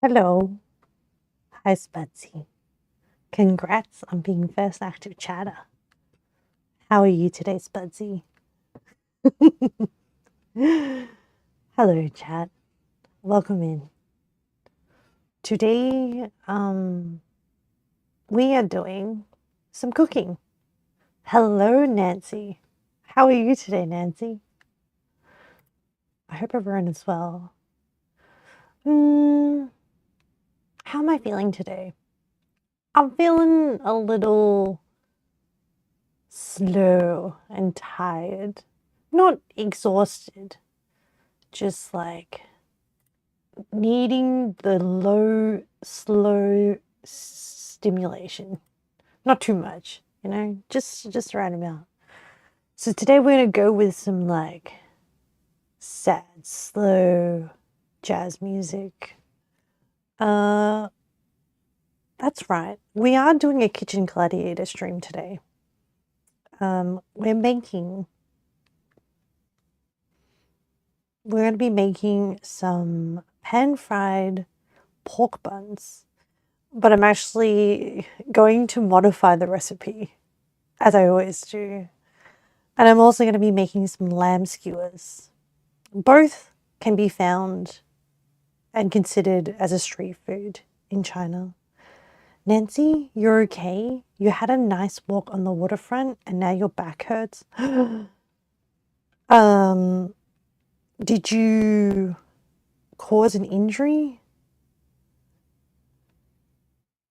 Hello. Hi, Spudsy. Congrats on being first active chatter. How are you today, Spudsy? Hello, chat. Welcome in. Today, we are doing some cooking. Hello, Nancy. How are you today, Nancy? I hope everyone is well. How am I feeling today? I'm feeling a little slow and tired. Not exhausted, just like needing the low, slow stimulation. Not too much, just the right amount. So today we're gonna go with some like sad, slow jazz music. That's right. We are doing a kitchen gladiator stream today. We're going to be making some pan-fried pork buns, but I'm actually going to modify the recipe, as I always do. And I'm also going to be making some lamb skewers. Both can be found and considered as a street food in China. Nancy, you're okay? You had a nice walk on the waterfront and now your back hurts. Did you cause an injury?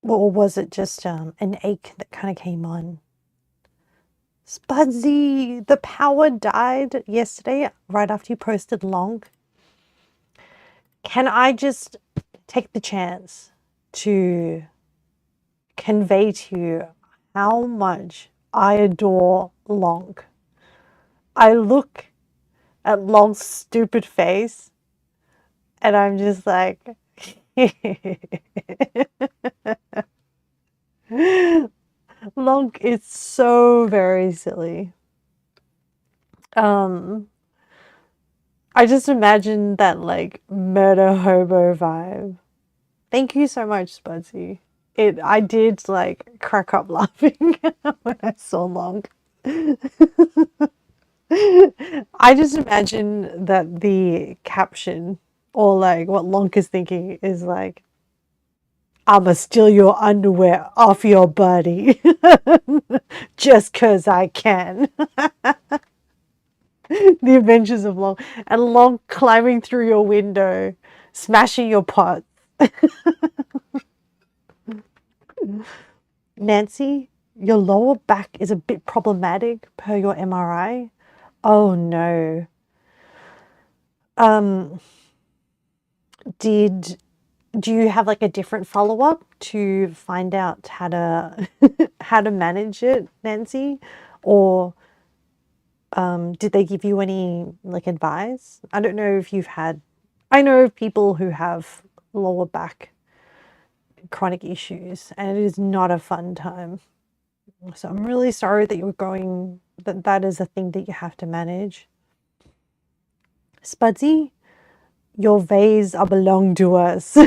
Or was it just an ache that kind of came on? Spudsy, the power died yesterday right after you posted long. Can I just take the chance to convey to you how much I adore Long? I look at Long's stupid face and I'm just like, Long is so very silly. I just imagine that like murder hobo vibe. Thank you so much, Spudsy. I did like crack up laughing when I saw Long. I just imagine that the caption or like what Long is thinking is like, I'ma steal your underwear off your body just 'cause I can. The Adventures of Long. And Long climbing through your window, smashing your pot. Nancy, your lower back is a bit problematic per your MRI. Oh no. Do you have like a different follow-up to find out how to how to manage it, Nancy? Or did they give you any like advice? I don't know if I know of people who have lower back chronic issues and it is not a fun time. So I'm really sorry that that is a thing that you have to manage. Spudsy, your vase are belong to us.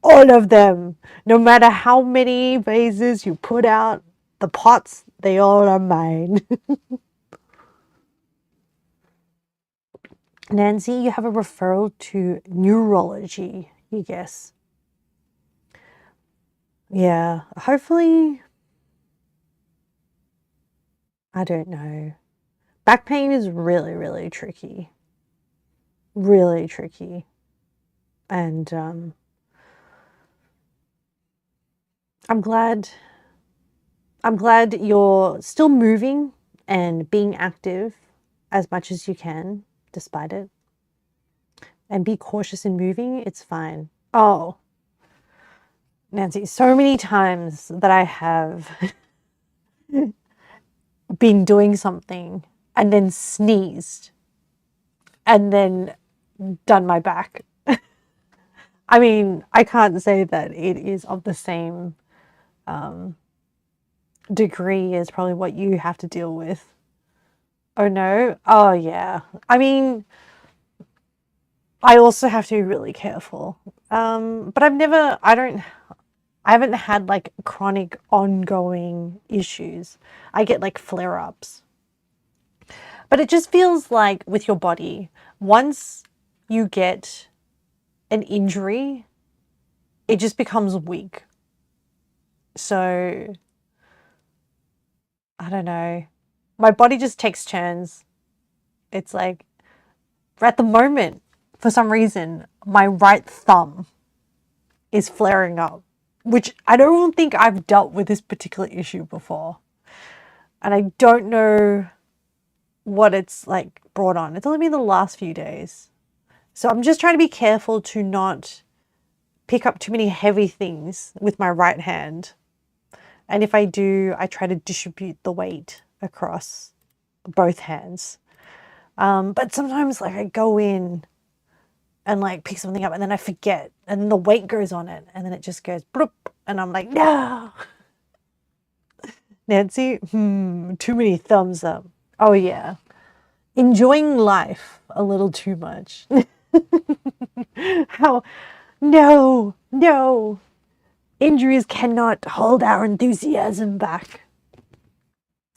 All of them. No matter how many vases you put out, the pots, they all are mine. Nancy, you have a referral to neurology, you guess. Yeah, hopefully, I don't know. Back pain is really, really tricky. Really tricky. And I'm glad you're still moving and being active as much as you can, despite it. And be cautious in moving, it's fine. Oh, Nancy, so many times that I have been doing something and then sneezed and then done my back. I mean, I can't say that it is of the same degree as probably what you have to deal with. Oh no? Oh yeah. I mean, I also have to be really careful. But I haven't had like chronic ongoing issues. I get like flare-ups. But it just feels like with your body, once you get an injury, it just becomes weak. So, I don't know. My body just takes turns. It's like, at the moment, for some reason, my right thumb is flaring up, which I don't think I've dealt with this particular issue before. And I don't know what it's like brought on. It's only been the last few days. So I'm just trying to be careful to not pick up too many heavy things with my right hand. And if I do, I try to distribute the weight across both hands. But sometimes like I go in and like pick something up and then I forget and then the weight goes on it and then it just goes bloop and I'm like, no. Nancy, too many thumbs up. Oh yeah. Enjoying life a little too much. How? No, no. Injuries cannot hold our enthusiasm back.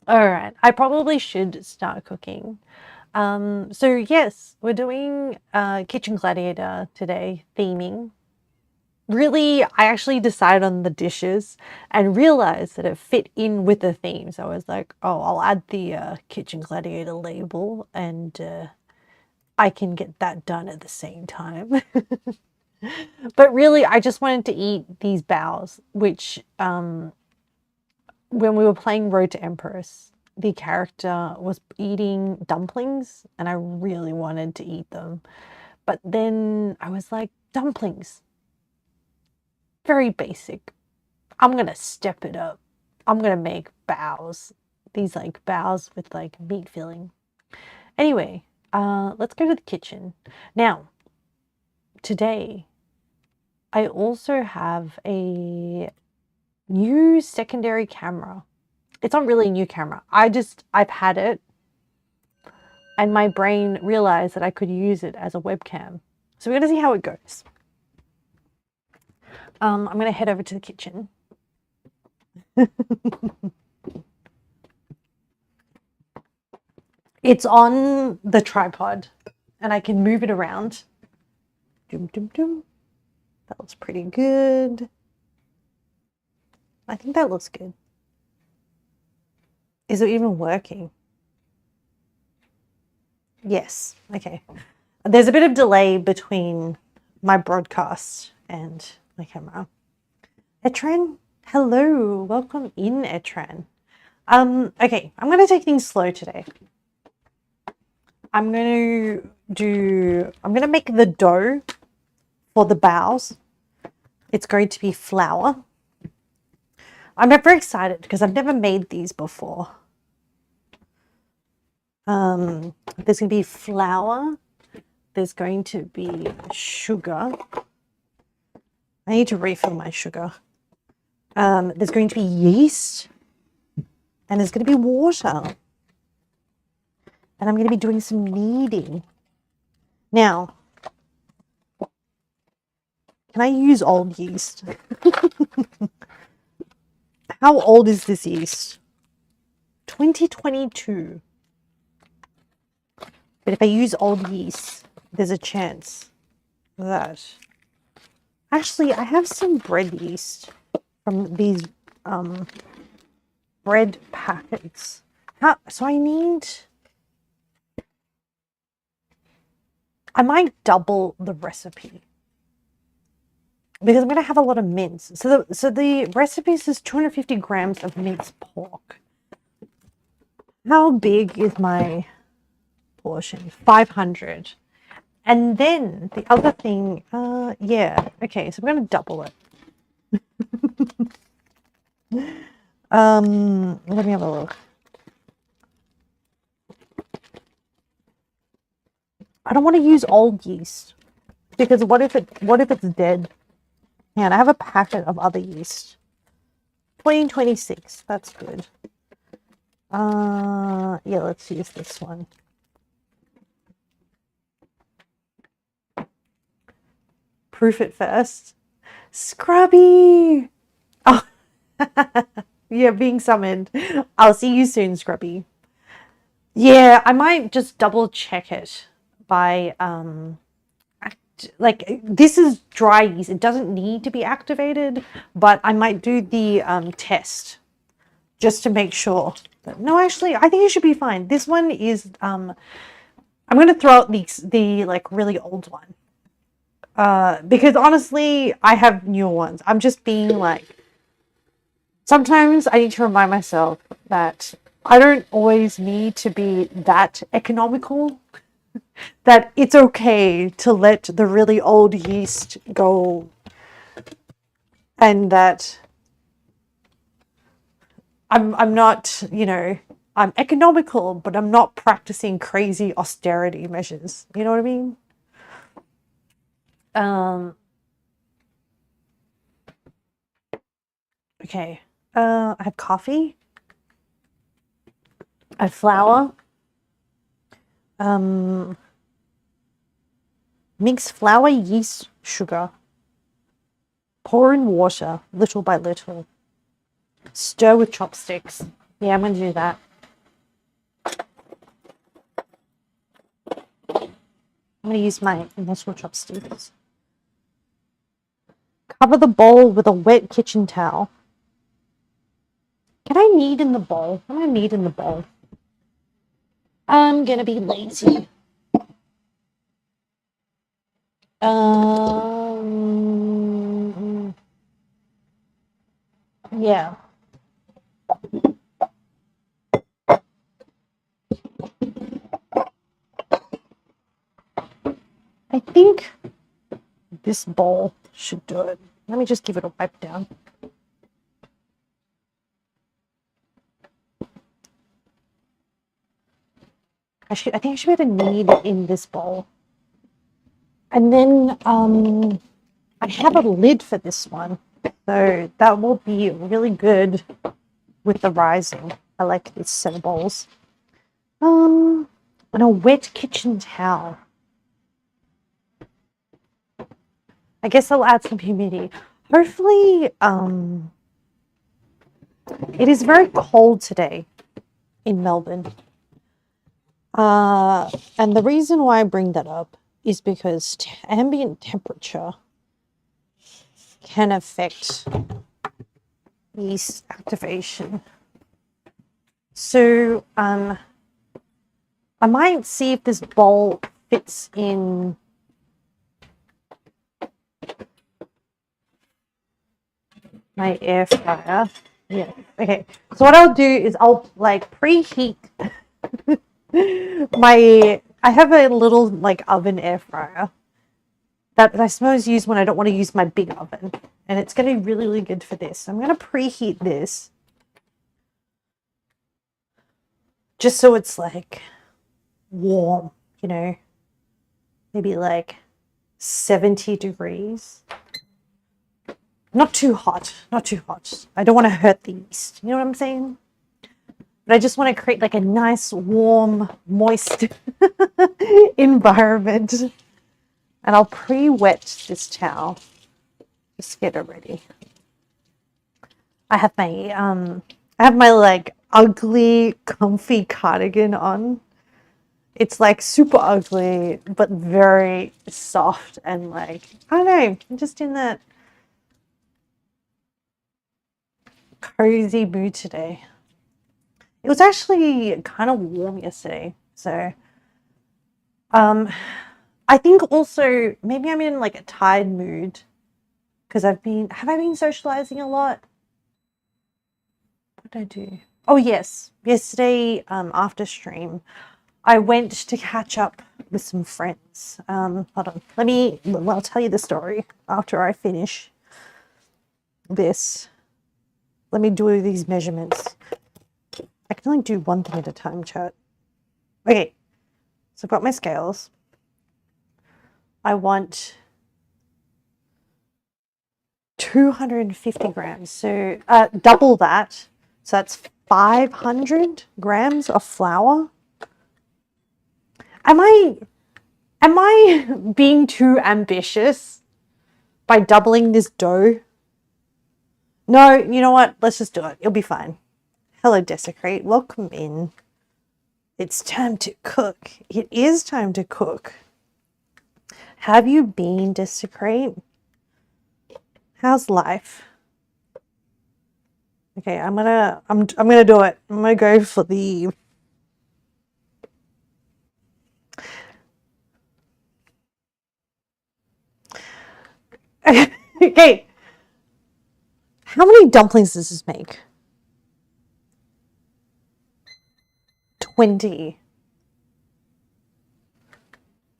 All right, I probably should start cooking. So yes, we're doing Kitchen Gladiator today, theming. Really, I actually decided on the dishes and realized that it fit in with the theme. So I was like, oh, I'll add the Kitchen Gladiator label and I can get that done at the same time. But really, I just wanted to eat these baos, which when we were playing Road to Empress, the character was eating dumplings and I really wanted to eat them. But then I was like, dumplings, very basic. I'm going to step it up. I'm going to make baos. These like baos with like meat filling. Anyway, let's go to the kitchen. Now, today, I also have a new secondary camera. It's not really a new camera. I've had it and my brain realized that I could use it as a webcam. So we're going to see how it goes. I'm going to head over to the kitchen. It's on the tripod and I can move it around. Doom, doom, doom. That looks pretty good. I think that looks good. Is it even working? Yes. Okay. There's a bit of delay between my broadcast and my camera. Etran, hello. Welcome in, Etran. Okay, I'm going to take things slow today. I'm going to make the dough for the baos. It's going to be flour. I'm very excited because I've never made these before. There's going to be flour. There's going to be sugar. I need to refill my sugar. There's going to be yeast. And there's going to be water. And I'm going to be doing some kneading. Now, can I use old yeast? How old is this yeast? 2022. But if I use old yeast, there's a chance that... Actually, I have some bread yeast from these bread packets. So I might double the recipe because I'm going to have a lot of mince. So the recipe says 250 grams of minced pork. How big is my portion? 500. And then the other thing, yeah, okay, so I'm going to double it. Let me have a look. I don't want to use old yeast because what if it's dead? And I have a packet of other yeast. 2026, that's good. Yeah, let's use this one. proof it first. Scrubby! Oh, yeah, being summoned. I'll see you soon, Scrubby. Yeah, I might just double check it by, like, this is dry yeast. It doesn't need to be activated, but I might do the test just to make sure. No, actually, I think it should be fine. This one is, I'm going to throw out the like really old one. Because honestly, I have newer ones. I'm just being like, sometimes I need to remind myself that I don't always need to be that economical, that it's okay to let the really old yeast go, and that I'm not, I'm economical, but I'm not practicing crazy austerity measures. You know what I mean? Okay. I have coffee. I have flour. Mix flour, yeast, sugar. Pour in water, little by little. Stir with chopsticks. Yeah, I'm going to do that. I'm going to use my muscle chopsticks. Cover the bowl with a wet kitchen towel. Can I knead in the bowl? I'm going to knead in the bowl. I'm going to be lazy. Yeah. I think this bowl should do it. Let me just give it a wipe down. I think I should be able to knead in this bowl. And then I have a lid for this one. So that will be really good with the rising. I like this set of bowls. And a wet kitchen towel. I guess I'll add some humidity. Hopefully, it is very cold today in Melbourne. And the reason why I bring that up is because ambient temperature can affect yeast activation. So, I might see if this bowl fits in my air fryer. Yeah. Okay. So what I'll do is I'll like preheat I have a little like oven air fryer that I suppose use when I don't want to use my big oven. And it's going to be really, really good for this. So I'm going to preheat this just so it's like warm, maybe like 70 degrees. Not too hot, not too hot. I don't want to hurt the yeast. You know what I'm saying? But I just want to create like a nice, warm, moist environment. And I'll pre-wet this towel. Just get it ready. I have my like ugly, comfy cardigan on. It's like super ugly, but very soft and like, I don't know, I'm just in that cozy mood today. It was actually kind of warm yesterday, so I think also maybe I'm in like a tired mood because have I been socializing a lot? What did I do? Oh yes, yesterday after stream I went to catch up with some friends. Hold on, I'll tell you the story after I finish this. Let me do these measurements. I can only do one thing at a time, chat. Okay, so I've got my scales. I want 250 grams, so double that. So that's 500 grams of flour. Am I being too ambitious? by doubling this dough. No, you know what? Let's just do it. You'll be fine. Hello, Desecrate. Welcome in. It's time to cook. It is time to cook. Have you been, Desecrate? How's life? Okay, I'm gonna do it. I'm gonna go for the okay. How many dumplings does this make? 20.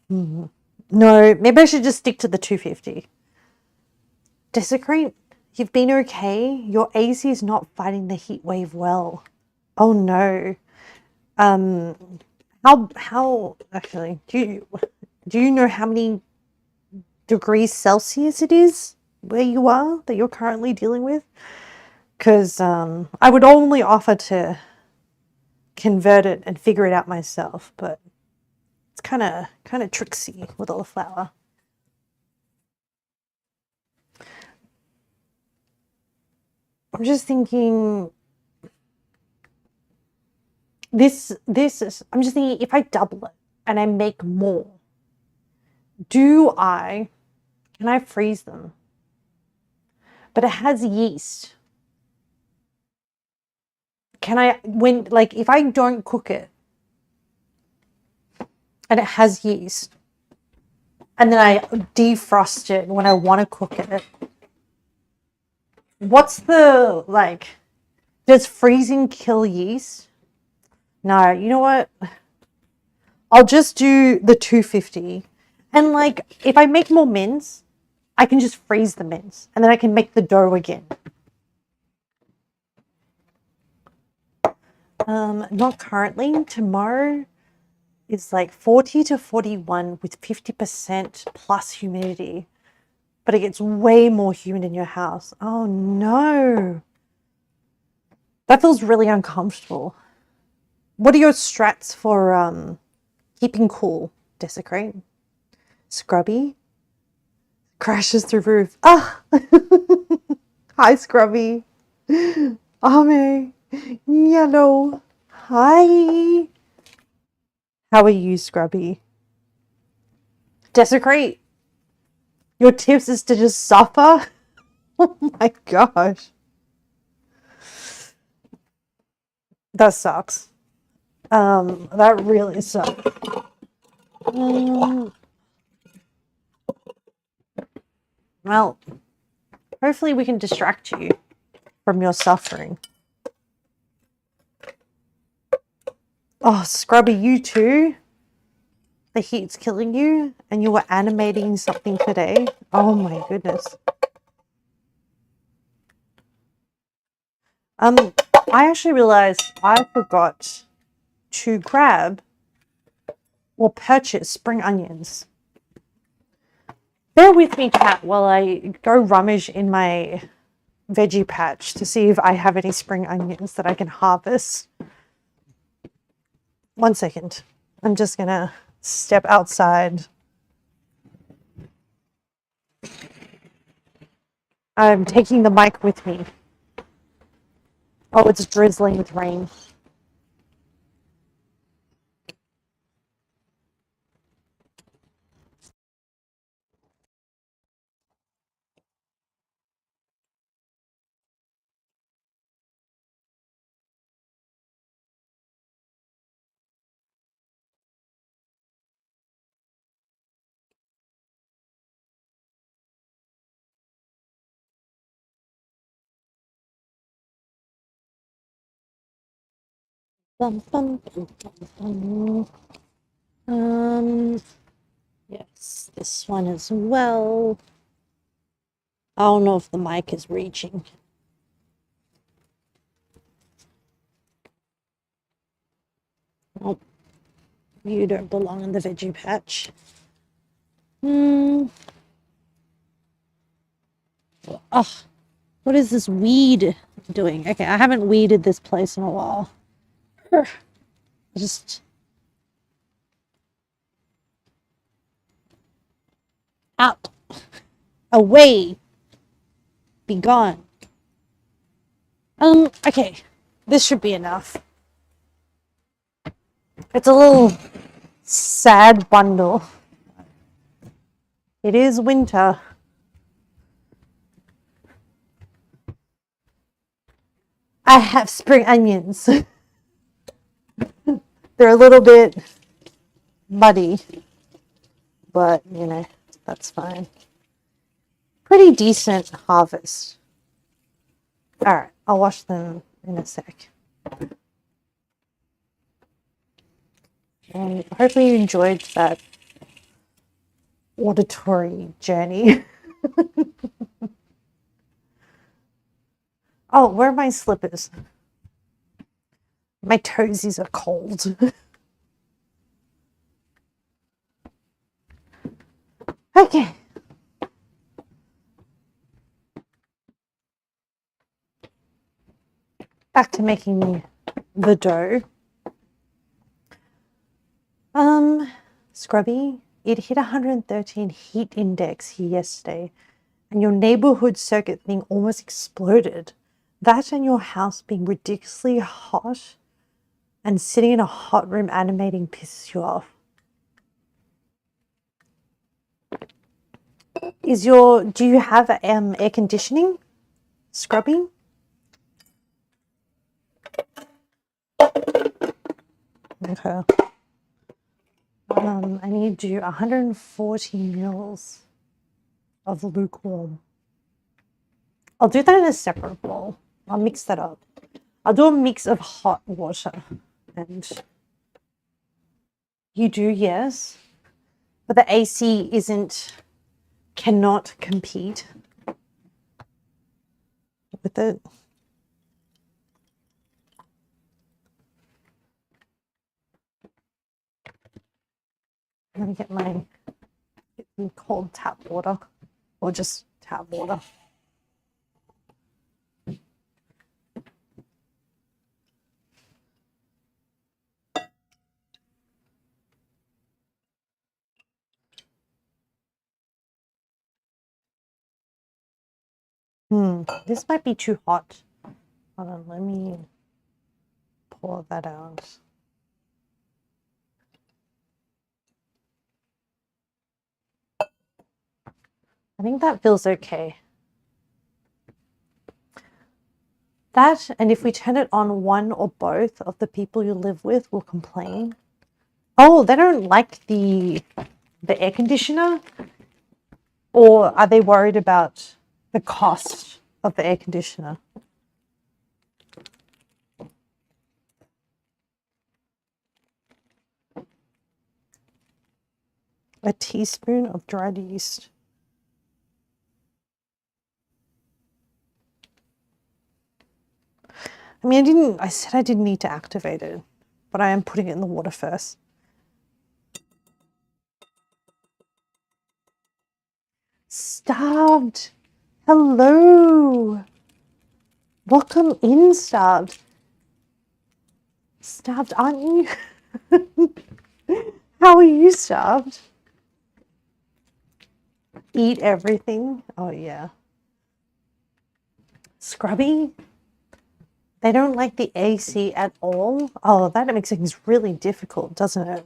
No, maybe I should just stick to the 250. Desecrate, you've been okay. Your AC is not fighting the heat wave well. Oh no. How actually do you know how many degrees Celsius it is where you are that you're currently dealing with? Because I would only offer to convert it and figure it out myself, but it's kind of tricksy with all the flour. I'm just thinking this is, I'm just thinking if I double it and I make more, can I freeze them? But it has yeast. Can I, if I don't cook it and it has yeast and then I defrost it when I want to cook it, what's the, does freezing kill yeast? No, you know what? I'll just do the 250. And if I make more mince, I can just freeze the mince and then I can make the dough again. Not currently. Tomorrow is 40 to 41 with 50% plus humidity. But it gets way more humid in your house. Oh no. That feels really uncomfortable. What are your strats for keeping cool, Desecrate? Scrubby? Crashes through roof. Ah! Hi, Scrubby. Ame. Yellow. Hi. How are you, Scrubby? Desecrate. Your tips is to just suffer? Oh my gosh. That sucks. That really sucks. Well, hopefully we can distract you from your suffering. Oh, Scrubby, you too? The heat's killing you and you were animating something today? Oh my goodness. I actually realized I forgot to grab or purchase spring onions. Bear with me, chat, while I go rummage in my veggie patch to see if I have any spring onions that I can harvest. 1 second. I'm just gonna step outside. I'm taking the mic with me. Oh, it's drizzling with rain. Bum, bum, bum, bum, bum. Yes, this one as well. I don't know if the mic is reaching. Oh, you don't belong in the veggie patch. Oh, what is this weed doing? Okay, I haven't weeded this place in a while. Just out. Away! Be gone. Okay. This should be enough. It's a little sad bundle. It is winter. I have spring onions. They're a little bit muddy, but you know, that's fine. Pretty decent harvest. Alright, I'll wash them in a sec. And hopefully you enjoyed that auditory journey. Oh, where are my slippers? My toesies are cold. Okay. Back to making the dough. Scrubby, it hit 113 heat index here yesterday, and your neighborhood circuit thing almost exploded. That and your house being ridiculously hot and sitting in a hot room animating pisses you off. Do you have air conditioning, Scrubby? Okay. I need to do 140 mils of lukewarm. I'll do that in a separate bowl. I'll mix that up. I'll do a mix of hot water. And you do, yes. But the AC cannot compete with it. Let me get some cold tap water, or just tap water. This might be too hot. Hold on, let me pour that out. I think that feels okay. That, and if we turn it on, one or both of the people you live with will complain. Oh, they don't like the air conditioner? Or are they worried about the cost of the air conditioner? A teaspoon of dried yeast. I mean, I said I didn't need to activate it, but I am putting it in the water first. Starved. Hello. Welcome in, Starved. Starved, aren't you? How are you, Starved? Eat everything. Oh, yeah. Scrubby? They don't like the AC at all? Oh, that makes things really difficult, doesn't it?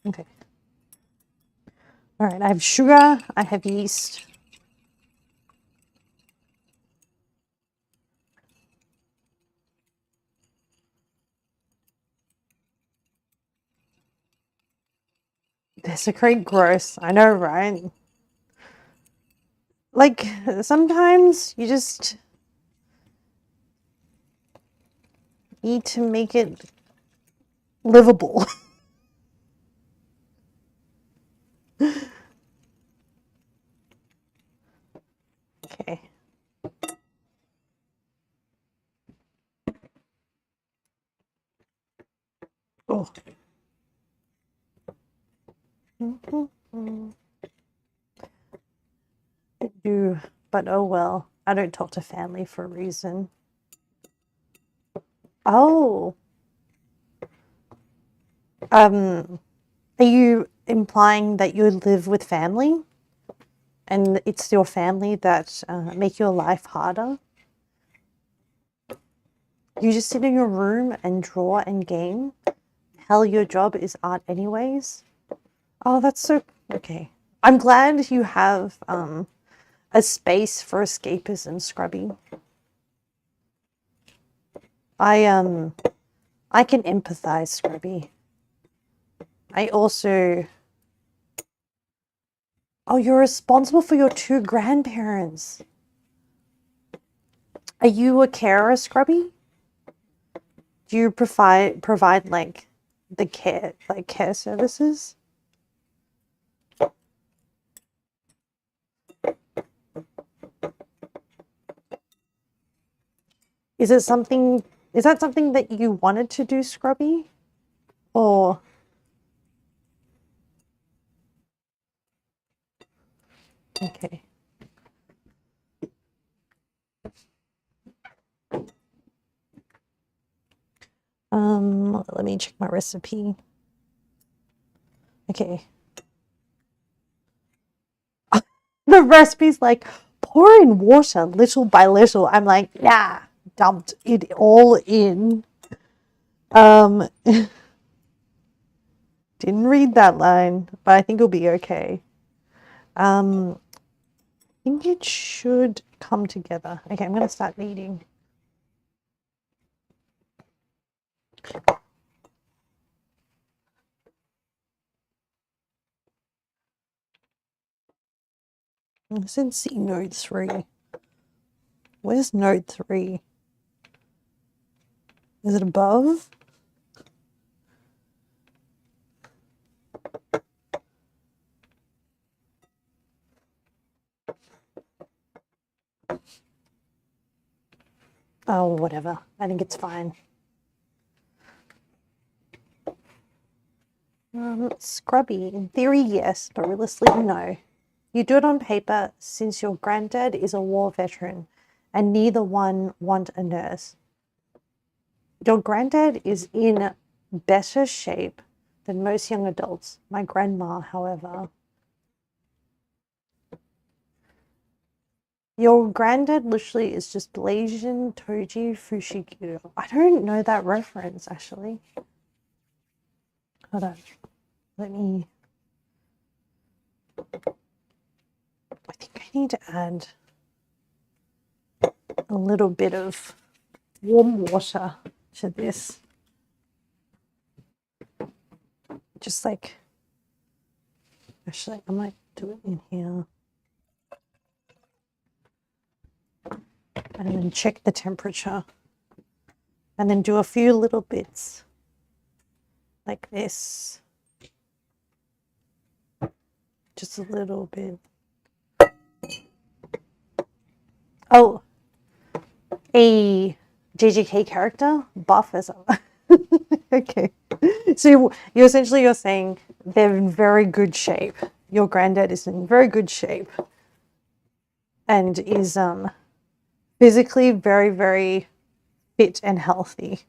Okay. All right, I have sugar, I have yeast. Desecrate gross. I know, right? Like, sometimes you just need to make it livable. Okay. Oh. I do, but oh well. I don't talk to family for a reason. Oh. Are you implying that you live with family and it's your family that make your life harder? You just sit in your room and draw and game? Hell, your job is art anyways? Oh, that's so... Okay. I'm glad you have a space for escapism, Scrubby. I can empathize, Scrubby. I also... Oh, you're responsible for your 2 grandparents. Are you a carer, Scrubby? Do you provide like the care services? Is that something that you wanted to do, Scrubby? Or okay. Let me check my recipe. Okay. The recipe's like, pour in water little by little. I'm like, nah, dumped it all in. Didn't read that line, but I think it'll be okay. I think it should come together. Okay, I'm gonna start kneading. It's in C node 3. Where's node 3? Is it above? Oh, whatever. I think it's fine. Scrubby. In theory, yes, but realistically, no. You do it on paper since your granddad is a war veteran and neither one want a nurse. Your granddad is in better shape than most young adults. My grandma, however. Your granddad literally is just Blasian Toji Fushiguro. I don't know that reference, actually. Hold on. Let me... I think I need to add a little bit of warm water to this. Just like... Actually, I might do it in here. And then check the temperature. And then do a few little bits. Like this. Just a little bit. Oh, a JJK character? Buff as a... Okay. So you're saying they're in very good shape. Your granddad is in very good shape. And is physically very, very fit and healthy.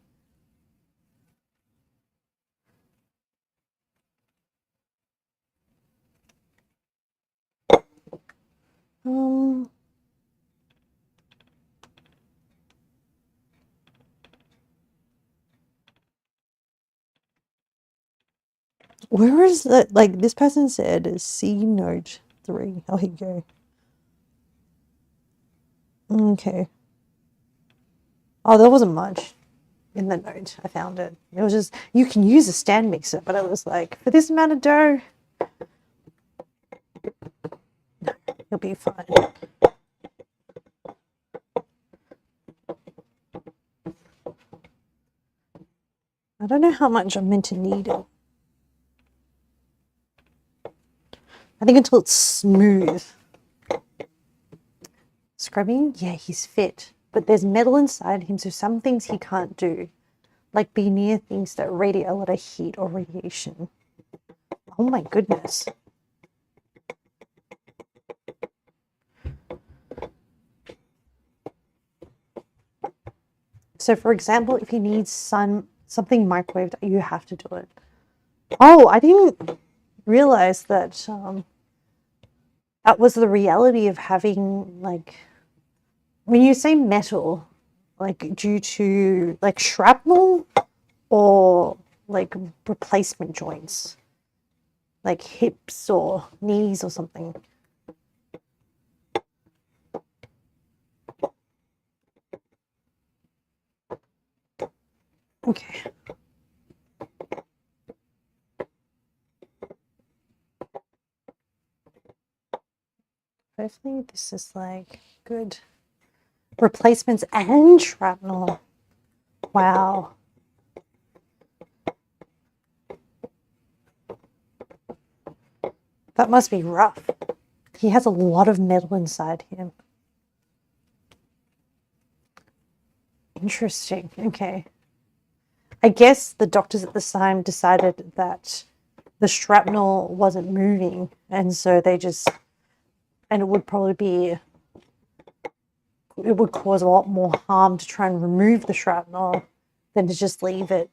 Where is that? Like, this person said C note 3. Oh, here you go. Okay. Oh, there wasn't much in the note. I found it. It was just, you can use a stand mixer, but it was like, for this amount of dough, no, you'll be fine. I don't know how much I'm meant to knead it. I think until it's smooth. Scrubbing? Yeah, he's fit. But there's metal inside him, so some things he can't do. Like be near things that radiate a lot of heat or radiation. Oh my goodness. So for example, if he needs something microwaved, you have to do it. Oh, I didn't realize that that was the reality of having, like, when you say metal, like due to like shrapnel or like replacement joints, like hips or knees or something. Okay. Hopefully this is like good replacements and shrapnel. Wow. That must be rough. He has a lot of metal inside him. Interesting. Okay. I guess the doctors at the time decided that the shrapnel wasn't moving, and so they just, and it would probably be, it would cause a lot more harm to try and remove the shrapnel than to just leave it.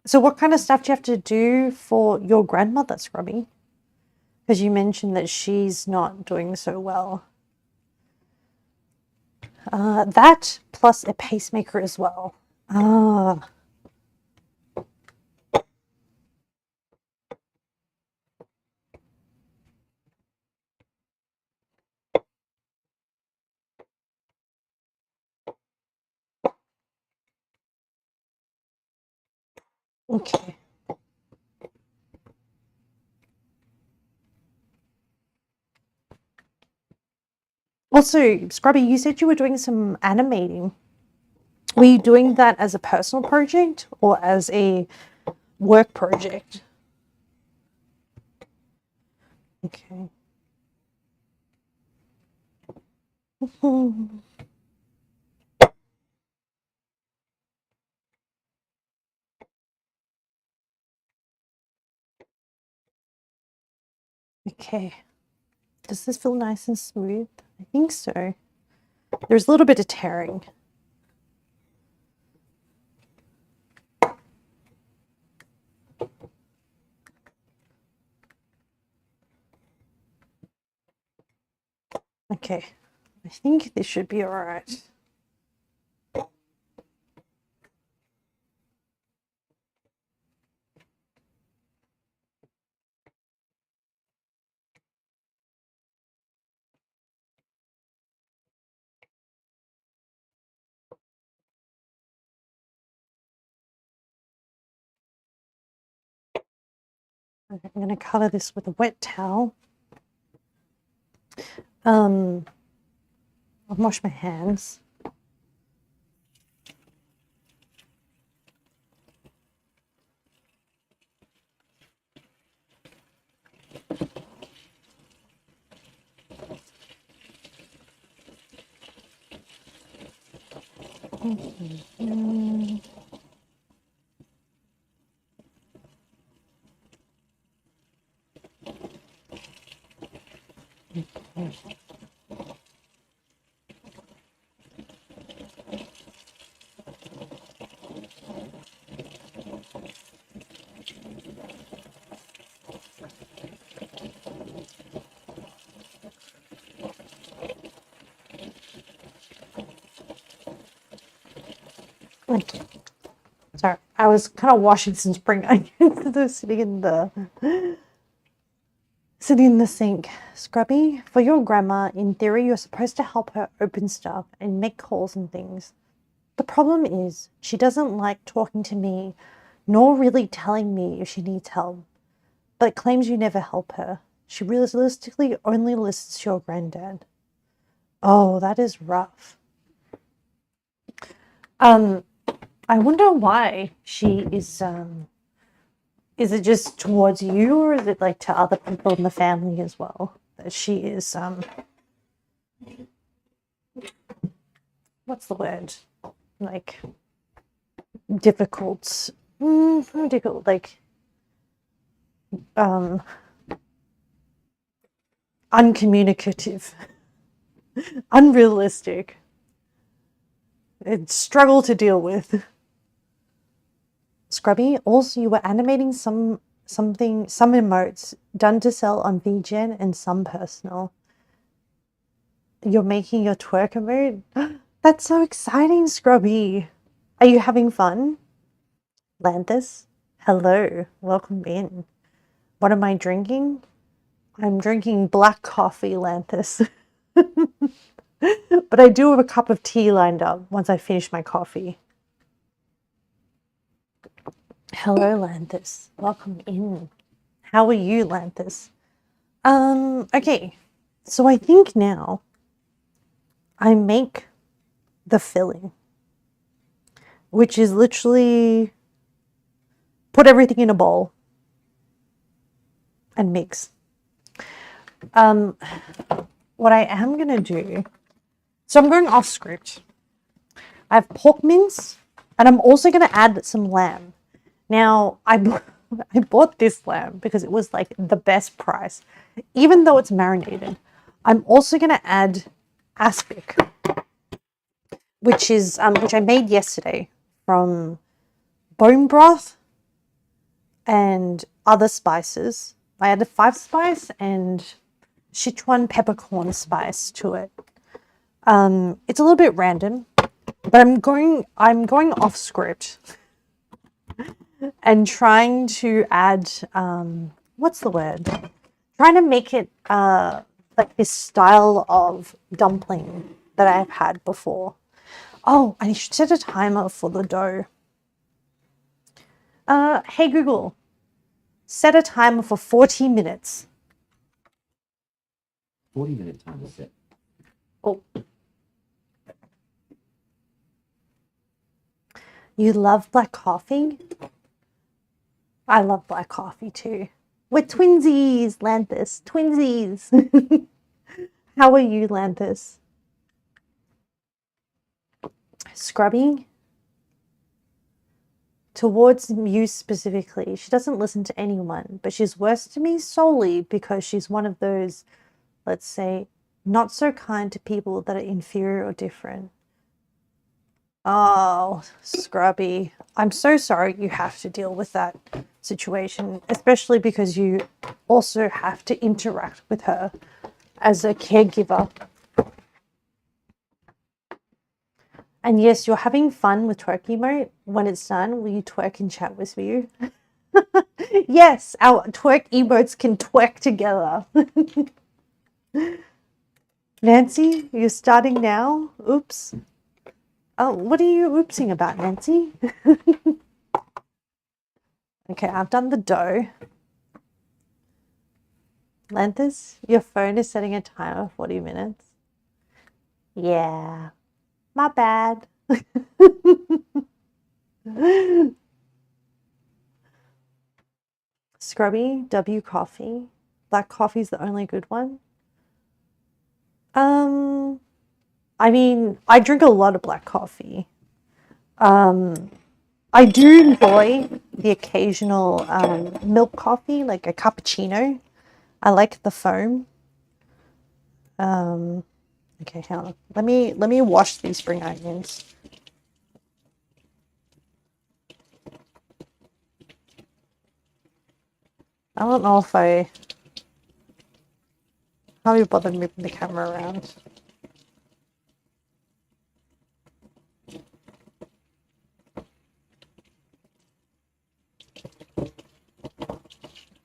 So what kind of stuff do you have to do for your grandmother, Scrubby? Because you mentioned that she's not doing so well. That plus a pacemaker as well. Ah, okay. Also, Scrubby, you said you were doing some animating. Were you doing that as a personal project or as a work project? Okay. Okay. Does this feel nice and smooth? I think so. There's a little bit of tearing. Okay. I think this should be all right. Okay, I'm going to cover this with a wet towel. I'll wash my hands. Okay. Sorry, I was kind of washing some spring onions that are sitting in the sink. Scrubby, for your grandma, in theory, you're supposed to help her open stuff and make calls and things. The problem is, she doesn't like talking to me, nor really telling me if she needs help, but claims you never help her. She realistically only listens to your granddad. Oh, that is rough. Um, I wonder why she is it just towards you or is it like to other people in the family as well? That she is what's the word? Like difficult. Not difficult, like um uncommunicative, unrealistic. It's struggle to deal with. Scrubby, also you were animating some emotes done to sell on VGen and some personal. You're making your twerk emote? That's so exciting, Scrubby. Are you having fun? Lanthus, hello, welcome in. What am I drinking? I'm drinking black coffee, Lanthus. But I do have a cup of tea lined up once I finish my coffee. Hello, Lanthus. Welcome in. How are you, Lanthus? Okay. So I think now I make the filling, which is literally put everything in a bowl and mix. What I am going to do, so I'm going off script. I have pork mince, and I'm also going to add some lamb. Now, I bought this lamb because it was like the best price, even though it's marinated. I'm also going to add aspic, which I made yesterday from bone broth and other spices. I added 5 spice and Sichuan peppercorn spice to it. It's a little bit random, but I'm going off script and trying to add what's the word? Trying to make it like this style of dumpling that I've had before. Oh, I should set a timer for the dough. Hey Google, set a timer for 40 minutes. 40-minute timer set. Oh. You love black coffee? I love black coffee too. We're twinsies, Lanthus. Twinsies. How are you, Lanthus? Scrubby? Towards you specifically. She doesn't listen to anyone, but she's worse to me solely because she's one of those, let's say, not so kind to people that are inferior or different. Oh, Scrubby. I'm so sorry you have to deal with that situation, especially because you also have to interact with her as a caregiver. And yes, you're having fun with twerk emote. When it's done, will you twerk and chat with you? Yes, our twerk emotes can twerk together. Nancy, you're starting now? Oops. Oh, what are you oopsing about, Nancy? Okay, I've done the dough. Lanthus, your phone is setting a timer of 40 minutes. Yeah, my bad. Scrubby, W coffee. Black coffee's the only good one. I mean, I drink a lot of black coffee. I do enjoy the occasional milk coffee, like a cappuccino. I like the foam. Okay, hang on. Let me wash these spring onions. I don't know if I can't be bothered moving the camera around.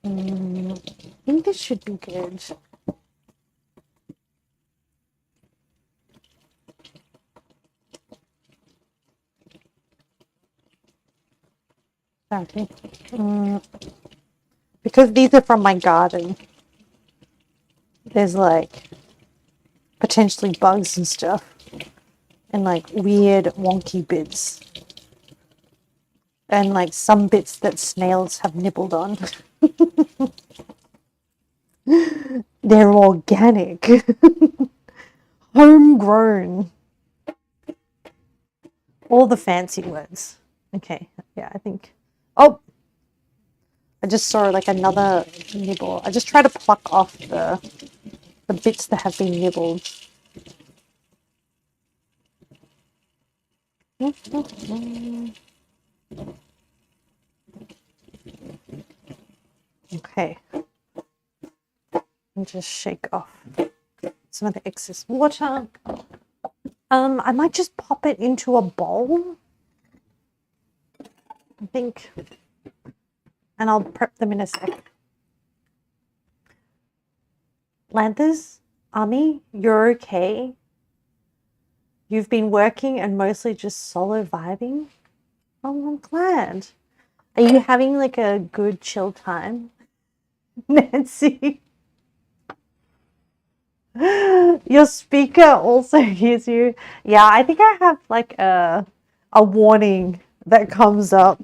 I think this should be good. Okay. Because these are from my garden, there's like potentially bugs and stuff and like weird wonky bits and like some bits that snails have nibbled on. They're organic. Homegrown. All the fancy words. Okay, yeah, I think. Oh! I just saw like another nibble. I just try to pluck off the the bits that have been nibbled. Okay. And just shake off some of the excess water. I might just pop it into a bowl, I think, and I'll prep them in a sec. Lanthers, Ami, you're okay? You've been working and mostly just solo vibing? Oh, I'm glad. Are you having like a good chill time, Nancy? Your speaker also hears you. Yeah, I think I have like a warning that comes up.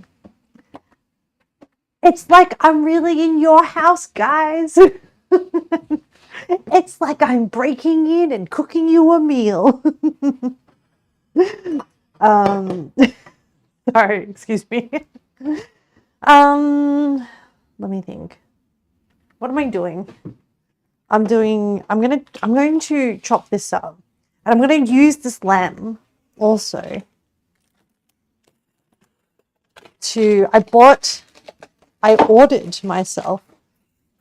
It's like I'm really in your house, guys. It's like I'm breaking in and cooking you a meal. Sorry, excuse me. Let me think. What am I doing? I'm going to chop this up. And I'm going to use this lamb also I ordered myself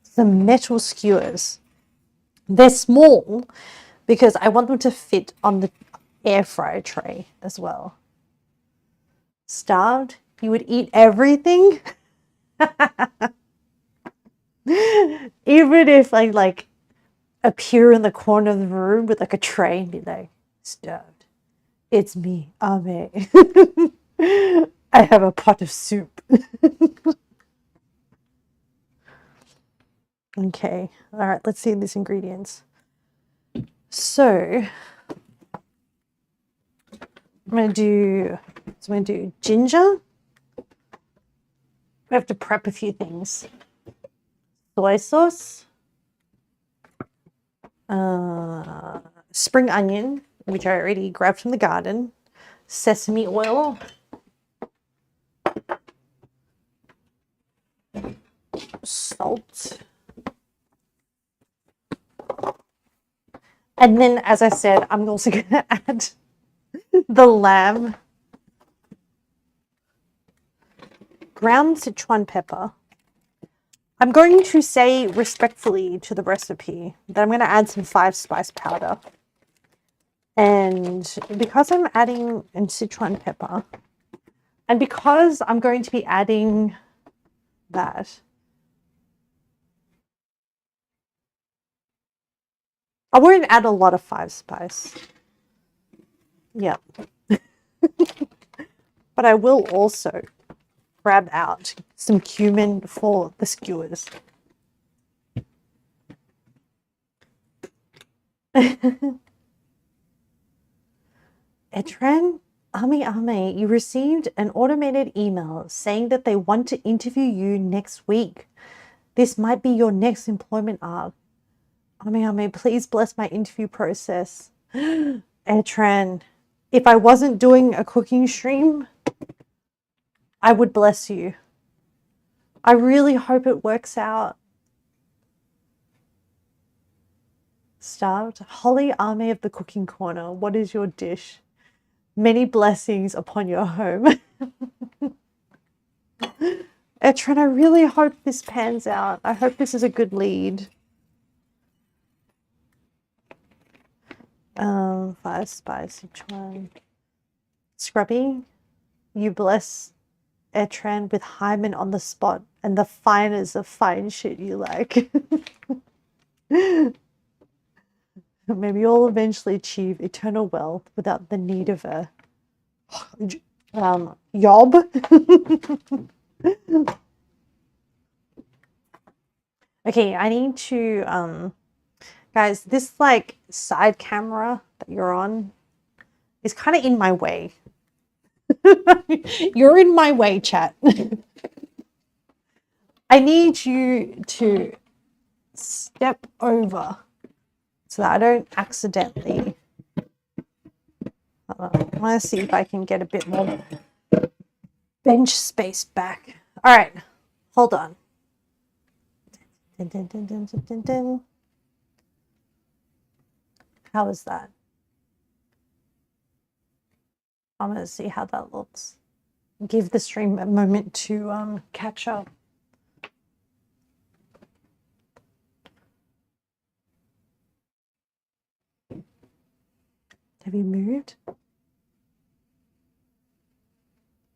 some metal skewers. They're small because I want them to fit on the air fryer tray as well. Starved? You would eat everything? Even if I like appear in the corner of the room with like a tray and be like, starved. It's me, Ame. I have a pot of soup. Okay, all right, let's see these ingredients. So I'm gonna do ginger. We have to prep a few things. Soy sauce, spring onion, which I already grabbed from the garden, sesame oil, salt, and then, as I said, I'm also going to add the lamb, ground Sichuan pepper. I'm going to say respectfully to the recipe that I'm going to add some 5-spice powder. And because I'm adding Sichuan pepper, and because I'm going to be adding that, I won't add a lot of 5-spice. Yeah. But I will also grab out some cumin for the skewers. Etran, Ame, you received an automated email saying that they want to interview you next week. This might be your next employment arc. Ame, please bless my interview process. Etran, if I wasn't doing a cooking stream, I would bless you. I really hope it works out. Starved? Holly Ame of the Cooking Corner, what is your dish? Many blessings upon your home. Etran, I really hope this pans out. I hope this is a good lead. 5-spice, each one. Scrubby, you bless Etran with hymen on the spot and the finest of fine shit you like. Maybe you'll eventually achieve eternal wealth without the need of a job. Okay, I need to guys, this like side camera that you're on is kind of in my way. You're in my way, chat. I need you to step over so that I don't accidentally. I want to see if I can get a bit more bench space back. All right, hold on. Dun, dun, dun, dun, dun, dun, dun. How is that? I'm going to see how that looks. Give the stream a moment to catch up. Have you moved?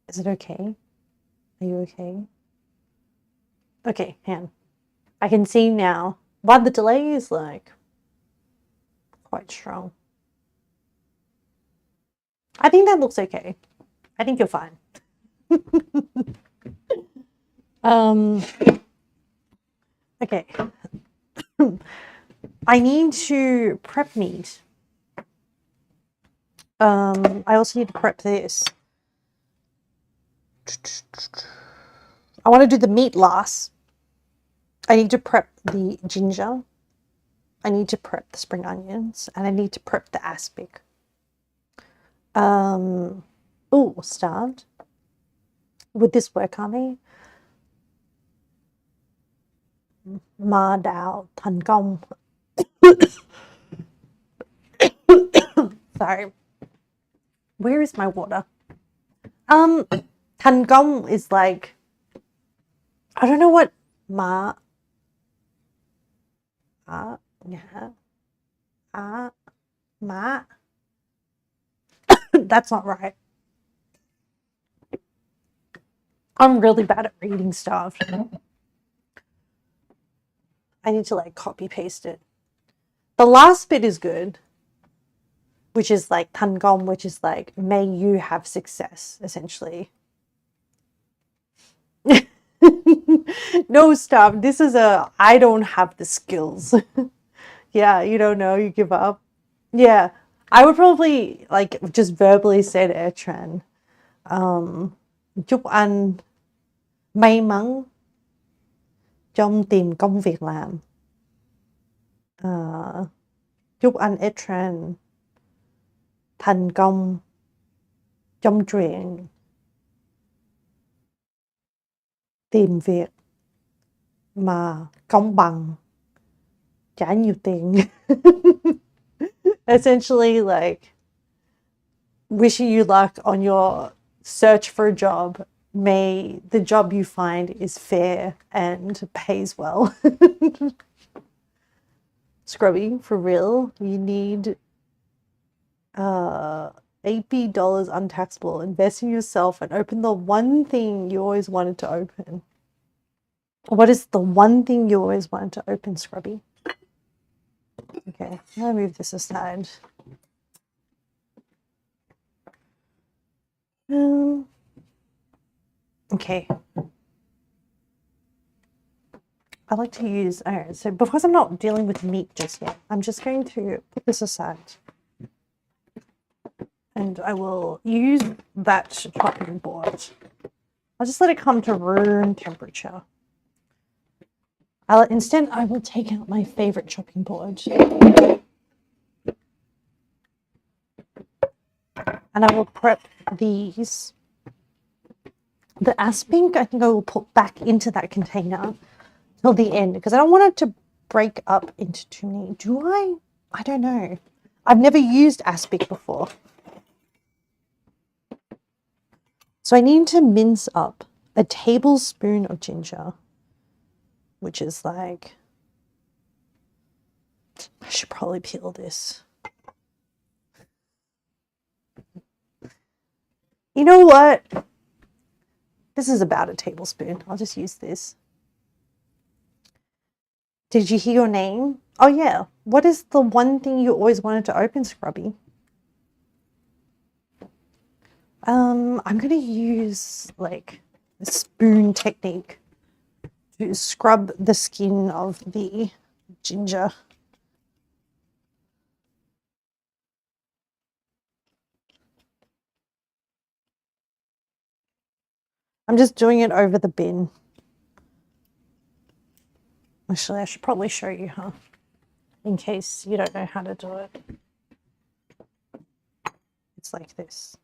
Is it okay? Are you okay? Okay, hang on. I can see now. But the delay is like quite strong. I think that looks okay. I think you're fine. Okay. I need to prep meat. I also need to prep this. I want to do the meat last. I need to prep the ginger. I need to prep the spring onions, and I need to prep the aspic. Oh, starved. Would this work on me? Ma Dao Thành Công. Sorry. Where is my water? Thành Công is like, I don't know what Ma. Yeah. Ma. That's not right. I'm really bad at reading stuff. I need to like copy paste it. The last bit is good, which is like Thành Công, which is like, may you have success, essentially. No, stop. This is I don't have the skills. Yeah, you don't know, you give up. Yeah, I would probably like just verbally say to Etran, chúc anh may mắn trong tìm công việc làm. Chúc anh Etran thành công trong chuyện tìm việc mà công bằng, trả nhiều tiền. Essentially, like, wishing you luck on your search for a job. May the job you find is fair and pays well. Scrubby, for real, you need $80 untaxable. Invest in yourself and open the one thing you always wanted to open. What is the one thing you always wanted to open, Scrubby? Okay, I'm gonna move this aside. Okay. I like to use, alright, so because I'm not dealing with meat just yet, I'm just going to put this aside. And I will use that chopping board. I'll just let it come to room temperature. Instead, I will take out my favorite chopping board. And I will prep these. The aspic, I think I will put back into that container till the end because I don't want it to break up into too many. Do I? I don't know. I've never used aspic before. So I need to mince up a tablespoon of ginger, which is like, I should probably peel this. You know what? This is about a tablespoon. I'll just use this. Did you hear your name? Oh yeah. What is the one thing you always wanted to open, Scrubby? I'm gonna use like a spoon technique to scrub the skin of the ginger. I'm just doing it over the bin. Actually, I should probably show you, huh? In case you don't know how to do it. It's like this.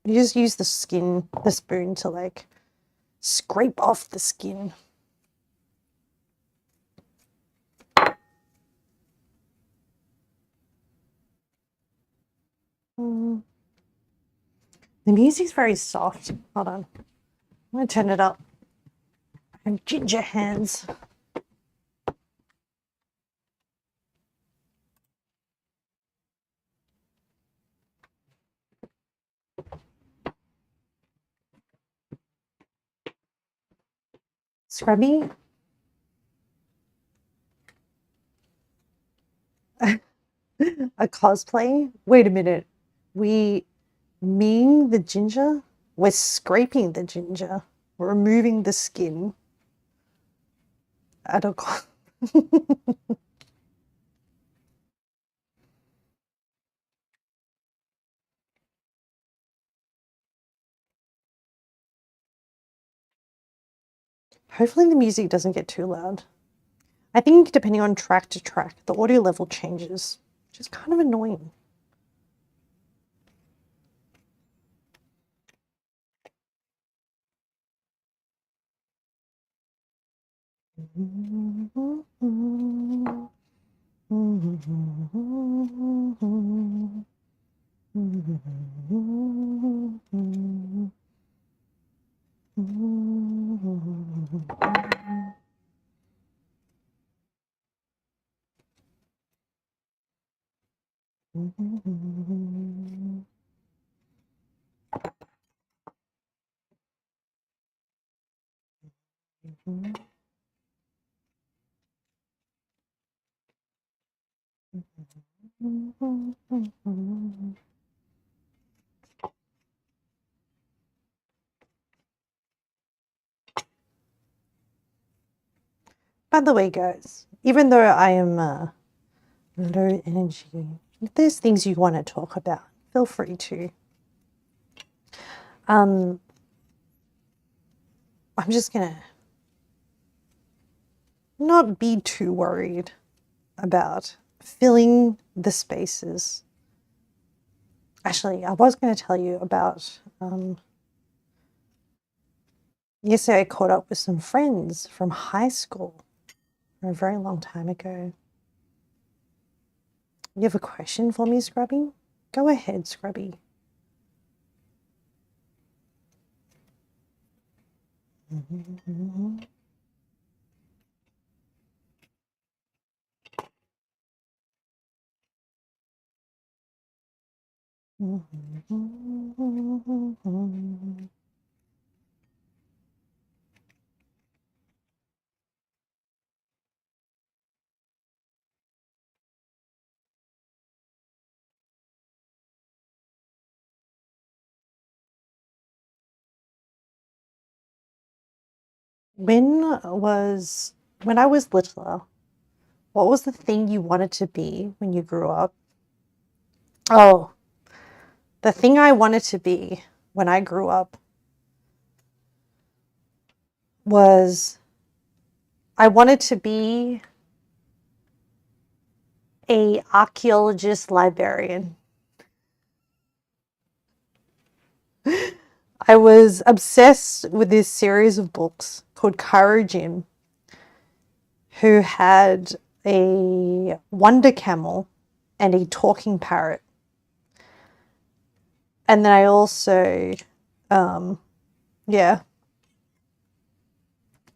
You just use the spoon to like scrape off the skin. The music's very soft. Hold on. I'm going to turn it up. I have ginger hands. Scrubby? A cosplay? Wait a minute. We mean the ginger? We're scraping the ginger. We're removing the skin. I don't. Hopefully the music doesn't get too loud. I think depending on track to track, the audio level changes, which is kind of annoying. By the way, guys, even though I am low energy, if there's things you want to talk about, feel free to. I'm just gonna not be too worried about filling the spaces. Actually, I was going to tell you about yesterday I caught up with some friends from high school from a very long time ago. You have a question for me, Scrubby? Go ahead, Scrubby. When I was littler, what was the thing you wanted to be when you grew up? Oh, the thing I wanted to be when I grew up was I wanted to be a archaeologist librarian. I was obsessed with this series of books called Cairo Jim, who had a wonder camel and a talking parrot. And then I also, yeah,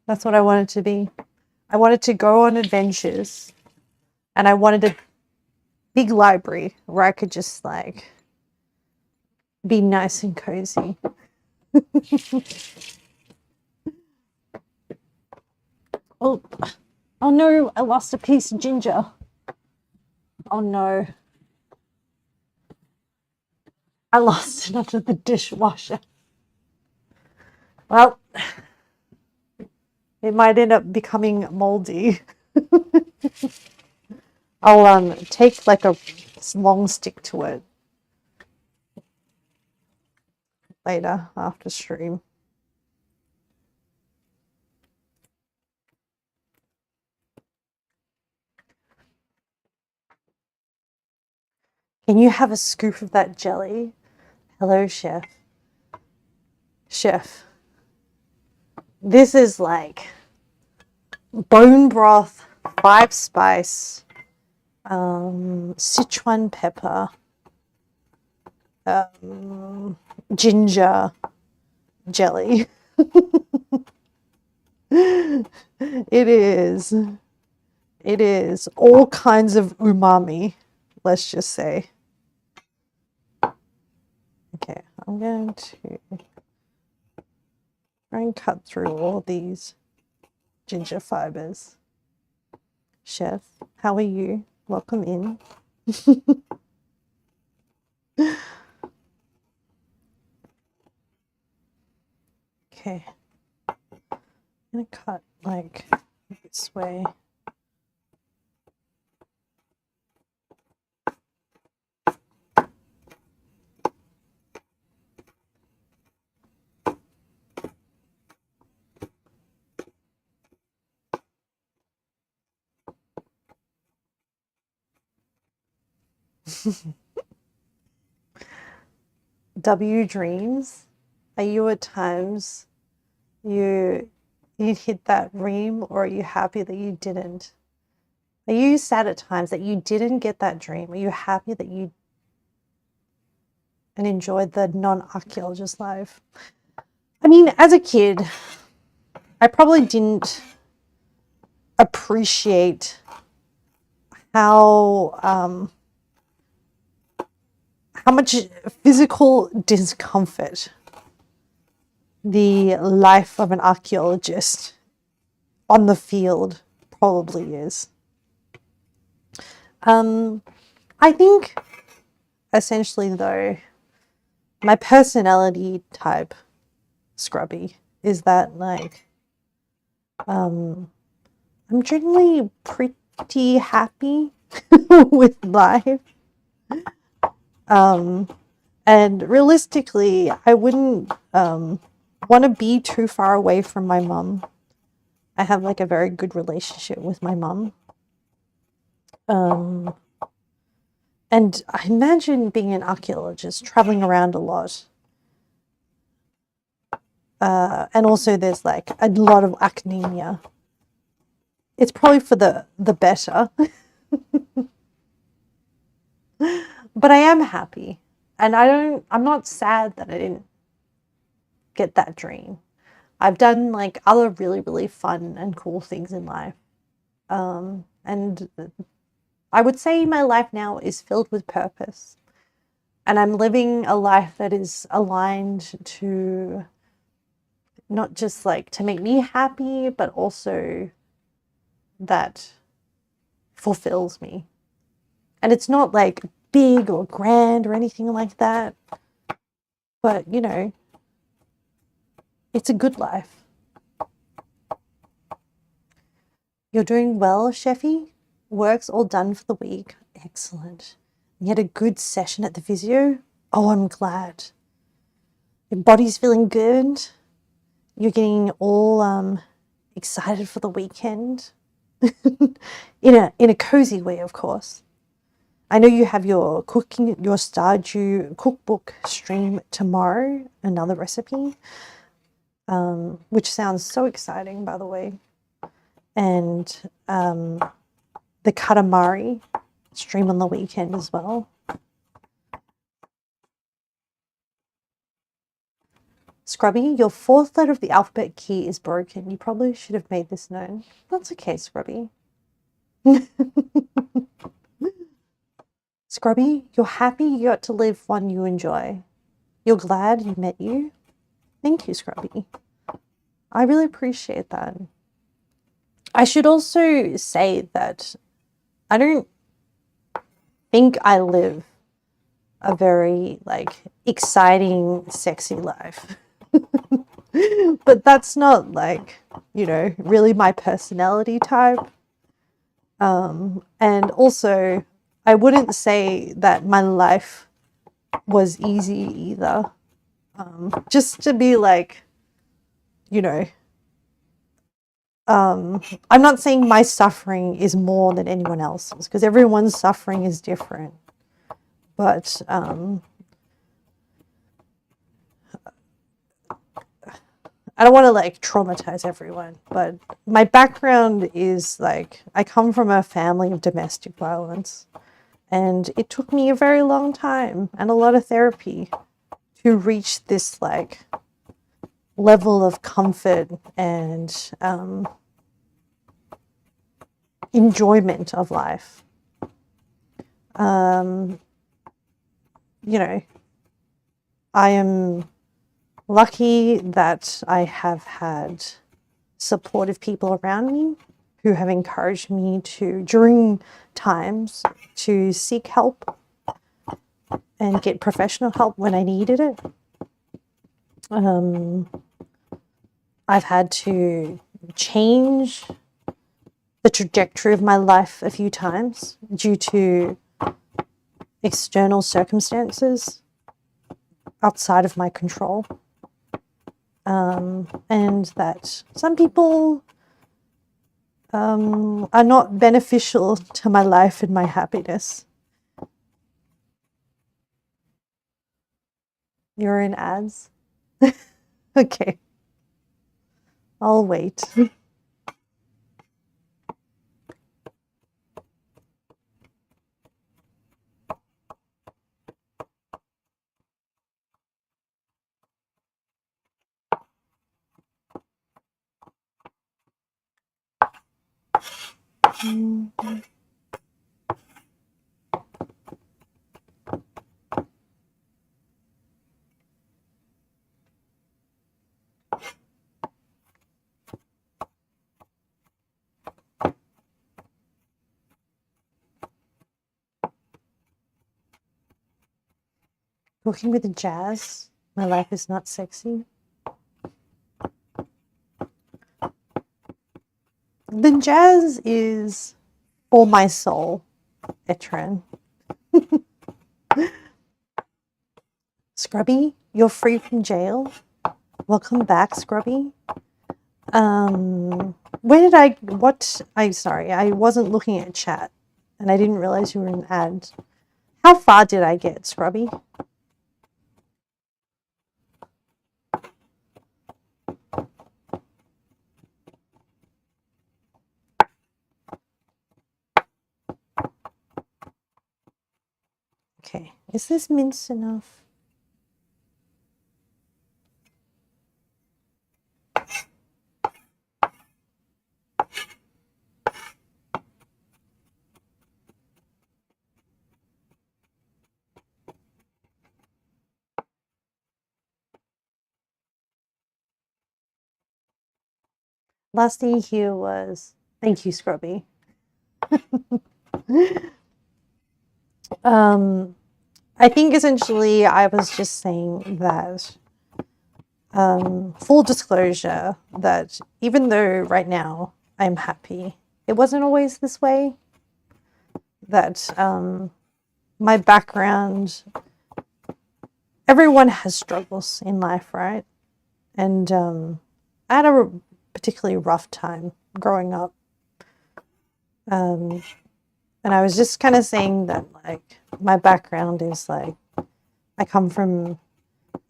that's what I wanted to be. I wanted to go on adventures, and I wanted a big library where I could just like be nice and cozy. Oh, oh no, I lost a piece of ginger. Oh no. I lost it under the dishwasher. Well, it might end up becoming moldy. I'll take like a long stick to it later after stream. Can you have a scoop of that jelly? Hello, chef. Chef. This is like bone broth, 5-spice, Sichuan pepper, ginger jelly. It is. It is all kinds of umami, let's just say. Okay, I'm going to try and cut through all these ginger fibers. Chef, how are you? Welcome in. Okay, I'm gonna cut like this way. W dreams, are you at times you hit that dream, or are you happy that you didn't? Are you sad at times that you didn't get that dream? Are you happy that you and enjoyed the non-archaeologist life? I mean, as a kid, I probably didn't appreciate how much physical discomfort the life of an archaeologist on the field probably is. I think essentially though, my personality type, Scrubby, is that like I'm generally pretty happy with life. And realistically, I wouldn't want to be too far away from my mum. I have like a very good relationship with my mum. And I imagine being an archaeologist, traveling around a lot. And also there's like a lot of academia. It's probably for the better. But I am happy. And I'm not sad that I didn't get that dream. I've done like other really, really fun and cool things in life. And I would say my life now is filled with purpose. And I'm living a life that is aligned to not just like to make me happy, but also that fulfills me. And it's not like big or grand or anything like that. But, you know, it's a good life. You're doing well, Chefy? Work's all done for the week. Excellent. You had a good session at the physio? Oh, I'm glad. Your body's feeling good? You're getting all excited for the weekend? in a cozy way, of course. I know you have your Stardew cookbook stream tomorrow, another recipe, which sounds so exciting, by the way. And the Katamari stream on the weekend as well. Scrubby, your fourth letter of the alphabet key is broken. You probably should have made this known. That's okay, Scrubby. Scrubby, you're happy you got to live one you enjoy. You're glad you met you. Thank you, Scrubby. I really appreciate that. I should also say that I don't think I live a very like exciting, sexy life. But that's not like, you know, really my personality type. And also I wouldn't say that my life was easy either. Just to be like, you know, I'm not saying my suffering is more than anyone else's, because everyone's suffering is different. But I don't want to like traumatize everyone, but my background is like, I come from a family of domestic violence. And it took me a very long time and a lot of therapy to reach this like level of comfort and enjoyment of life. You know, I am lucky that I have had supportive people around me who have encouraged me to, during times, to seek help and get professional help when I needed it. I've had to change the trajectory of my life a few times due to external circumstances outside of my control. And that some people are not beneficial to my life and my happiness. You're in ads? Okay. I'll wait. Walking with the jazz. My life is not sexy. The jazz is for my soul, Etran. Scrubby, you're free from jail. Welcome back, Scrubby. Sorry, I wasn't looking at chat and I didn't realize you were in ad. How far did I get, Scrubby? Okay, is this minced enough? Last thing here was, thank you, Scrubby. I think essentially I was just saying that, full disclosure, that even though right now I'm happy, it wasn't always this way. That my background, everyone has struggles in life, right? And I had a particularly rough time growing up. And I was just kind of saying that, like, my background is like, I come from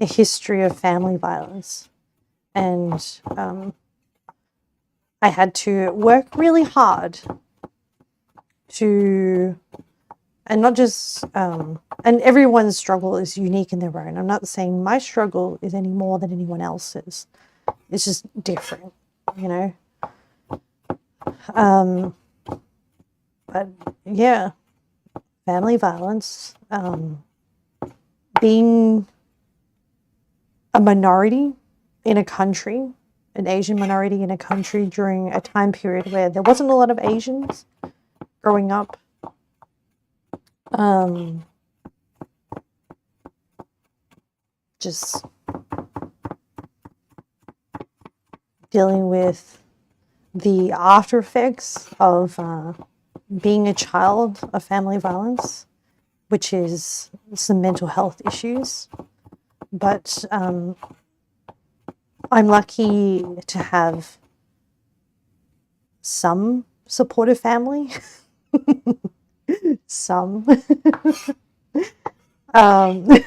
a history of family violence. And I had to work really hard to, and not just, and everyone's struggle is unique in their own. I'm not saying my struggle is any more than anyone else's. It's just different, you know? But yeah, family violence, being a minority in a country, an Asian minority in a country during a time period where there wasn't a lot of Asians growing up. Just dealing with the after effects of being a child of family violence, which is some mental health issues. But I'm lucky to have some supportive family. Some. I've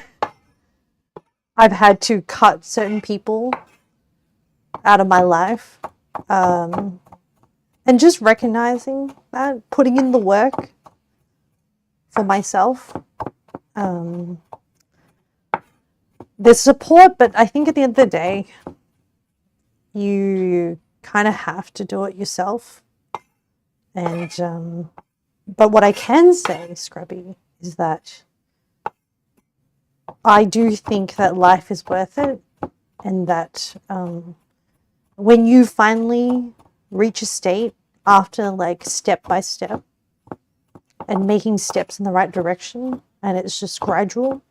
had to cut certain people out of my life. And just recognizing that, putting in the work for myself. There's support, but I think at the end of the day, you kind of have to do it yourself. And but what I can say, Scrubby, is that I do think that life is worth it, and that when you finally reach a state after like step by step and making steps in the right direction, and it's just gradual,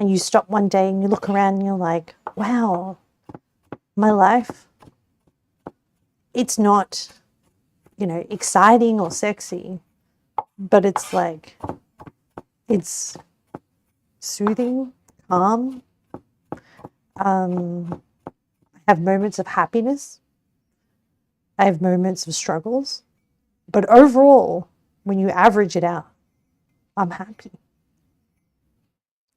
and you stop one day and you look around and you're like, wow, my life, it's not, you know, exciting or sexy, but it's like, it's soothing, calm. I have moments of happiness. I have moments of struggles. But overall, when you average it out, I'm happy.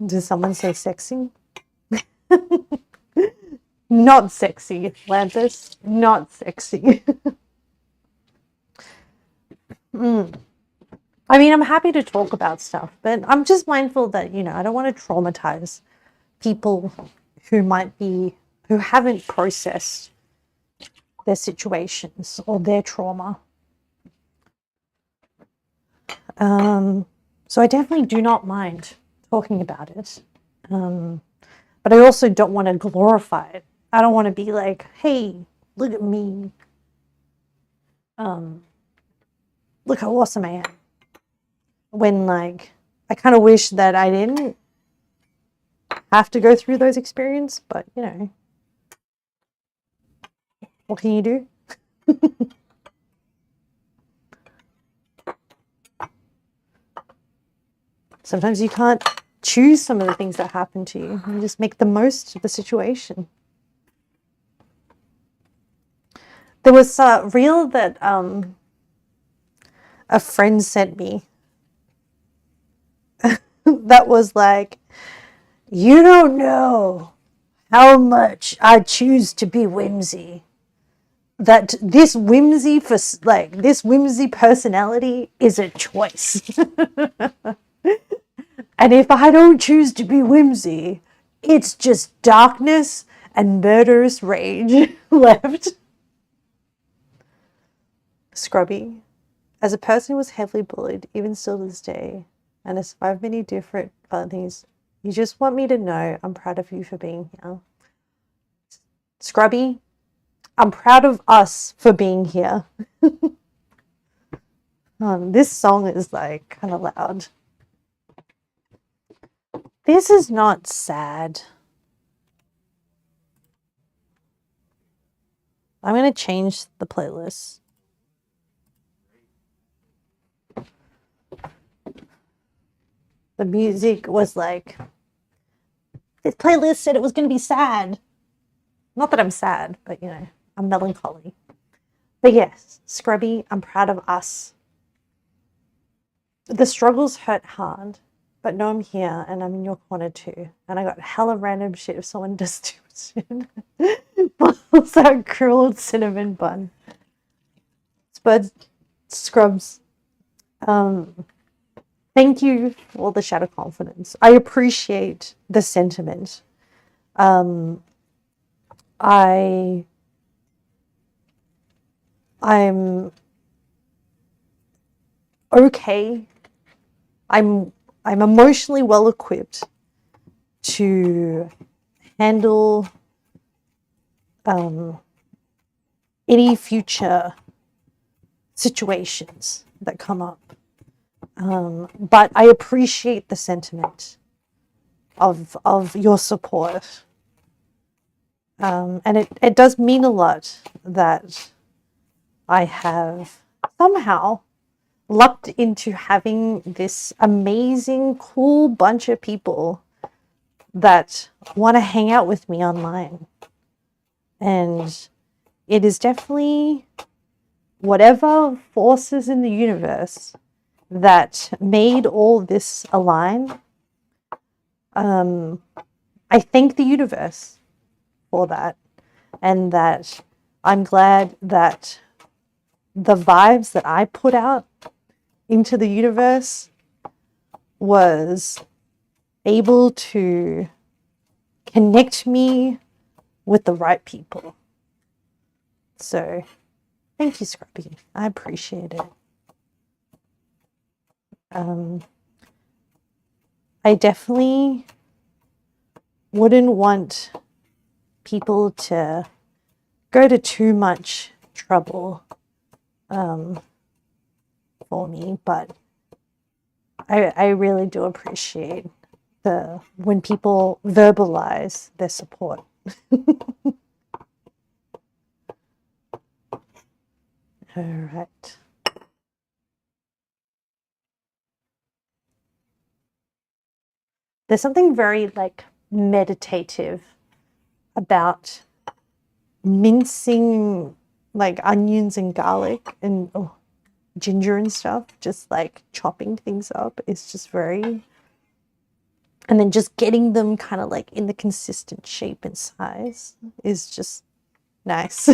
Does someone say sexy? Not sexy, Atlantis. Not sexy. I mean, I'm happy to talk about stuff, but I'm just mindful that, you know, I don't want to traumatize people who haven't processed their situations or their trauma. So I definitely do not mind talking about it. But I also don't want to glorify it. I don't want to be like, hey, look at me. Look how awesome I am. When, like, I kind of wish that I didn't have to go through those experiences, but, you know, what can you do? Sometimes you can't choose some of the things that happen to you. You just make the most of the situation. There was a reel that a friend sent me that was like, you don't know how much I choose to be whimsy. That this whimsy personality is a choice. And if I don't choose to be whimsy, it's just darkness and murderous rage left. Scrubby, as a person who was heavily bullied, even still to this day, and has survived many different things, you just want me to know I'm proud of you for being here. Scrubby, I'm proud of us for being here. This song is like kind of loud. This is not sad. I'm going to change the playlist. The music was like, this playlist said it was going to be sad. Not that I'm sad, but, you know, I'm melancholy. But yes, Scrubby, I'm proud of us. The struggles hurt hard, but know I'm here and I'm in your corner too. And I got hella random shit if someone does stupid shit. What's that grilled cinnamon bun? Spud Scrubs. Thank you for all the shadow confidence. I appreciate the sentiment. I'm okay. I'm emotionally well equipped to handle any future situations that come up. But I appreciate the sentiment of your support. And it does mean a lot that I have somehow lucked into having this amazing, cool bunch of people that want to hang out with me online. And it is definitely whatever forces in the universe that made all this align. I thank the universe for that, and that I'm glad that the vibes that I put out into the universe was able to connect me with the right people. So thank you, Scrubby. I appreciate it. I definitely wouldn't want people to go to too much trouble for me, but I really do appreciate when people verbalize their support. All right. There's something very like meditative about mincing like onions and garlic and ginger and stuff, just like chopping things up is just very, and then just getting them kind of like in the consistent shape and size is just nice.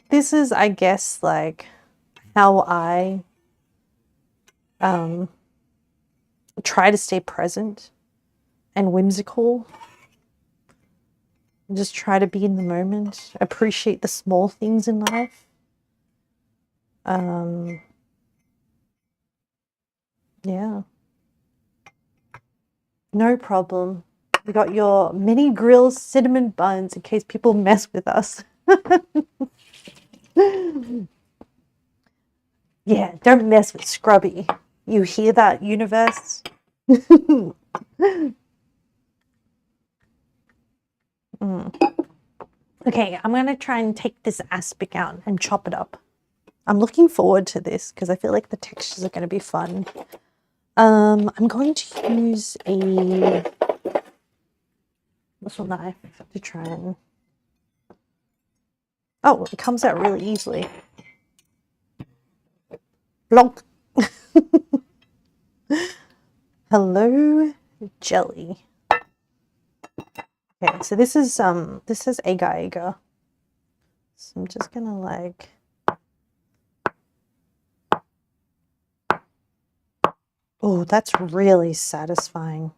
This is, I guess, like how I try to stay present and whimsical. Just try to be in the moment, appreciate the small things in life. Yeah. No problem. We got your mini grill cinnamon buns in case people mess with us. Yeah, don't mess with Scrubby. You hear that, universe? Okay, I'm going to try and take this aspic out and chop it up. I'm looking forward to this because I feel like the textures are going to be fun. I'm going to use a little knife to try and... Oh, it comes out really easily. Blonk. Hello, jelly. Okay, so this is agar agar. So I'm just gonna like... Oh, that's really satisfying.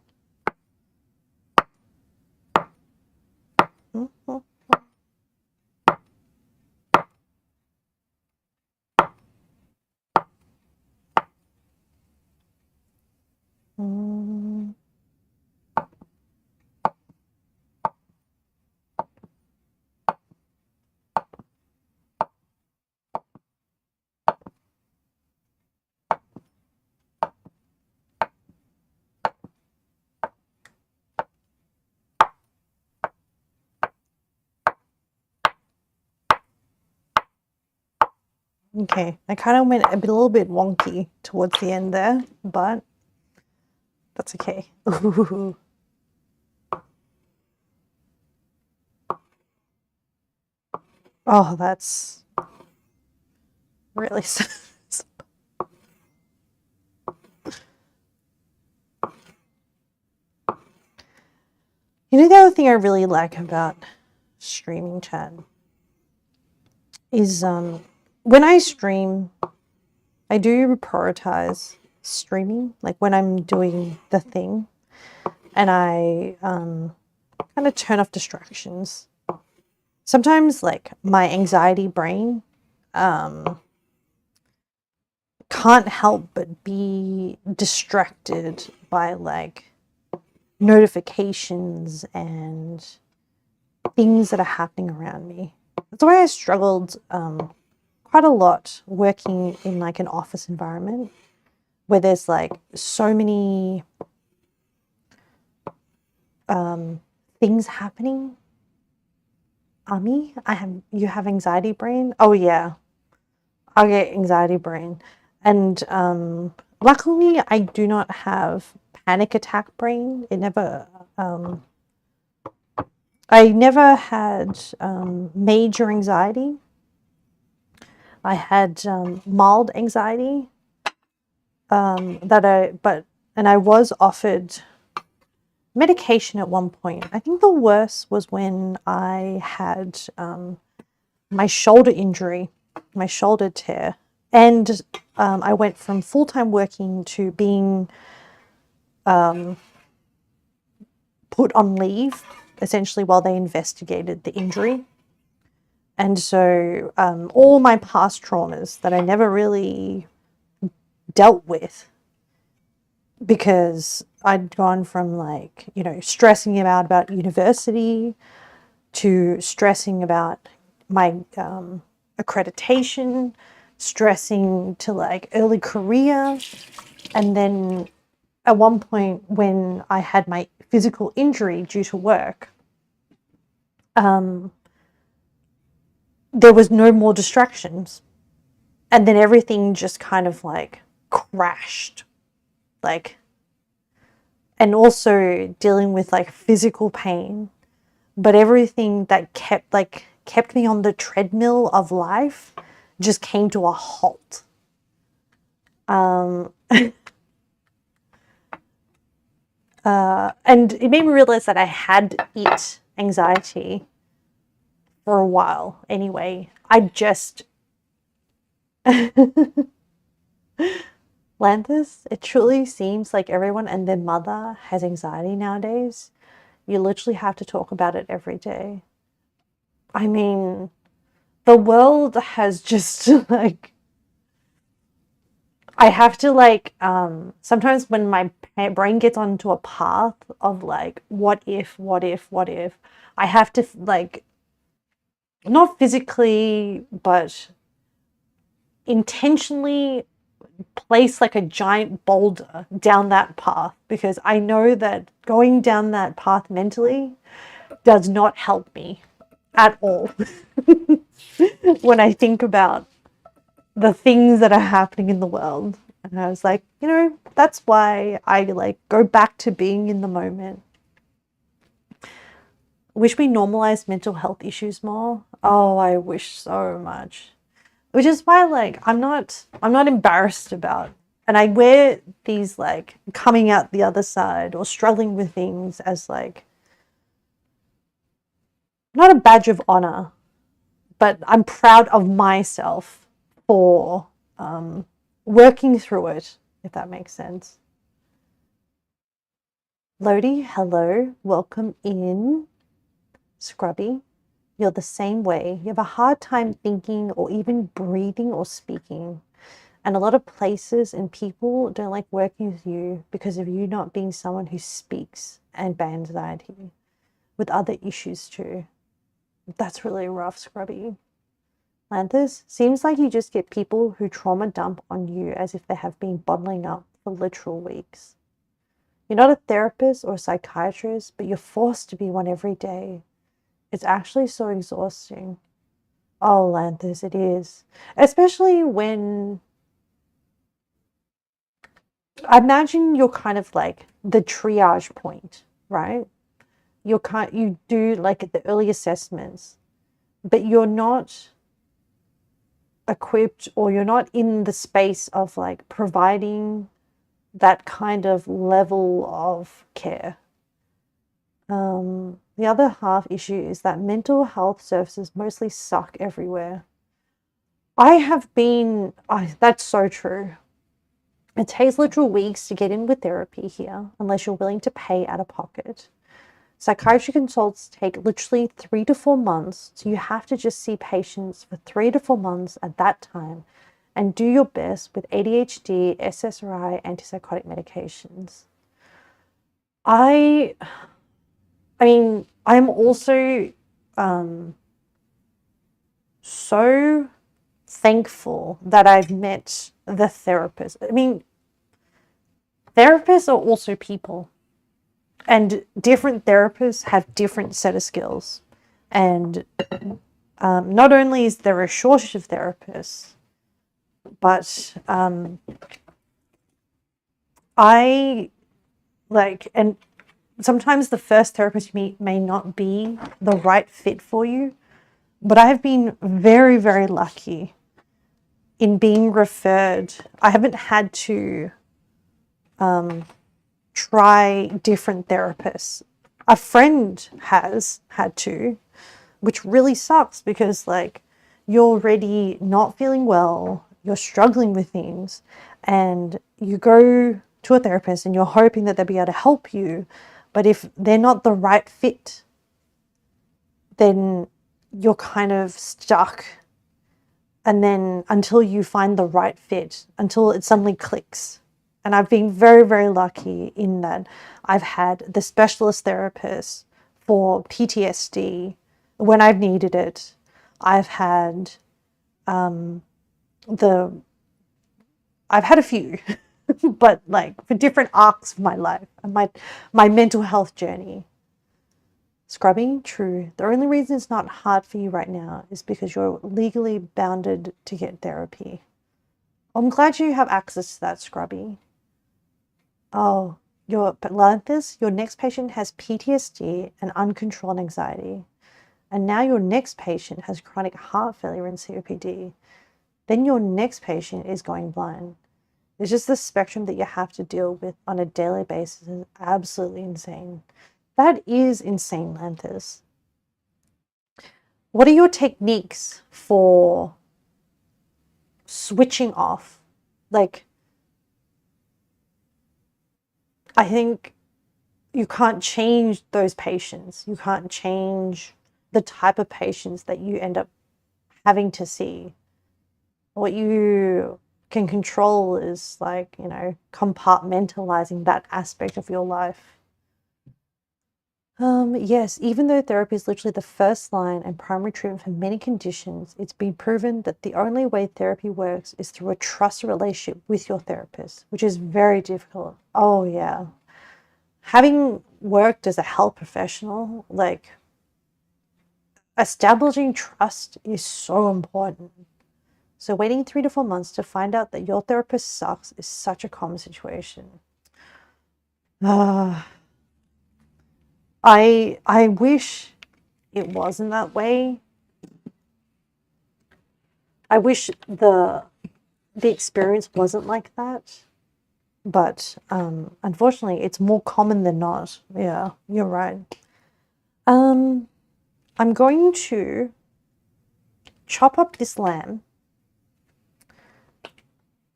Okay, I kind of went a little bit wonky towards the end there, but that's okay. Ooh. Oh, that's really You know, the other thing I really like about streaming chat is when I stream, I do prioritize streaming, like when I'm doing the thing, and I kind of turn off distractions. Sometimes, like, my anxiety brain can't help but be distracted by, like, notifications and things that are happening around me. That's why I struggled quite a lot working in like an office environment where there's like so many things happening. Ami, you have anxiety brain? Oh yeah, I get anxiety brain. And luckily I do not have panic attack brain. It never I never had major anxiety. I had mild anxiety and I was offered medication at one point. I think the worst was when I had my shoulder injury my shoulder tear. And I went from full-time working to being put on leave, essentially, while they investigated the injury. And so all my past traumas that I never really dealt with, because I'd gone from like, you know, stressing about university to stressing about my accreditation, stressing to like early career. And then at one point when I had my physical injury due to work, there was no more distractions. And then everything just kind of like crashed. Like, and also dealing with like physical pain, but everything that kept me on the treadmill of life just came to a halt. And it made me realize that I had it anxiety for a while anyway. I just Lanthus, it truly seems like everyone and their mother has anxiety nowadays. You literally have to talk about it every day. I mean, the world has just like, I have to like, sometimes when my brain gets onto a path of like, what if, I have to like, not physically, but intentionally place like a giant boulder down that path, because I know that going down that path mentally does not help me at all. When I think about the things that are happening in the world, and I was like, you know, that's why I like go back to being in the moment. Wish we normalized mental health issues more. Oh, I wish so much. Which is why like I'm not embarrassed about, and I wear these like coming out the other side or struggling with things as like not a badge of honor, but I'm proud of myself for working through it, if that makes sense. Lodi, hello, welcome in. Scrubby, you're the same way. You have a hard time thinking or even breathing or speaking. And a lot of places and people don't like working with you because of you not being someone who speaks, and by anxiety with other issues too. That's really rough, Scrubby. Lanthus, seems like you just get people who trauma dump on you as if they have been bottling up for literal weeks. You're not a therapist or a psychiatrist, but you're forced to be one every day. It's actually so exhausting. Oh, Lanthus, it is. Especially when I imagine you're kind of like the triage point, right? You do like the early assessments, but you're not equipped, or you're not in the space of like providing that kind of level of care. The other half issue is that mental health services mostly suck everywhere. I have been, that's so true. It takes literal weeks to get in with therapy here, unless you're willing to pay out of pocket. Psychiatry consults take literally 3 to 4 months, so you have to just see patients for 3 to 4 months at that time and do your best with ADHD, SSRI, antipsychotic medications. I mean, I'm also so thankful that I've met the therapist. I mean, therapists are also people, and different therapists have different set of skills. And not only is there a shortage of therapists, but I like, and sometimes the first therapist you meet may not be the right fit for you, but I've been very, very lucky in being referred. I haven't had to try different therapists. A friend has had to, which really sucks, because like you're already not feeling well, you're struggling with things, and you go to a therapist and you're hoping that they'll be able to help you. But if they're not the right fit, then you're kind of stuck. And then until you find the right fit, until it suddenly clicks. And I've been very, very lucky in that I've had the specialist therapist for PTSD when I've needed it. I've had I've had a few, but like for different arcs of my life and my mental health journey. Scrubbing, true. The only reason it's not hard for you right now is because you're legally bounded to get therapy. I'm glad you have access to that, Scrubby. Oh, but Lanthus, your next patient has PTSD and uncontrolled anxiety. And now your next patient has chronic heart failure and COPD. Then your next patient is going blind. It's just the spectrum that you have to deal with on a daily basis is absolutely insane. That is insane, Lanthus. What are your techniques for switching off? Like, I think you can't change those patients. You can't change the type of patients that you end up having to see. What you can control is like, compartmentalizing that aspect of your life. Yes, even though therapy is literally the first line and primary treatment for many conditions, it's been proven that the only way therapy works is through a trusted relationship with your therapist, which is very difficult. Oh, yeah. Having worked as a health professional, like, establishing trust is so important. So waiting 3 to 4 months to find out that your therapist sucks is such a common situation. I wish it wasn't that way. I wish the experience wasn't like that. But unfortunately, it's more common than not. Yeah, you're right. I'm going to chop up this lamb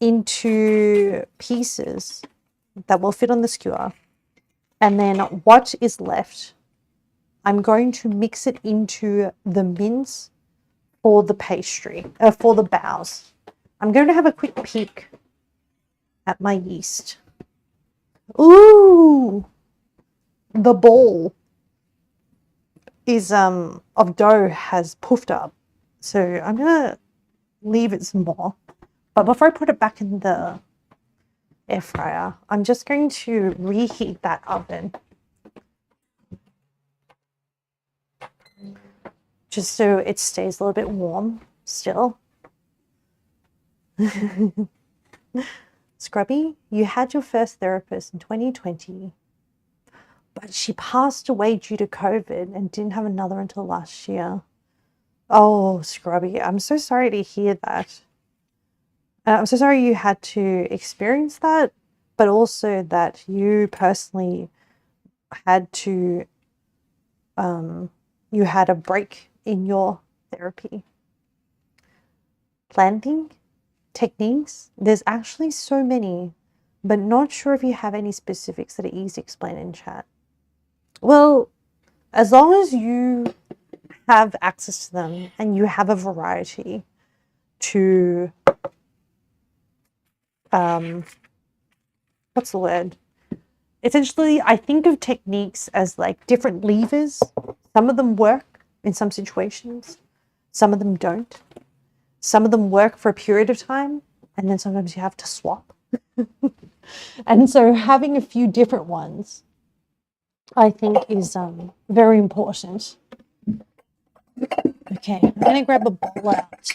into pieces that will fit on the skewer. And then what is left, I'm going to mix it into the mince for the pastry, for the baos. I'm going to have a quick peek at my yeast. Ooh, the ball is of dough has puffed up. So I'm going to leave it some more. But before I put it back in the air fryer, I'm just going to reheat that oven. Just so it stays a little bit warm still. Scrubby, you had your first therapist in 2020, but she passed away due to COVID and didn't have another until last year. Oh, Scrubby, I'm so sorry to hear that. I'm so sorry you had to experience that, but also that you personally had to, you had a break in your therapy. Planting techniques, there's actually so many, but not sure if you have any specifics that are easy to explain in chat. Well, as long as you have access to them and you have a variety to, what's the word? Essentially, I think of techniques as like different levers. Some of them work in some situations, some of them don't. Some of them work for a period of time, and then sometimes you have to swap. And so having a few different ones, I think, is very important. Okay, I'm going to grab a bowl out.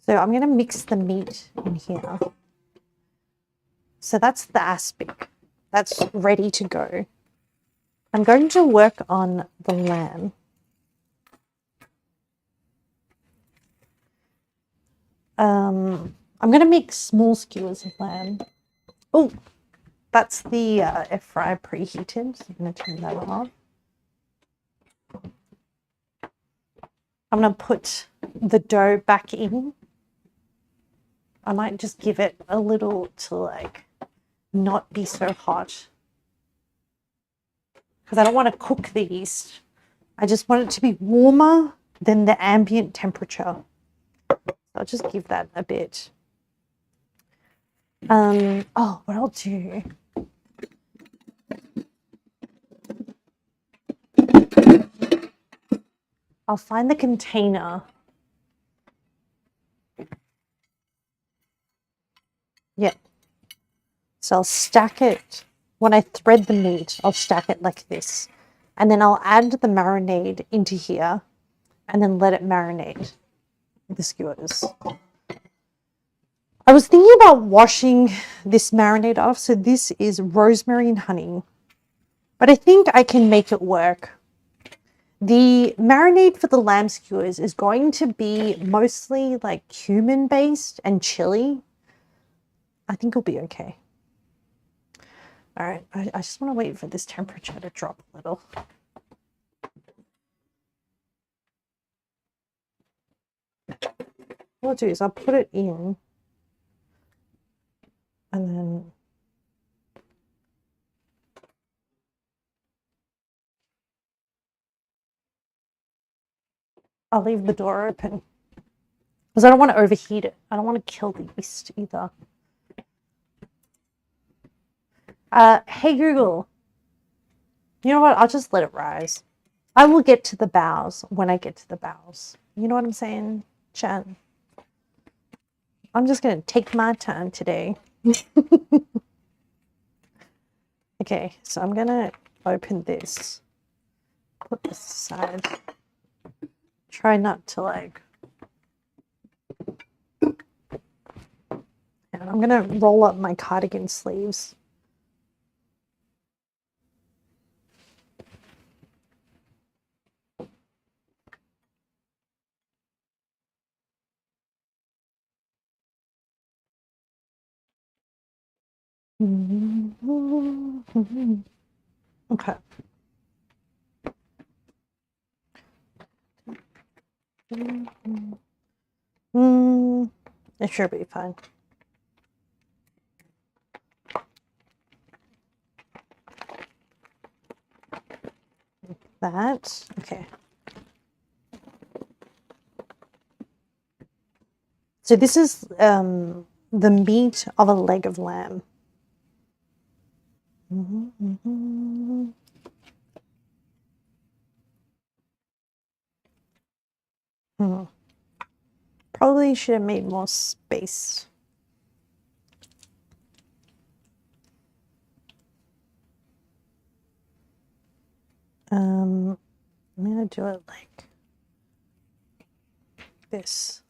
So I'm going to mix the meat in here. So that's the aspic. That's ready to go. I'm going to work on the lamb. I'm going to make small skewers of lamb. Oh, that's the air fryer preheated. So I'm going to turn that off. I'm going to put the dough back in. I might just give it a little to like not be so hot, because I don't want to cook these. I just want it to be warmer than the ambient temperature. I'll just give that a bit. Oh, what I'll do, I'll find the container. Yeah. So I'll stack it. When I thread the meat, I'll stack it like this. And then I'll add the marinade into here and then let it marinate the skewers. I was thinking about washing this marinade off. So this is rosemary and honey. But I think I can make it work. The marinade for the lamb skewers is going to be mostly like cumin based and chili. I think it'll be okay. All right, I just want to wait for this temperature to drop a little. What I'll do is I'll put it in and then I'll leave the door open because I don't want to overheat it. I don't want to kill the yeast either. Hey Google, you know what? I'll just let it rise. I will get to the bows when I get to the bows. You know what I'm saying, Chan? I'm just going to take my time today. Okay, so I'm going to open this. Put this aside. Try not to like... And I'm going to roll up my cardigan sleeves. Okay. It should be fine. That, okay. So this is the meat of a leg of lamb. Probably should have made more space. I'm gonna do it like this.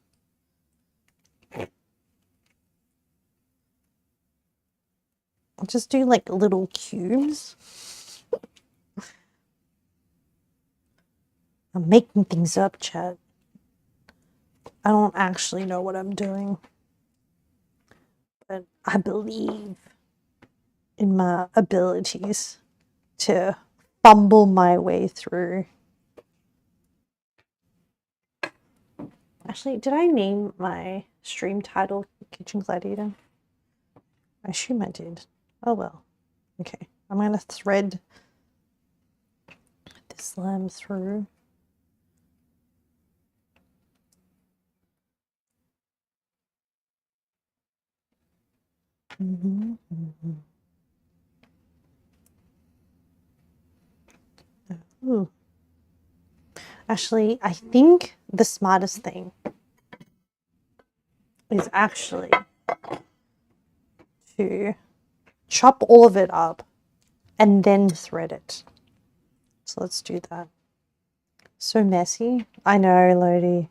I'll just do like little cubes. I'm making things up, chat. I don't actually know what I'm doing, but I believe in my abilities to fumble my way through. Actually, did I name my stream title Kitchen Gladiator? I assume I did. Oh well. Okay, I'm gonna thread this lamb through. Ooh. Actually, I think the smartest thing is actually to chop all of it up and then thread it. So let's do that. So messy. I know, Lodi.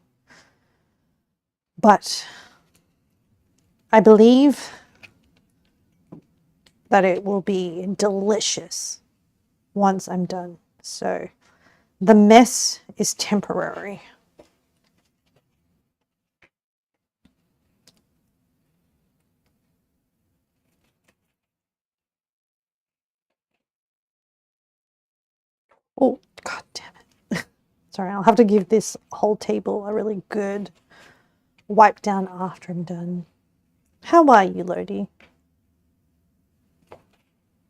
But I believe that it will be delicious once I'm done. So the mess is temporary. Oh, God damn it. Sorry, I'll have to give this whole table a really good wipe down after I'm done. How are you, Lodi?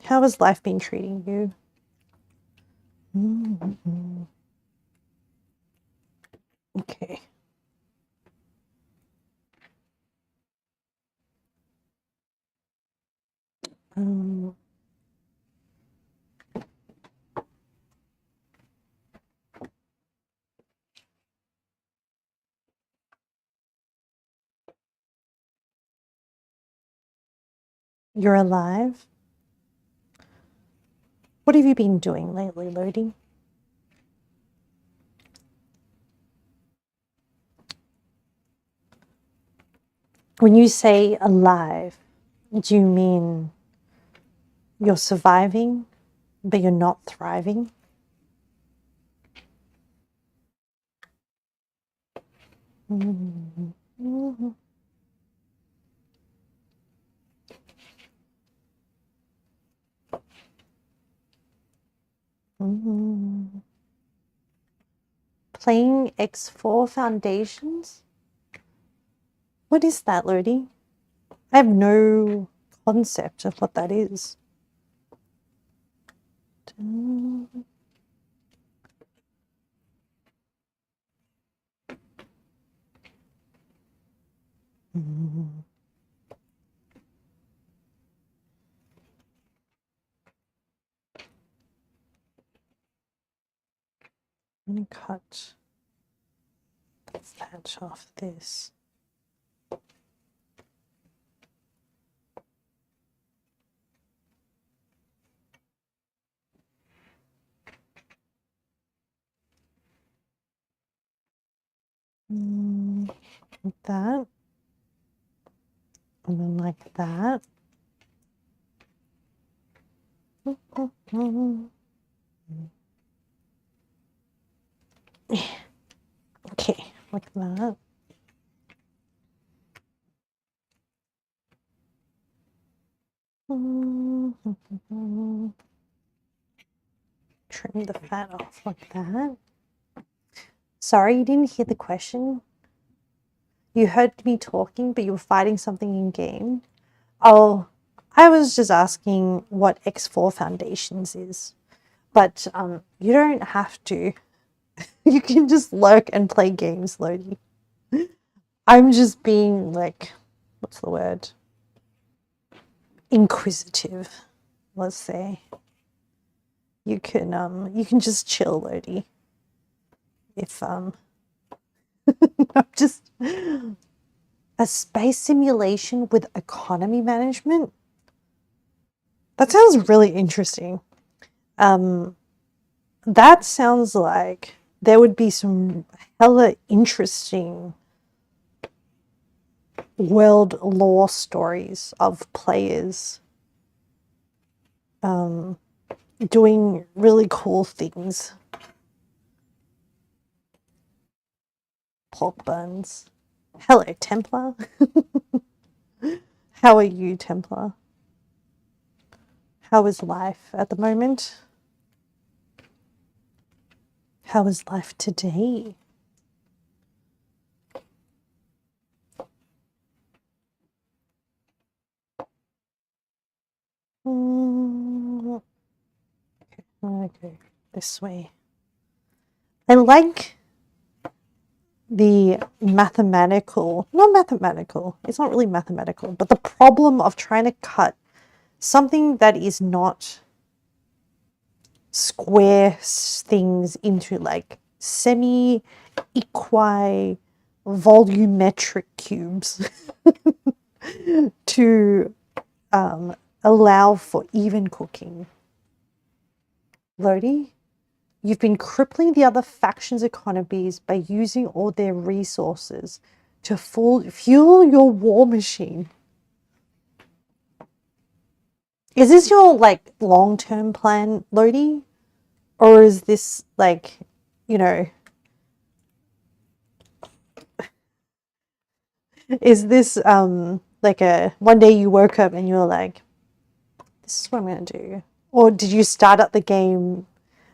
How has life been treating you? Okay. You're alive? What have you been doing lately, Lodi? When you say alive, do you mean you're surviving, but you're not thriving? Playing X4 Foundations? What is that, Lodi? I have no concept of what that is. I'm going to cut that off this. Like that. And then like that. Okay, like that. Trim the fat off like that. Sorry, you didn't hear the question. You heard me talking, but you were fighting something in game. Oh, I was just asking what X4 Foundations is. But you don't have to. You can just lurk and play games, Lodi. I'm just being like, what's the word? Inquisitive, let's say. You can just chill, Lodi. If just a space simulation with economy management. That sounds really interesting. That sounds like there would be some hella interesting world lore stories of players doing really cool things. Pork buns. Hello, Templar. How are you, Templar? How is life at the moment? How is life today? Okay, I'm gonna go this way. I like the mathematical, not mathematical, it's not really mathematical, but the problem of trying to cut something that is not square things into like semi-equi volumetric cubes to allow for even cooking. Lodi, you've been crippling the other factions' economies by using all their resources to fuel your war machine. Is this your like long-term plan, Lodi? Or is this like, you know, is this like a one day you woke up and you were like, this is what I'm gonna do? Or did you start up the game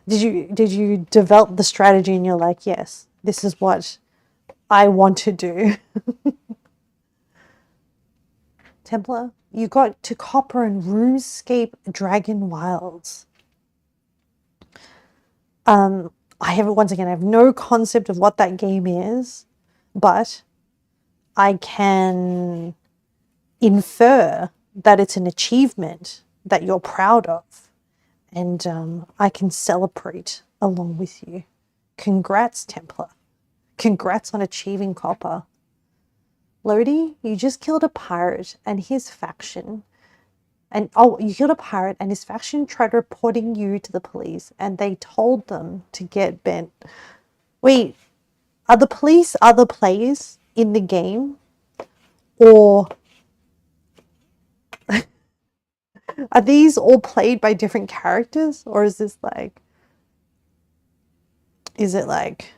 Did you develop the strategy and you're like, yes, this is what I want to do? Templar, you got to Copper and RuneScape Dragon Wilds. I have no concept of what that game is, but I can infer that it's an achievement that you're proud of, and I can celebrate along with you. Congrats, Templar. Congrats on achieving Copper. Lodi, you just killed a pirate and his faction. You killed a pirate and his faction tried reporting you to the police and they told them to get bent. Wait, are the police other players in the game? Or are these all played by different characters? Or is this like... Is it like...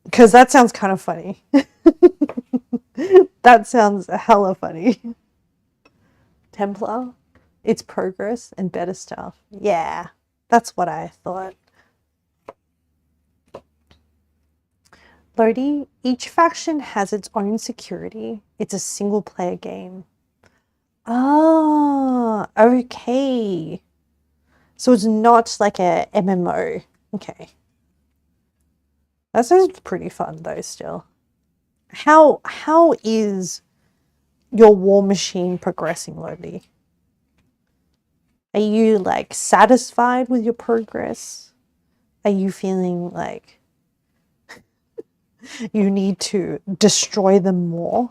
Because that sounds kind of funny. That sounds hella funny. Templar, it's progress and better stuff. Yeah, that's what I thought. Lodi, each faction has its own security. It's a single player game. Ah, okay. So it's not like a MMO. Okay. That sounds pretty fun though still. How is your war machine progressing, Lodi? Are you like satisfied with your progress? Are you feeling like you need to destroy them more?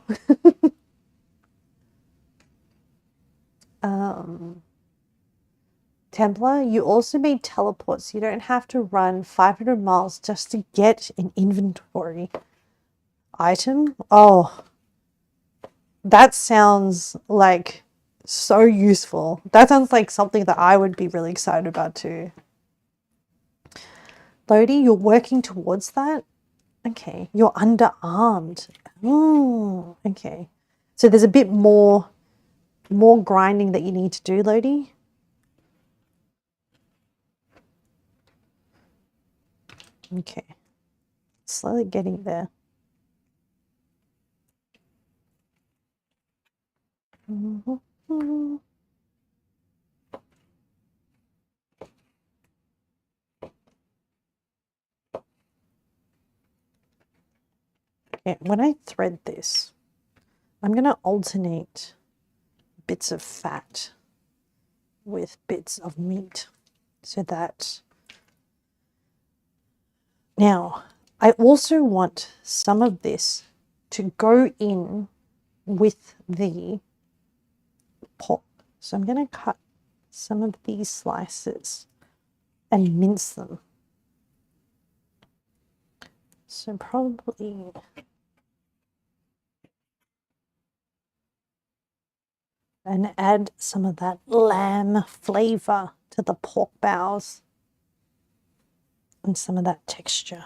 Templar, you also made teleports. You don't have to run 500 miles just to get an inventory item. Oh, that sounds like so useful. That sounds like something that I would be really excited about too. Lodi, you're working towards that? Okay, you're underarmed. Oh, okay. So there's a bit more grinding that you need to do, Lodi. Okay. Slowly getting there. Okay, when I thread this, I'm going to alternate bits of fat with bits of meat so that... Now, I also want some of this to go in with the pork. So I'm going to cut some of these slices and mince them. So probably... and add some of that lamb flavor to the pork bows and some of that texture.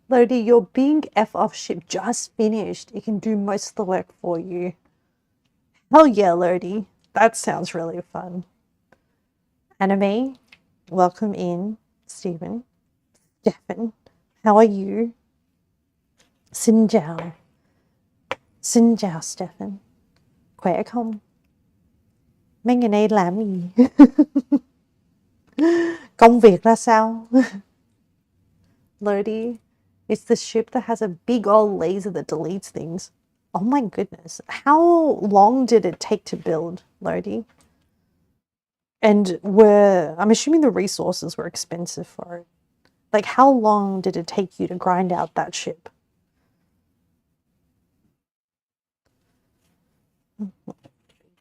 Lodi, your big F-off ship just finished. It can do most of the work for you. Hell yeah, Lodi. That sounds really fun. Anime, welcome in. Stephen. How are you? Xinjiang. Xinjiang, Stefan. Khỏe không? Mấy ngày nay làm gì? Công việc ra sao? Lodi, it's the ship that has a big old laser that deletes things. Oh my goodness. How long did it take to build, Lodi? And I'm assuming the resources were expensive for it. Like, how long did it take you to grind out that ship?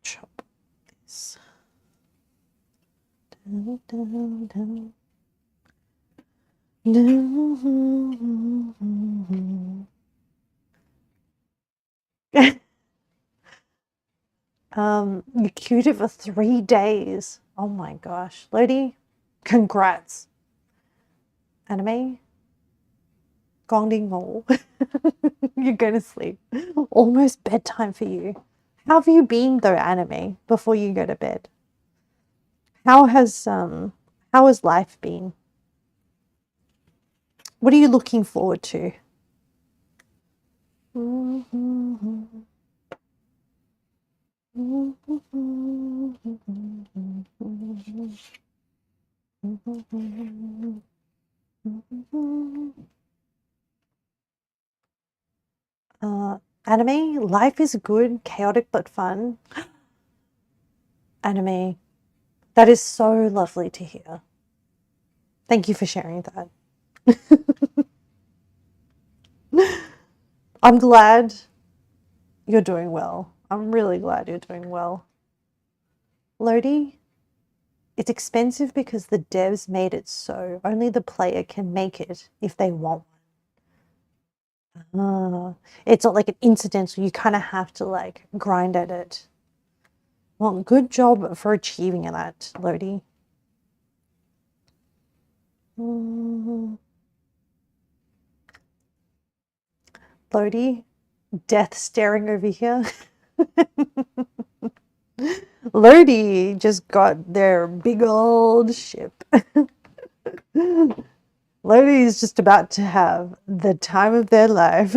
Chop this. Dun, dun, dun. You queued it for 3 days. Oh my gosh. Lodi, congrats. Anime? Gong ding mo. You're going to sleep. Almost bedtime for you. How have you been though, anime, before you go to bed? How has life been? What are you looking forward to? Anime, life is good, chaotic but fun. Anime, that is so lovely to hear. Thank you for sharing that. I'm glad you're doing well. I'm really glad you're doing well. Lodi, it's expensive because the devs made it so only the player can make it if they want one. It's not like an incidental, you kind of have to like grind at it. Well, good job for achieving that, Lodi. Lodi, death staring over here. Lodi just got their big old ship. Lodi is just about to have the time of their life.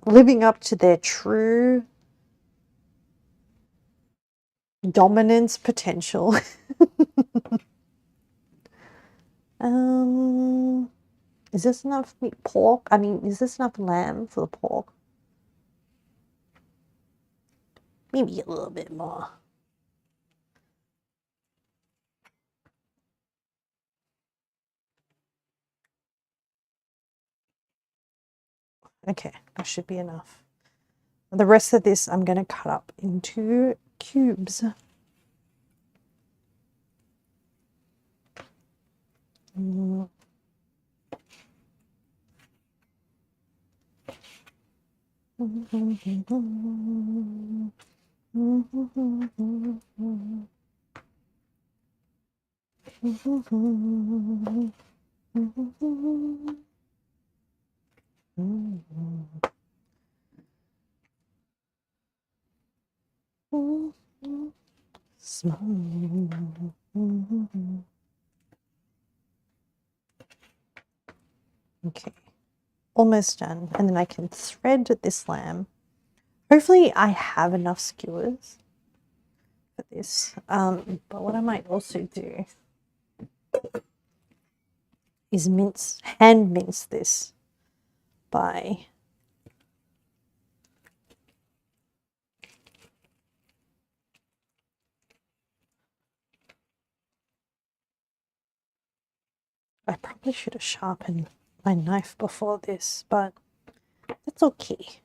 Living up to their true dominance potential. Is this enough meat pork? I mean, is this enough lamb for the pork? Maybe a little bit more. Okay, that should be enough. The rest of this I'm going to cut up into cubes. Okay, almost done. And then I can thread this lamb. Hopefully I have enough skewers for this. But what I might also do is hand mince this by I probably should have sharpened my knife before this, but that's okay.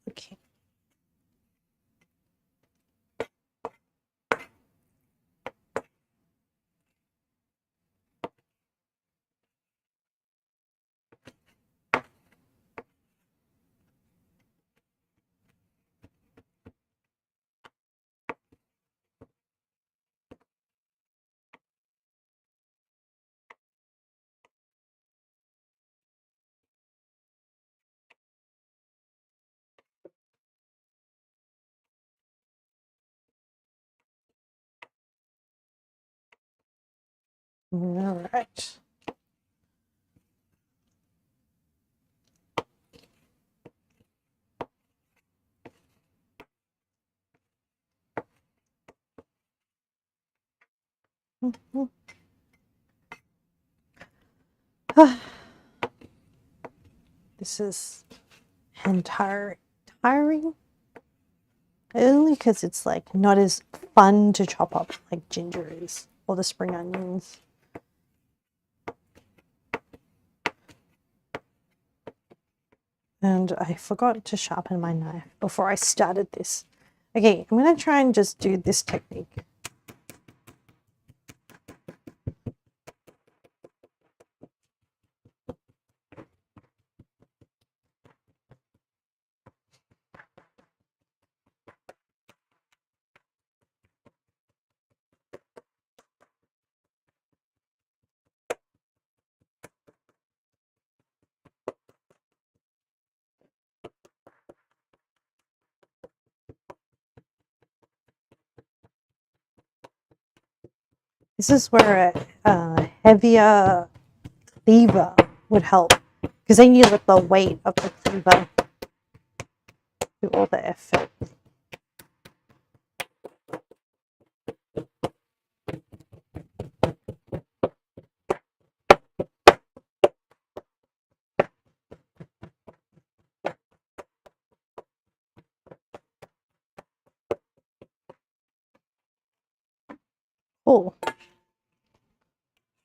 Okay. All right. This is tiring. Only because it's like not as fun to chop up like ginger is or the spring onions. And I forgot to sharpen my knife before I started this. Okay, I'm going to try and just do this technique. This is where a heavier cleaver would help, because then you let the weight of the cleaver do all the effort. Cool.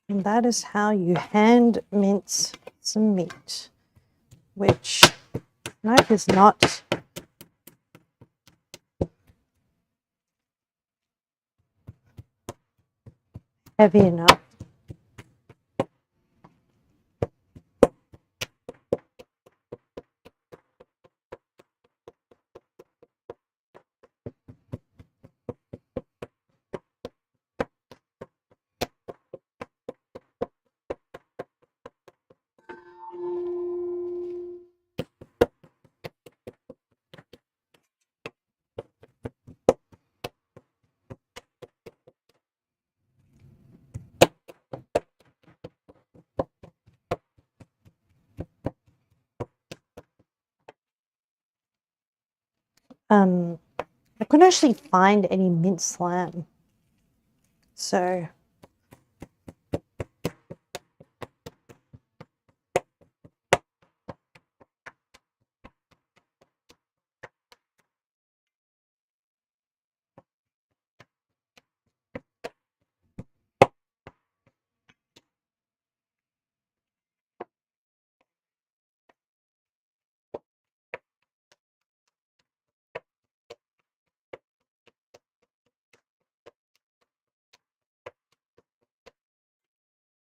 And that is how you hand mince some meat, which knife is not heavy enough. I couldn't actually find any minced lamb, so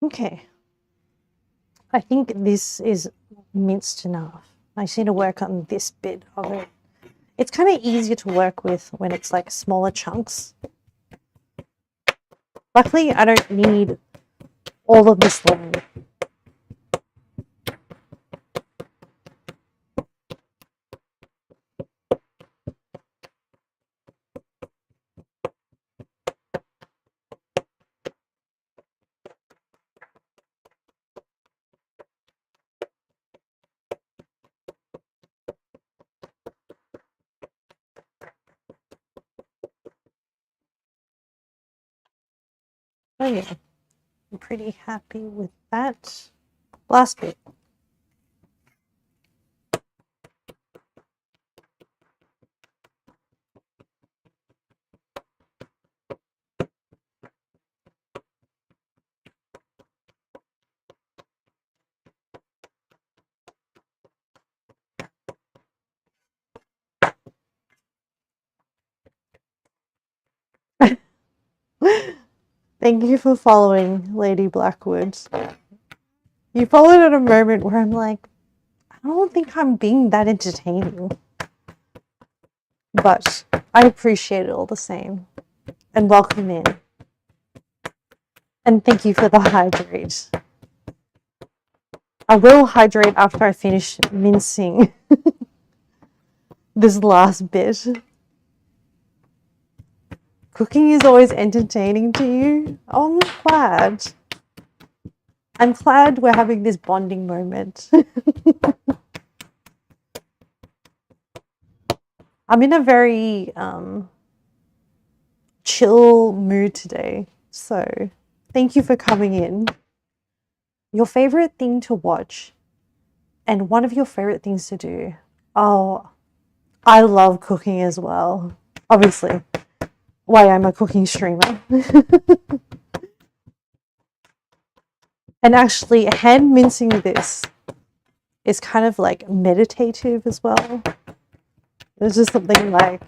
okay. I think this is minced enough. I just need to work on this bit of it. It's kind of easier to work with when it's like smaller chunks. Luckily, I don't need all of this lamb. Oh yeah, I'm pretty happy with that. Last bit. Thank you for following, Lady Blackwood. You followed at a moment where I'm like, I don't think I'm being that entertaining. But I appreciate it all the same. And welcome in. And thank you for the hydrate. I will hydrate after I finish mincing this last bit. Cooking is always entertaining to you. Oh, I'm glad. I'm glad we're having this bonding moment. I'm in a very chill mood today. So thank you for coming in. Your favorite thing to watch and one of your favorite things to do. Oh, I love cooking as well. Obviously, why I'm a cooking streamer. And actually, hand mincing this is kind of like meditative as well. There's just something like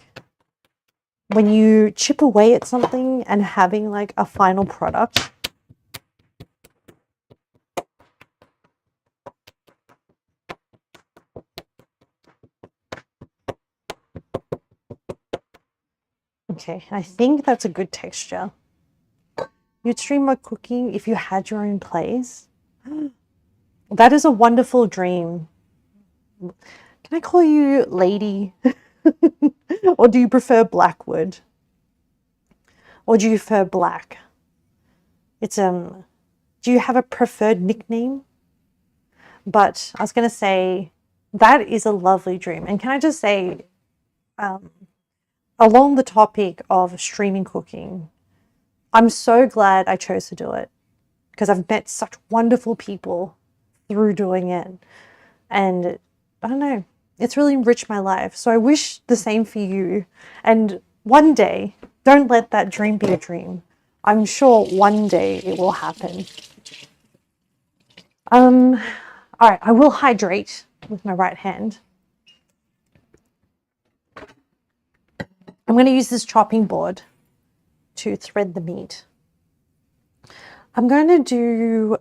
when you chip away at something and having like a final product. Okay, I think that's a good texture. You'd stream more cooking if you had your own place. That is a wonderful dream. Can I call you Lady? Or do you prefer Blackwood? Or do you prefer Black? It's do you have a preferred nickname? But I was going to say that is a lovely dream. And can I just say, along the topic of streaming cooking, I'm so glad I chose to do it because I've met such wonderful people through doing it. And I don't know, it's really enriched my life. So I wish the same for you. And one day, don't let that dream be a dream. I'm sure one day it will happen. All right, I will hydrate with my right hand. I'm going to use this chopping board to thread the meat. I'm going to do,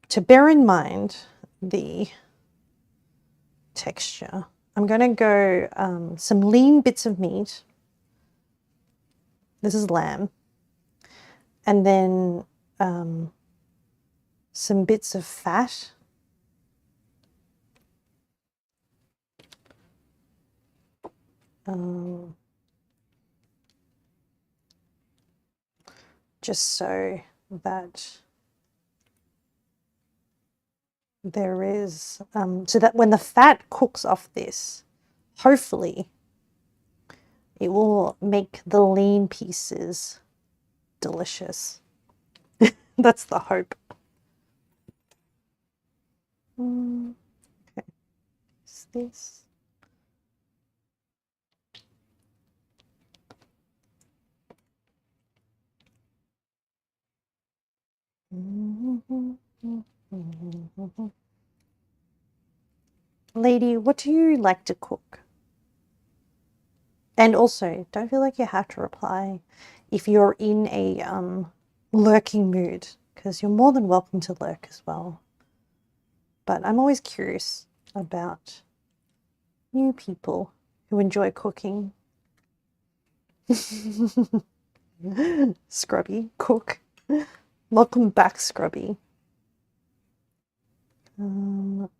to bear in mind the texture, I'm going to go some lean bits of meat. This is lamb. And then some bits of fat. Just so that there is, so that when the fat cooks off this, hopefully it will make the lean pieces delicious. That's the hope. Okay, is this? Lady, what do you like to cook? And also, don't feel like you have to reply if you're in a lurking mood, because you're more than welcome to lurk as well. But I'm always curious about new people who enjoy cooking. Scrubby, cook. Welcome back, Scrubby. Put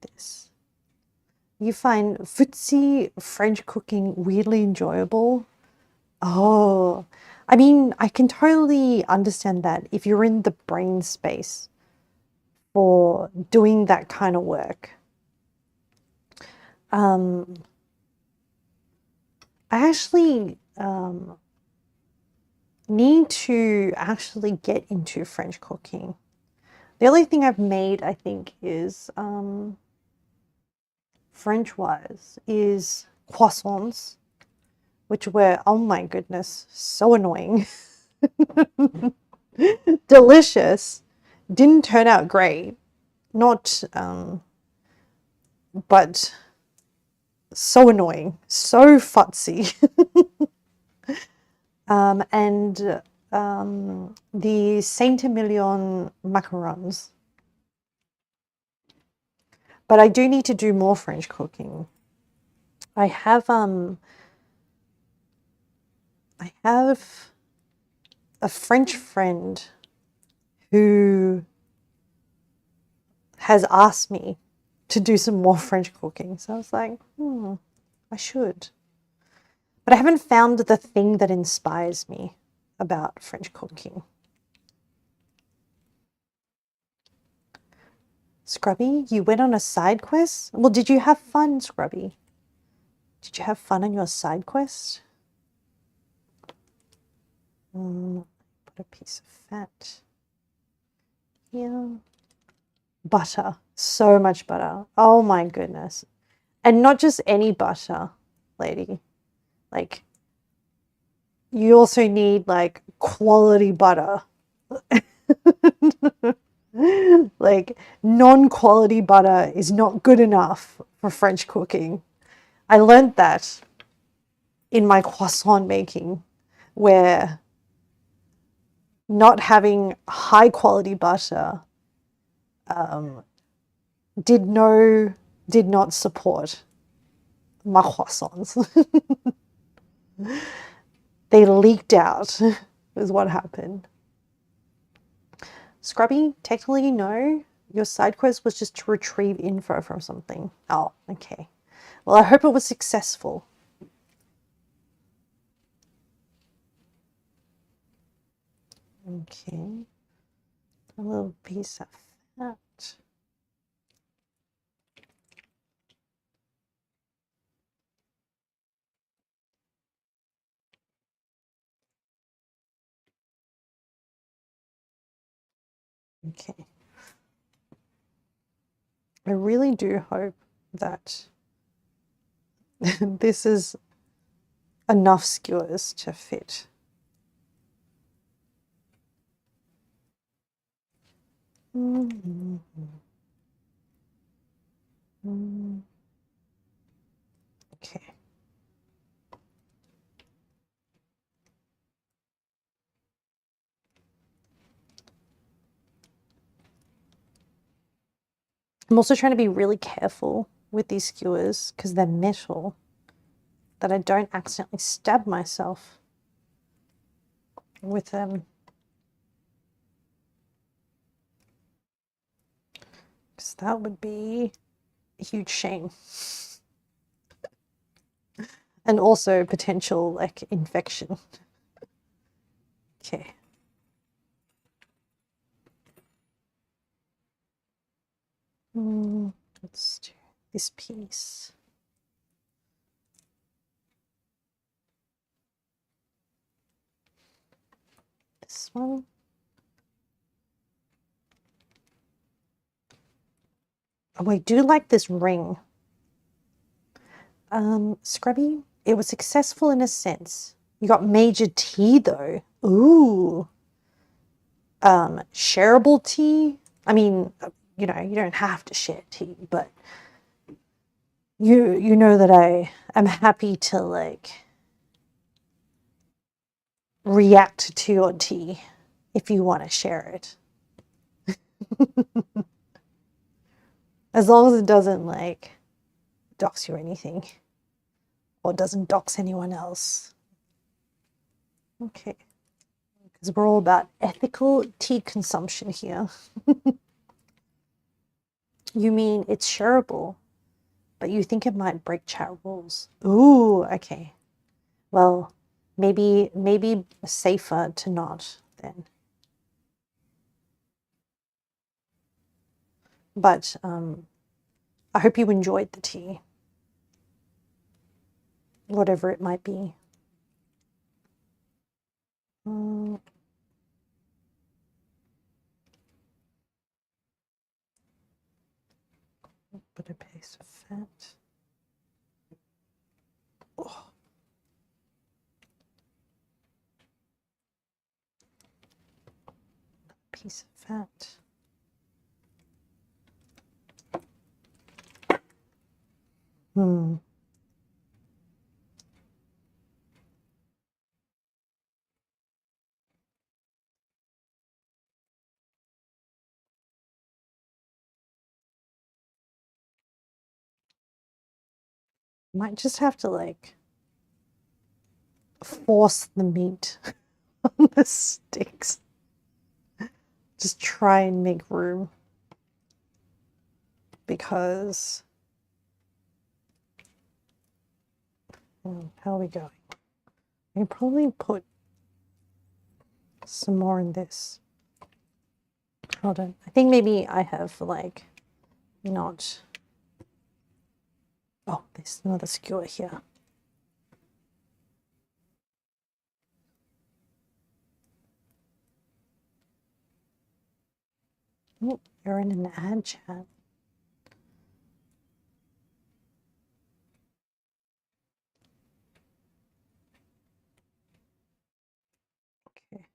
this. You find footsie French cooking weirdly enjoyable? Oh, I mean, I can totally understand that if you're in the brain space for doing that kind of work. I actually need to actually get into French cooking. The only thing I've made, I think, is French-wise, is croissants, which were, oh my goodness, so annoying. Delicious. Didn't turn out great. Not, but so annoying. So futzy. And the Saint-Emilion macarons. But I do need to do more French cooking. I have a French friend who has asked me to do some more French cooking. So I was like, I should. But I haven't found the thing that inspires me about French cooking. Scrubby, you went on a side quest? Well, did you have fun, Scrubby? Did you have fun on your side quest? Put a piece of fat here. Butter. So much butter. Oh my goodness. And not just any butter, lady. Like, you also need, like, quality butter. Like, non-quality butter is not good enough for French cooking. I learned that in my croissant making, where not having high quality butter did not support my croissants. They leaked out is what happened. Scrubby, technically no. Your side quest was just to retrieve info from something. Oh, okay. Well, I hope it was successful. Okay. A little piece of fat. Okay. I really do hope that this is enough skewers to fit. Okay. I'm also trying to be really careful with these skewers because they're metal, that I don't accidentally stab myself with them. Because that would be a huge shame. And also potential like infection. Okay. Let's do this piece. This one. Oh, I do like this ring. Scrubby, it was successful in a sense. You got major tea though. Ooh. Shareable tea. I mean, you know, you don't have to share tea, but you know that I am happy to like react to your tea if you want to share it. As long as it doesn't like dox you or anything, or doesn't dox anyone else. Okay. Because we're all about ethical tea consumption here. You mean it's shareable, but you think it might break chat rules. Ooh, okay. Well, maybe safer to not then. But I hope you enjoyed the tea, whatever it might be. Put a piece of fat. Oh. Piece of fat. Might just have to like force the meat on the sticks. Just try and make room. Because how are we going? I can probably put some more in this. Hold on. I think maybe I have like not. Oh, there's another skewer here. Oh, you're in an ad chat. Okay.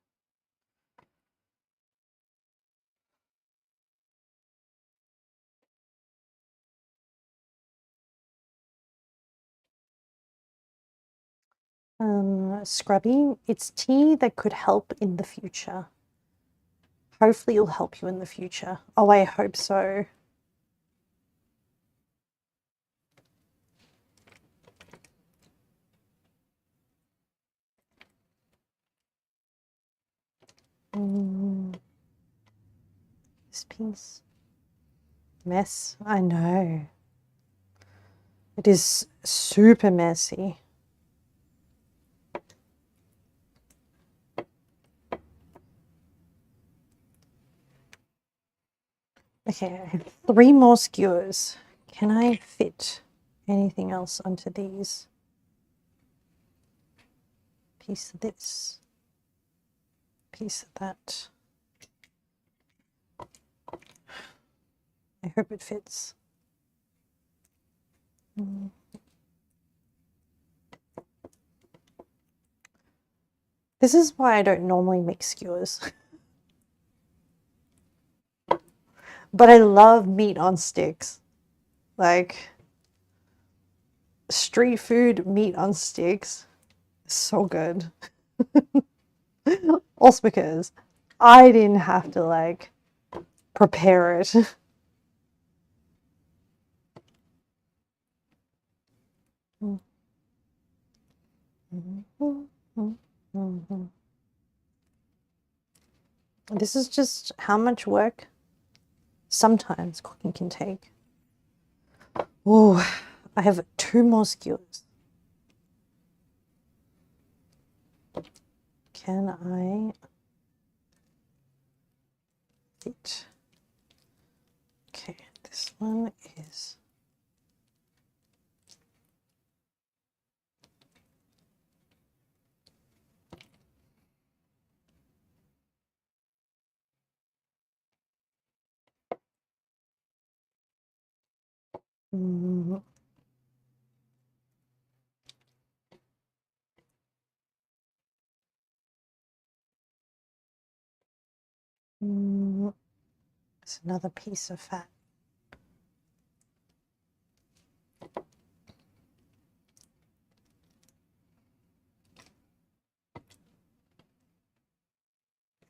Scrubbing, it's tea that could help in the future. Hopefully it'll help you in the future. Oh, I hope so. This piece. Mess, I know. It is super messy. Okay, I have 3 more skewers. Can I fit anything else onto these? Piece of this. Piece of that. I hope it fits. This is why I don't normally make skewers. But I love meat on sticks. Like, street food meat on sticks is so good. Also because I didn't have to, like, prepare it. This is just how much work sometimes cooking can take. Oh, I have 2 more skewers. Can I fit? Okay, this one is it's another piece of fat.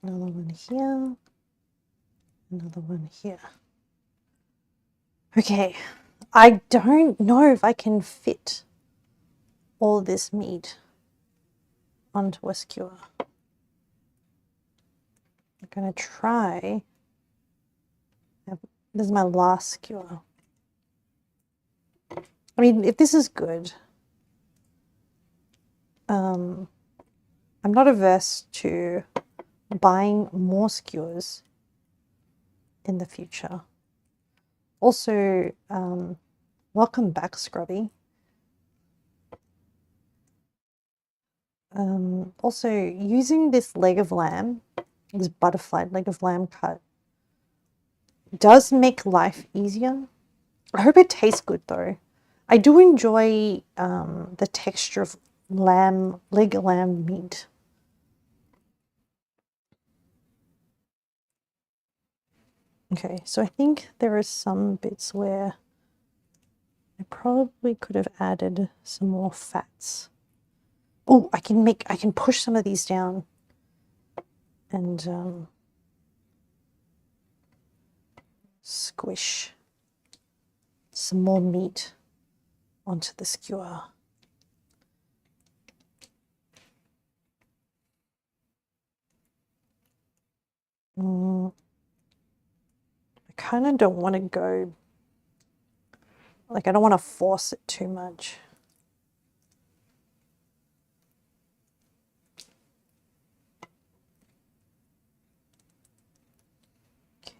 Another one here. Another one here. Okay, I don't know if I can fit all this meat onto a skewer. I'm gonna try. This is my last skewer. I mean, if this is good, I'm not averse to buying more skewers in the future. Also, welcome back, Scrubby. Also, using this leg of lamb, this butterfly leg of lamb cut, does make life easier. I hope it tastes good though. I do enjoy the texture of leg of lamb meat. Okay, so I think there are some bits where I probably could have added some more fats. Oh, I can push some of these down and squish some more meat onto the skewer. I kind of don't want to go, like I don't want to force it too much.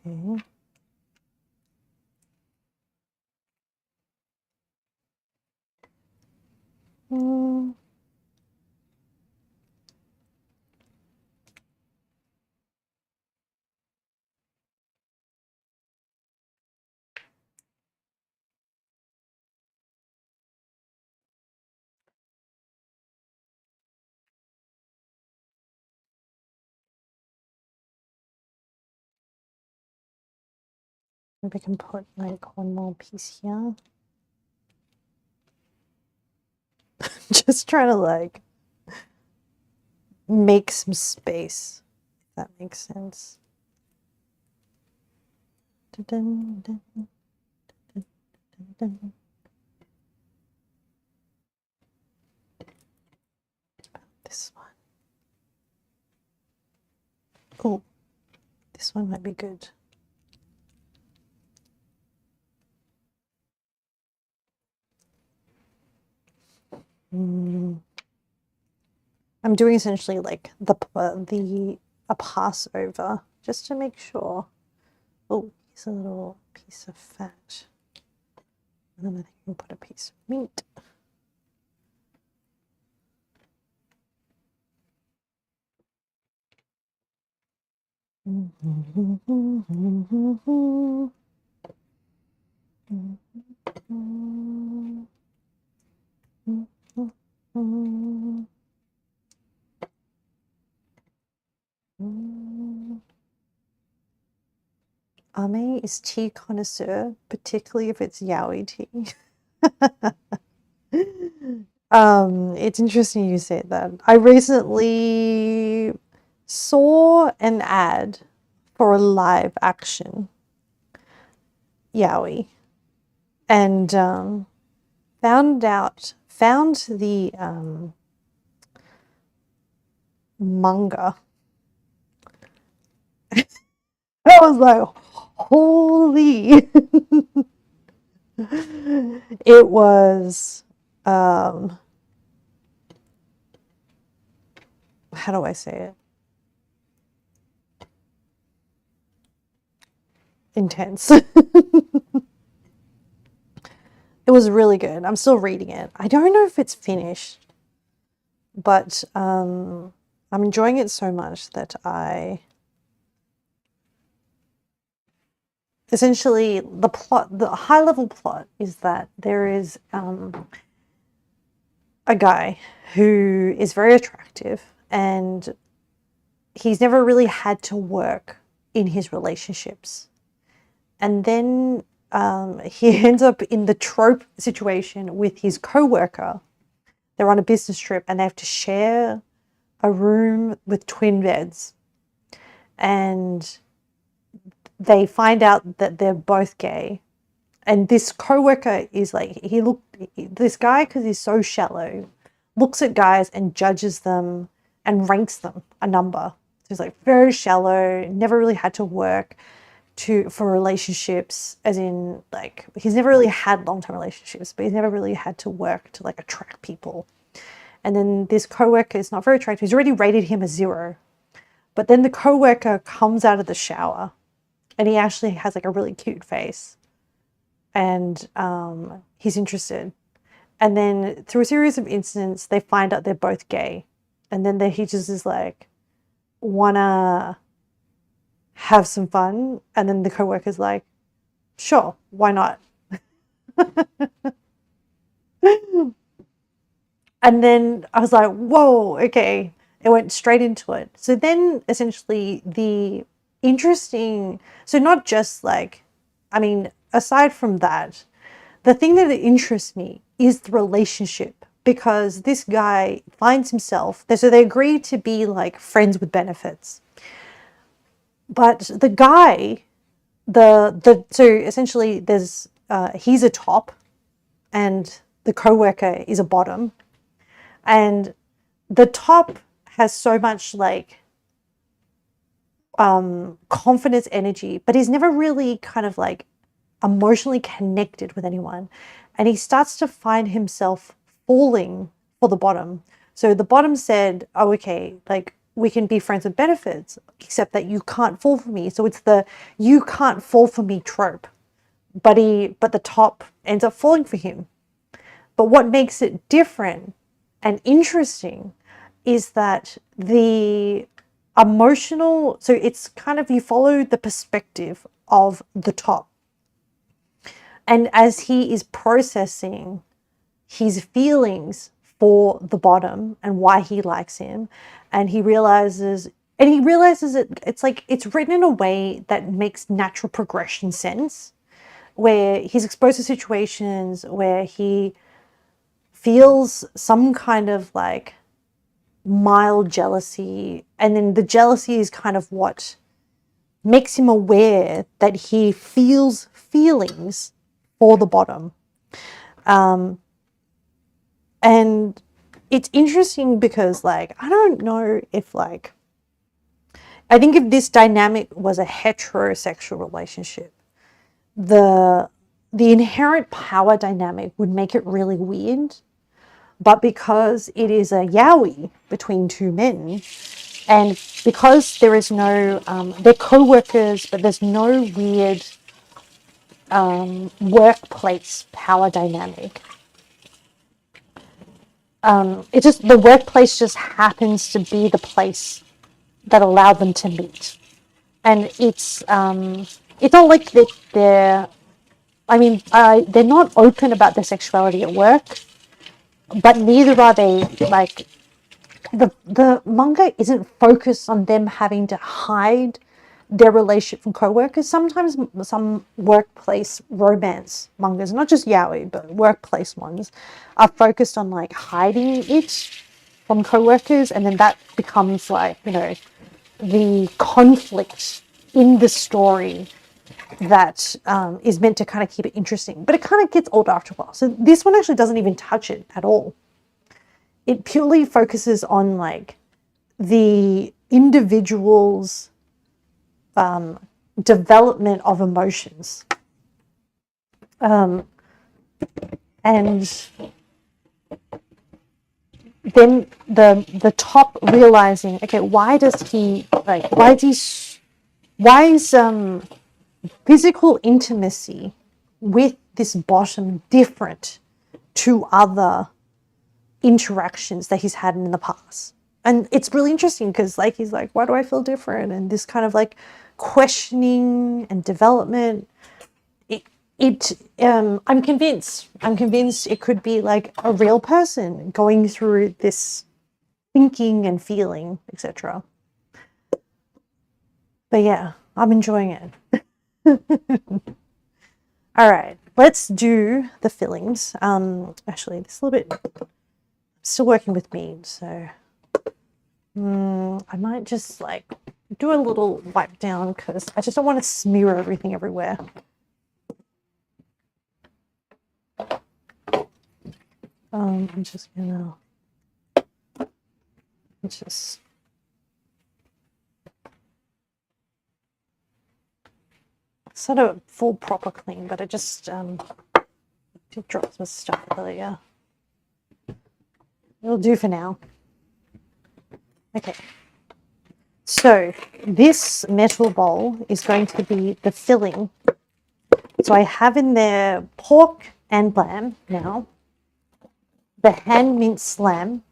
Okay. Maybe I can put like one more piece here. Just trying to like make some space, if that makes sense. Dun, dun, dun, dun, dun, dun. This one. Oh, this one might be good. I'm doing essentially like a Passover just to make sure. Oh, Here's a little piece of fat. And then I think we can put a piece of meat. Ame is tea connoisseur, particularly if it's yaoi tea. It's interesting you say that. I recently saw an ad for a live action yaoi and found the manga. I was like, holy. It was how do I say it? Intense. It was really good. I'm still reading it. I don't know if it's finished, but I'm enjoying it so much that essentially the high level plot is that there is a guy who is very attractive and he's never really had to work in his relationships. And then he ends up in the trope situation with his co-worker. They're on a business trip and they have to share a room with twin beds. And they find out that they're both gay. And this co-worker is like, this guy, because he's so shallow, looks at guys and judges them and ranks them a number. So he's like very shallow, never really had to work for relationships, as in like he's never really had long-term relationships, but he's never really had to work to like attract people. And then this co-worker is not very attractive. He's already rated him a 0. But then the co-worker comes out of the shower and he actually has like a really cute face. And he's interested. And then through a series of incidents, they find out they're both gay. And then he just is like, wanna have some fun? And then the co-worker's like, sure, why not? And then I was like, whoa, okay. It went straight into it. So then essentially so not just like, I mean, aside from that, the thing that interests me is the relationship, because this guy finds himself, so they agree to be like friends with benefits. But the guy, so essentially there's, he's a top and the co-worker is a bottom. And the top has so much like confidence, energy, but he's never really kind of like emotionally connected with anyone. And he starts to find himself falling for the bottom. So the bottom said, oh, okay, like we can be friends with benefits, except that you can't fall for me. So it's the you can't fall for me trope. But the top ends up falling for him. But what makes it different and interesting is that the emotional, so it's kind of, you follow the perspective of the top. And as he is processing his feelings for the bottom and why he likes him, and he realizes it's like it's written in a way that makes natural progression sense, where he's exposed to situations where he feels some kind of like mild jealousy, and then the jealousy is kind of what makes him aware that he feels feelings for the bottom. And it's interesting because like, I don't know if like, I think if this dynamic was a heterosexual relationship, the inherent power dynamic would make it really weird. But because it is a yaoi between two men, and because there is no, they're co-workers, but there's no weird workplace power dynamic. The workplace just happens to be the place that allowed them to meet, and it's not like they're. I mean, they're not open about their sexuality at work, but neither are they. Like the manga isn't focused on them having to hide their relationship from co-workers. Sometimes some workplace romance mangas, not just yaoi, but workplace ones, are focused on like hiding it from co-workers, and then that becomes like, the conflict in the story that is meant to kind of keep it interesting. But it kind of gets old after a while. So this one actually doesn't even touch it at all. It purely focuses on like the individual's development of emotions. And then the top realizing, okay, why is physical intimacy with this bottom different to other interactions that he's had in the past? And it's really interesting because like he's like, why do I feel different? And this kind of like questioning and development. I'm convinced it could be like a real person going through this thinking and feeling, etc. But yeah, I'm enjoying it. All right, let's do the fillings. Actually, this little bit still working with me, so I might just like do a little wipe down because I just don't want to smear everything everywhere. I'm just gonna just sort of full proper clean, but I just did drop some stuff earlier. It'll do for now. Okay. So this metal bowl is going to be the filling. So I have in there pork and lamb now. The hand minced lamb.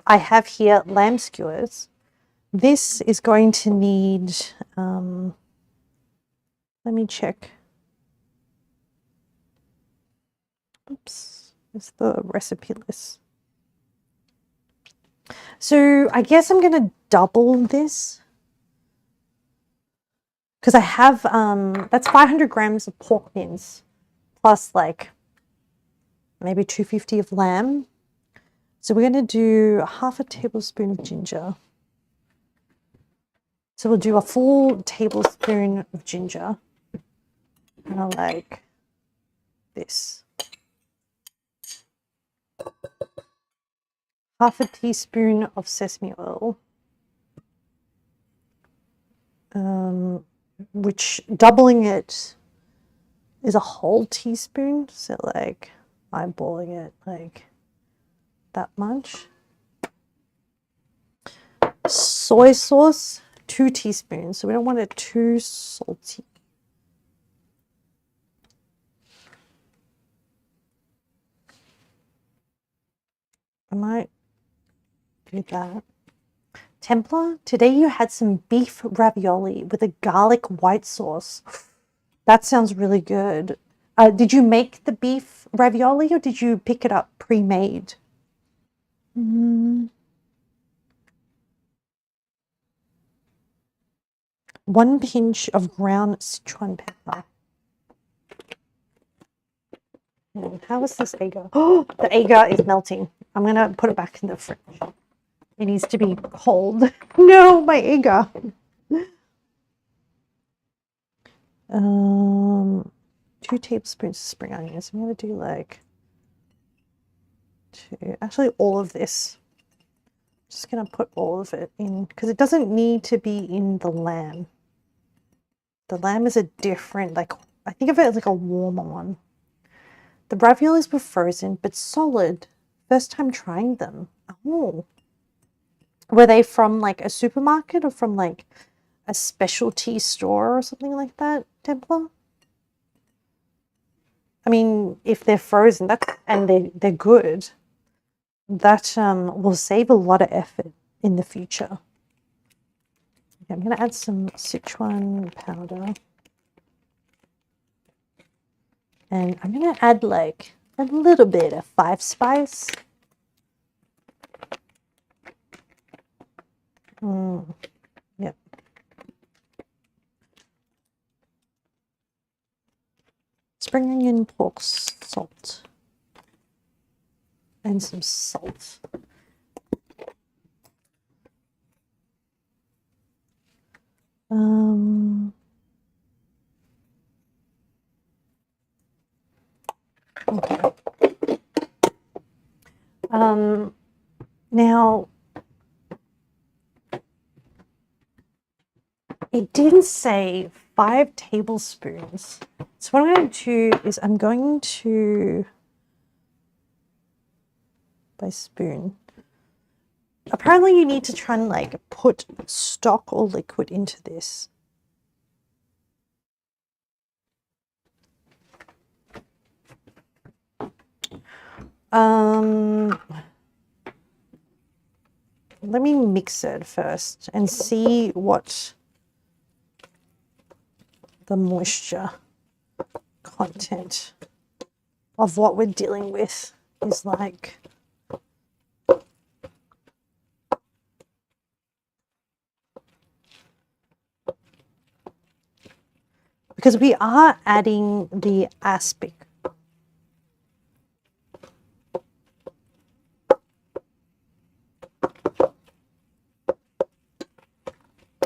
I have here lamb skewers. This is going to need, let me check. Oops, it's the recipe list. So I guess I'm going to double this because I have, that's 500 grams of pork mince plus like maybe 250 of lamb. So we're going to do half a tablespoon of ginger. So we'll do a full tablespoon of ginger. And I like this. Half a teaspoon of sesame oil. Which doubling it is a whole teaspoon. So like eyeballing it like that much. Soy sauce, 2 teaspoons. So we don't want it too salty. I might do that. Templar, today you had some beef ravioli with a garlic white sauce. That sounds really good. Did you make the beef ravioli or did you pick it up pre-made? 1 pinch of ground Sichuan pepper. How is this agar? Oh, the agar is melting. I'm going to put it back in the fridge. It needs to be cold. No, my agar. 2 tablespoons of spring onions. I'm going to do like 2. Actually, all of this. Just going to put all of it in because it doesn't need to be in the lamb. The lamb is a different, like, I think of it as like a warmer one. The raviolis were frozen, but solid. First time trying them. Oh. Were they from like a supermarket or from like a specialty store or something like that, Templar? I mean, if they're frozen and they're good, that will save a lot of effort in the future. Okay, I'm going to add some Sichuan powder. And I'm going to add like a little bit of 5-spice. Yep. Spring onion, pork salt. And some salt. Okay. Now, it didn't say 5 tablespoons. So what I'm going to do is I'm going to, by spoon, apparently you need to try and like put stock or liquid into this. Let me mix it first and see what the moisture content of what we're dealing with is like. Because we are adding the aspic.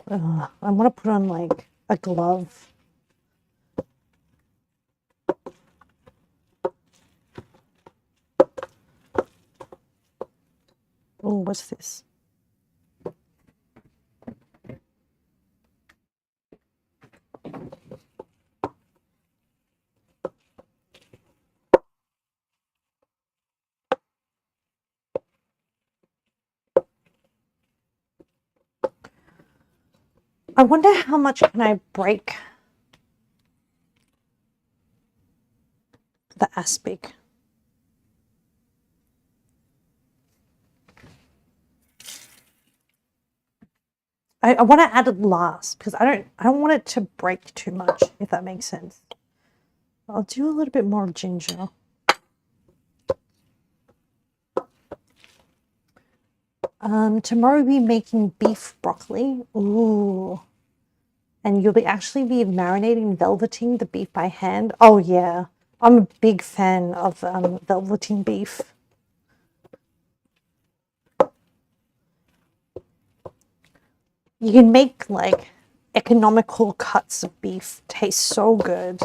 I want to put on like a glove. Oh, what's this? I wonder how much can I break the aspic. I want to add it last because I don't want it to break too much, if that makes sense. I'll do a little bit more ginger. Tomorrow we'll be making beef broccoli. Ooh. And you'll actually be marinating, velveting the beef by hand. Oh yeah, I'm a big fan of velveting beef. You can make like economical cuts of beef taste so good.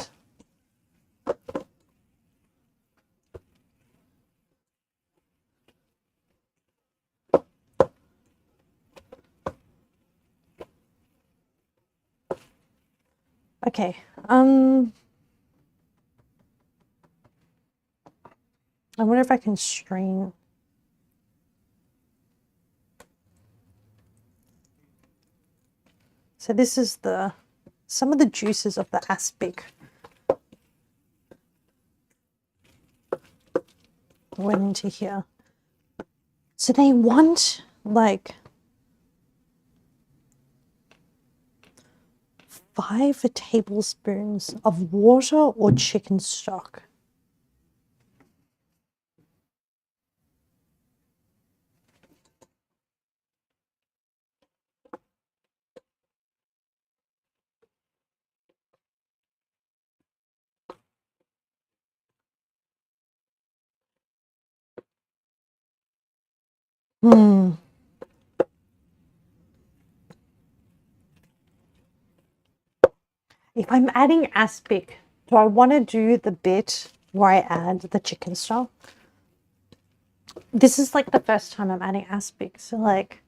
Okay, I wonder if I can strain. So this is some of the juices of the aspic went into here. So they want like 5 tablespoons of water or chicken stock. If I'm adding aspic, do I want to do the bit where I add the chicken stock? This is like the first time I'm adding aspic. So like,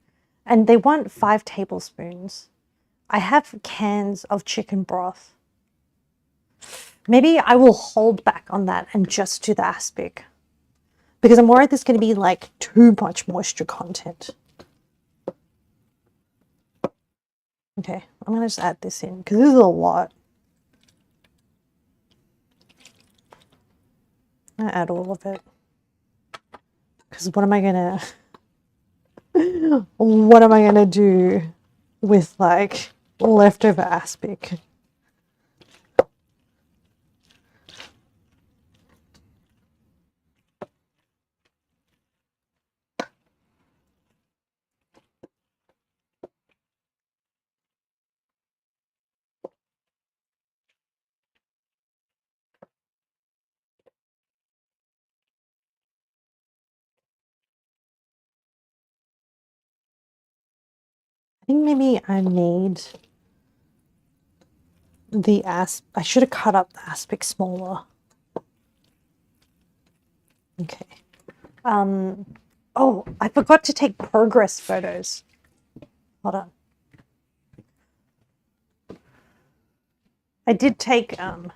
and they want 5 tablespoons. I have cans of chicken broth. Maybe I will hold back on that and just do the aspic. Because I'm worried there's going to be like too much moisture content. Okay, I'm going to just add this in because this is a lot. I add all of it. Because what am I gonna do with like leftover aspic? I think maybe I made the I should have cut up the aspic smaller. Okay. Oh, I forgot to take progress photos. Hold on. I did take a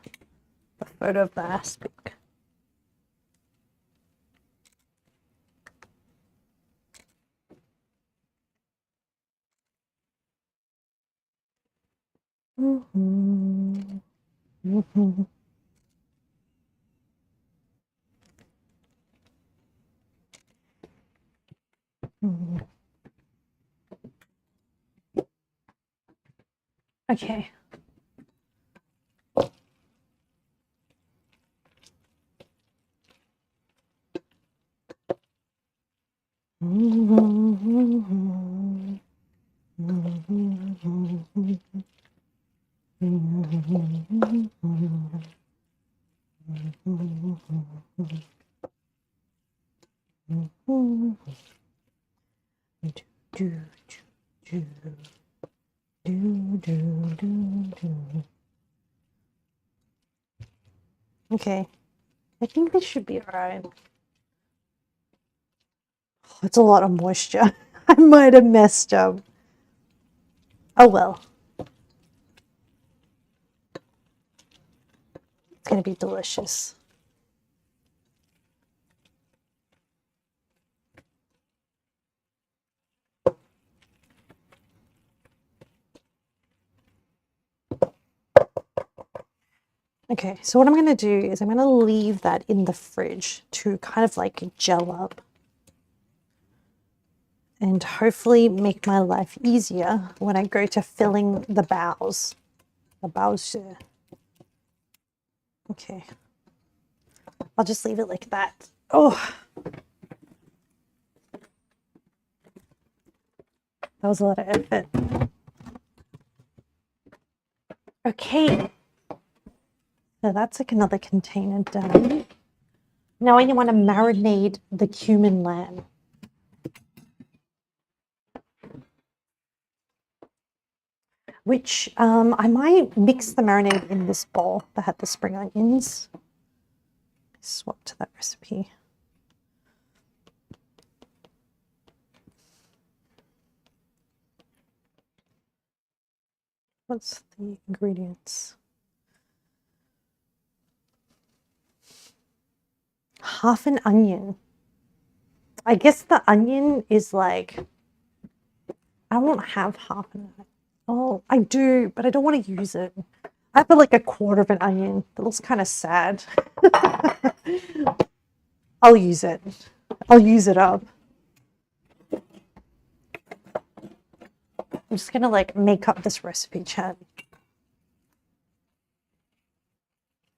photo of the aspic. Okay. Okay, I think this should be alright. Oh, it's a lot of moisture. I might have messed up. Oh well. It's gonna be delicious. Okay, so what I'm going to do is I'm going to leave that in the fridge to kind of like gel up and hopefully make my life easier when I go to filling the baos. The baos. Okay. I'll just leave it like that. Oh, that was a lot of effort. Okay. So that's like another container done. Now I want to marinate the cumin lamb. Which I might mix the marinade in this bowl that had the spring onions. Swap to that recipe. What's the ingredients? Half an onion. I guess the onion is like, I don't have half an onion. Oh, I do, but I don't want to use it. I have like a quarter of an onion. That looks kind of sad. I'll use it. I'll use it up. I'm just gonna like make up this recipe, chat.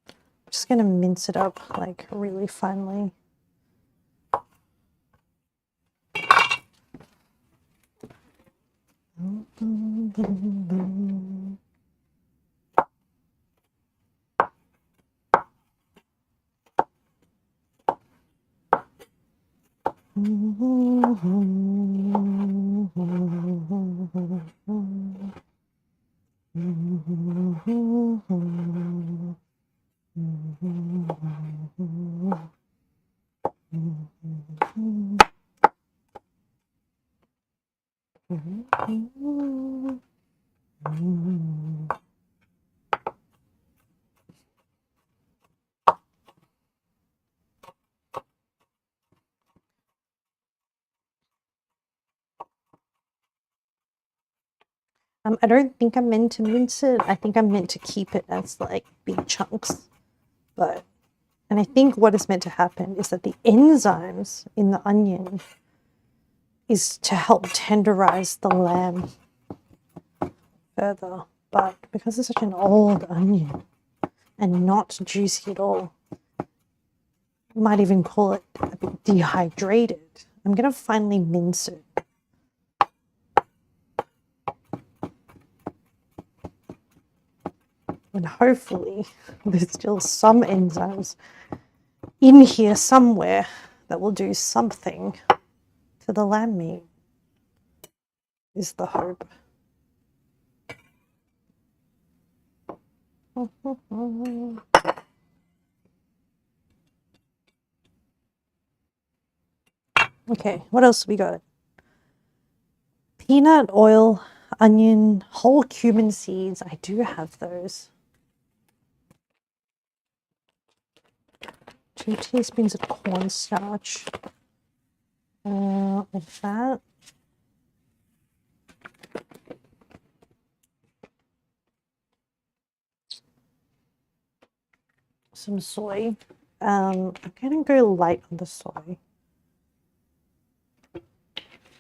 I'm just gonna mince it up like really finely. I don't think I'm meant to mince it. I think I'm meant to keep it as like big chunks, but And I think what is meant to happen is that the enzymes in the onion is to help tenderize the lamb further. But because it's such an old onion and not juicy at all, might even call it a bit dehydrated, I'm going to finally mince it. And hopefully there's still some enzymes in here somewhere that will do something to the lamb meat, is the hope. Okay, what else we got? Peanut oil, onion, whole cumin seeds. I do have those. 2 teaspoons of cornstarch. Like that. Some soy. I'm gonna go light on the soy.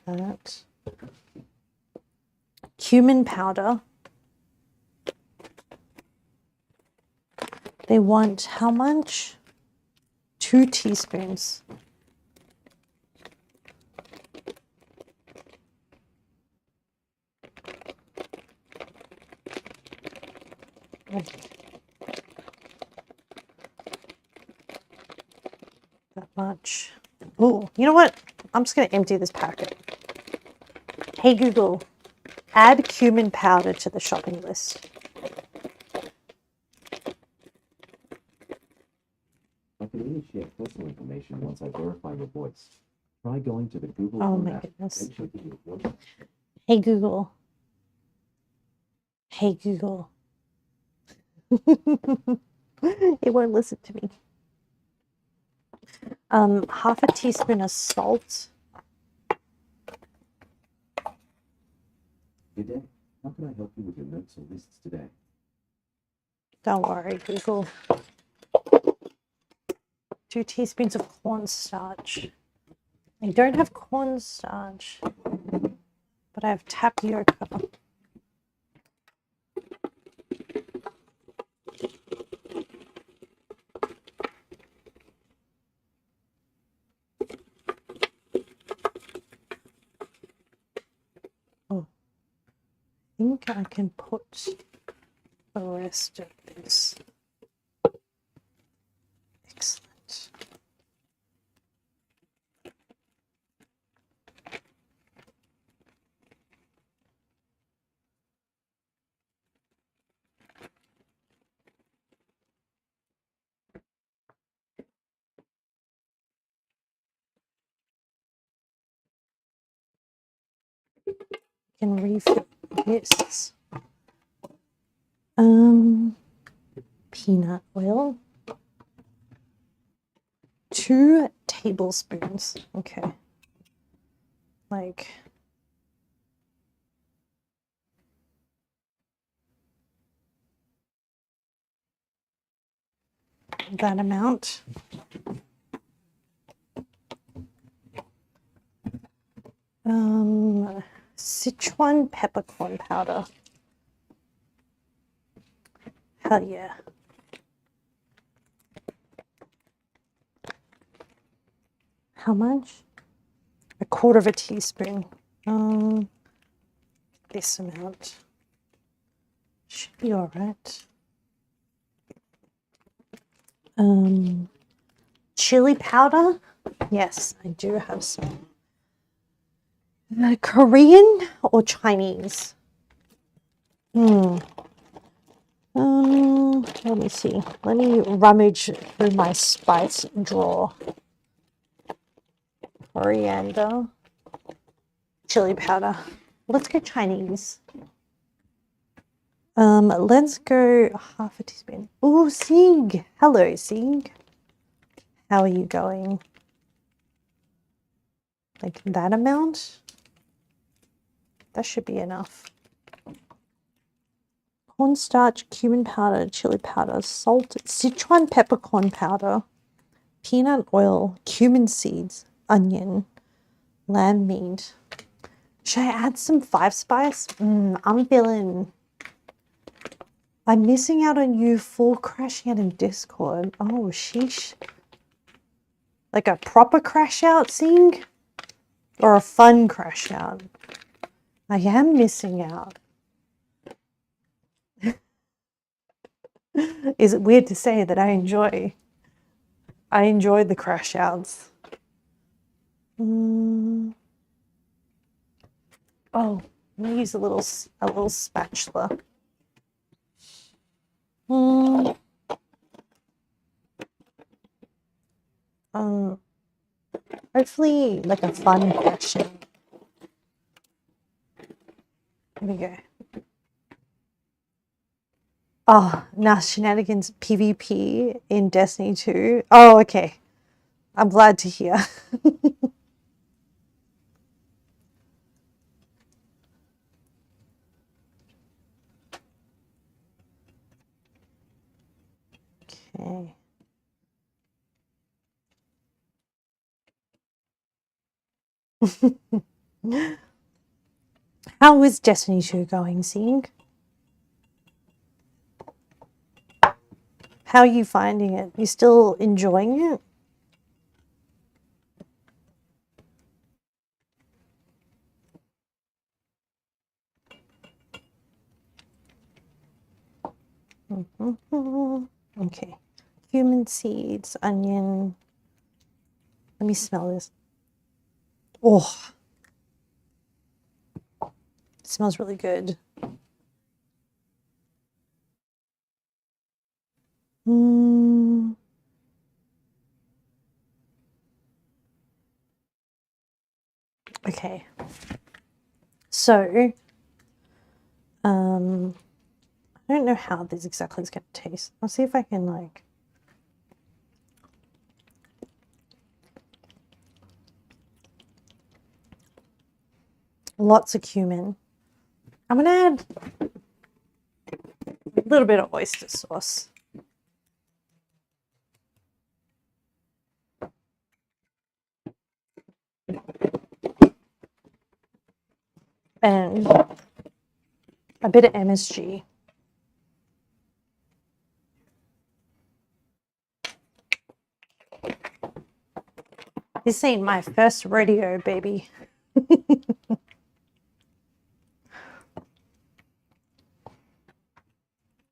That. Cumin powder. They want how much? 2 teaspoons. That much. Oh, you know what? I'm just going to empty this packet. Hey Google, add cumin powder to the shopping list. I can only share personal information once I verify your voice. Try going to the Google. Oh my goodness. Hey Google. Hey Google. It won't listen to me. Half a teaspoon of salt. Good day. How can I help you with your notes or lists today? Don't worry, Google. 2 teaspoons of cornstarch. I don't have cornstarch, but I have tapioca. Oh, I think I can put the rest of this. Excellent. Can refill this. Peanut oil. 2 tablespoons. Okay. Like that amount. Sichuan peppercorn powder. Hell yeah. How much? 1/4 teaspoon. This amount. Should be all right. Chili powder. Yes, I do have some. Korean or Chinese? Let me see. Let me rummage through my spice drawer. Coriander, chili powder. Let's go Chinese. Let's go 1/2 teaspoon. Oh, Sig. Hello, Sig. How are you going? Like that amount? That should be enough. Cornstarch, cumin powder, chili powder, salt, Sichuan peppercorn powder. peanut oil, cumin seeds, onion, lamb meat. Should I add some 5-spice? I'm missing out on you for crashing out in Discord. Oh, sheesh. Like a proper crash out scene? Or a fun crash out? I am missing out. Is it weird to say that I enjoy the crash outs? Oh, let me use a little spatula. Hopefully like a fun crash out. Here we go. Oh, now shenanigans PvP in Destiny 2. Oh, okay. I'm glad to hear. Okay. How is Destiny 2 going, Seeing? How are you finding it? You still enjoying it? Okay. Cumin seeds, onion. Let me smell this. Oh, it smells really good. Okay. So, I don't know how this exactly is going to taste. I'll see if I can like. Lots of cumin. I'm going to add a little bit of oyster sauce. And a bit of MSG. This ain't my first rodeo, baby.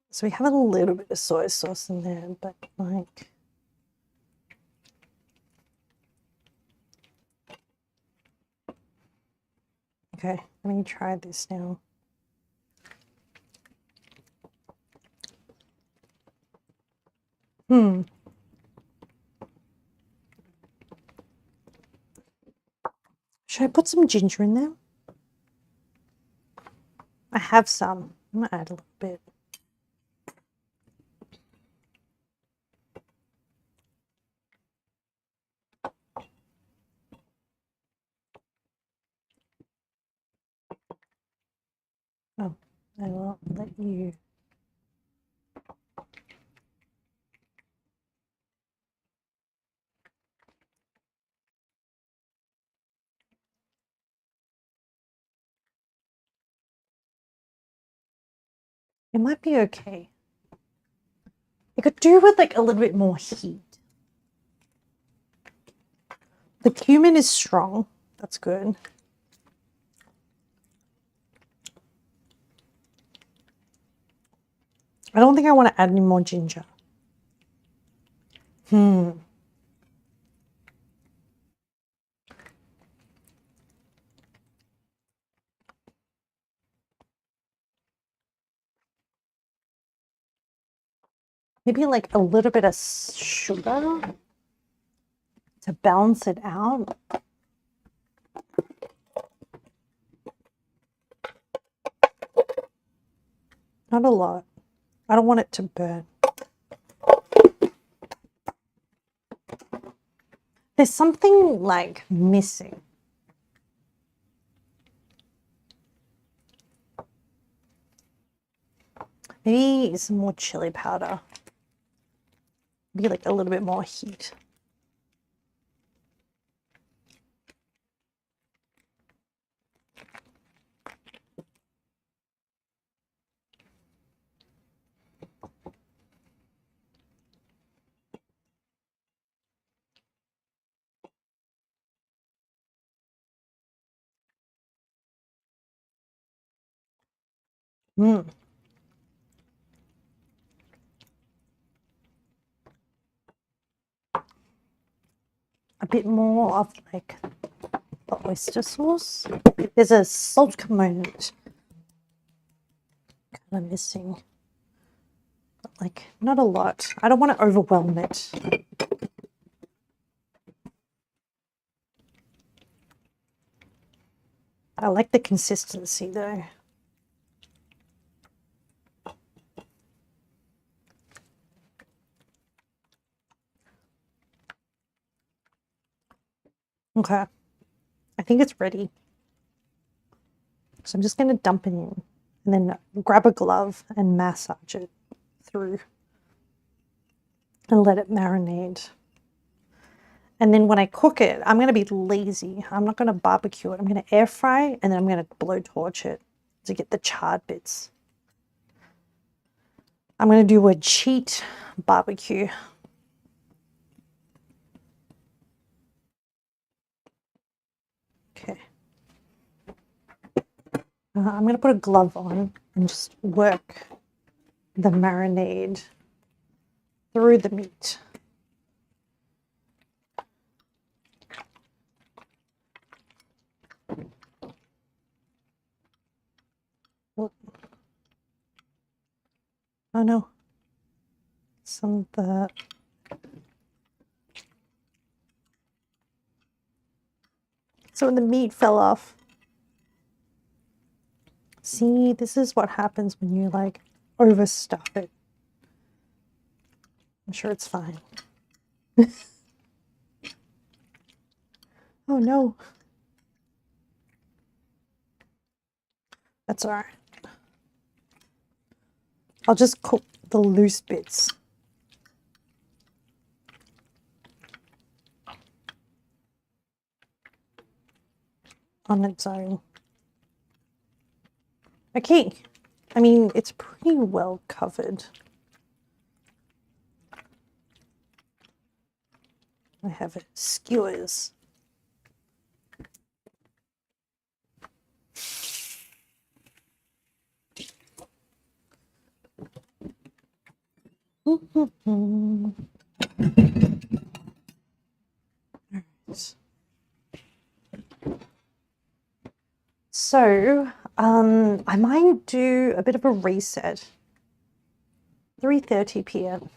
So we have a little bit of soy sauce in there, but like... Okay, let me try this now. Should I put some ginger in there? I have some. I'm gonna add a little bit. Oh, I will let you. It might be okay. It could do with like a little bit more heat. The cumin is strong. That's good. I don't think I want to add any more ginger. Maybe like a little bit of sugar to balance it out. Not a lot. I don't want it to burn. There's something like missing. Maybe some more chili powder. Maybe like a little bit more heat. Mm. A bit more of like the oyster sauce. There's a salt component kind of missing. But like not a lot. I don't want to overwhelm it. I like the consistency though. Okay. I think it's ready. So I'm just going to dump it in and then grab a glove and massage it through and let it marinate. And then when I cook it, I'm going to be lazy. I'm not going to barbecue it. I'm going to air fry and then I'm going to blowtorch it to get the charred bits. I'm going to do a cheat barbecue. Okay. I'm going to put a glove on and just work the marinade through the meat. Oh no. Some of the So the meat fell off. See, this is what happens when you like overstuff it. I'm sure it's fine. Oh no. That's all right. I'll just cook the loose bits. On its own. Okay. I mean, it's pretty well covered. I have skewers. So, I might do a bit of a reset. 3:30 p.m.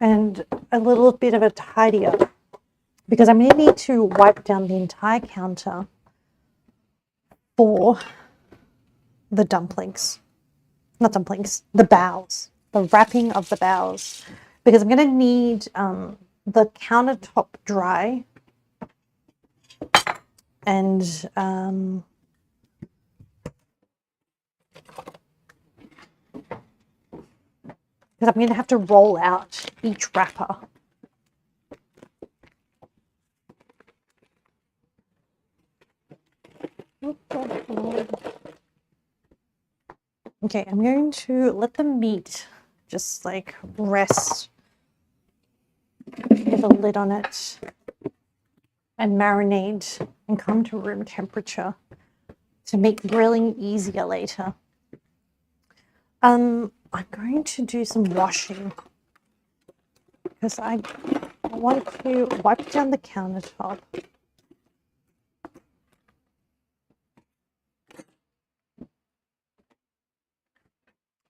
And a little bit of a tidy up because I'm going to need to wipe down the entire counter for the dumplings. Not dumplings, the baos, the wrapping of the baos, because I'm going to need the countertop dry and because I'm going to have to roll out each wrapper. Okay, I'm going to let the meat just like rest with a lid on it and marinate and come to room temperature to make grilling easier later. I'm going to do some washing because I want to wipe down the countertop.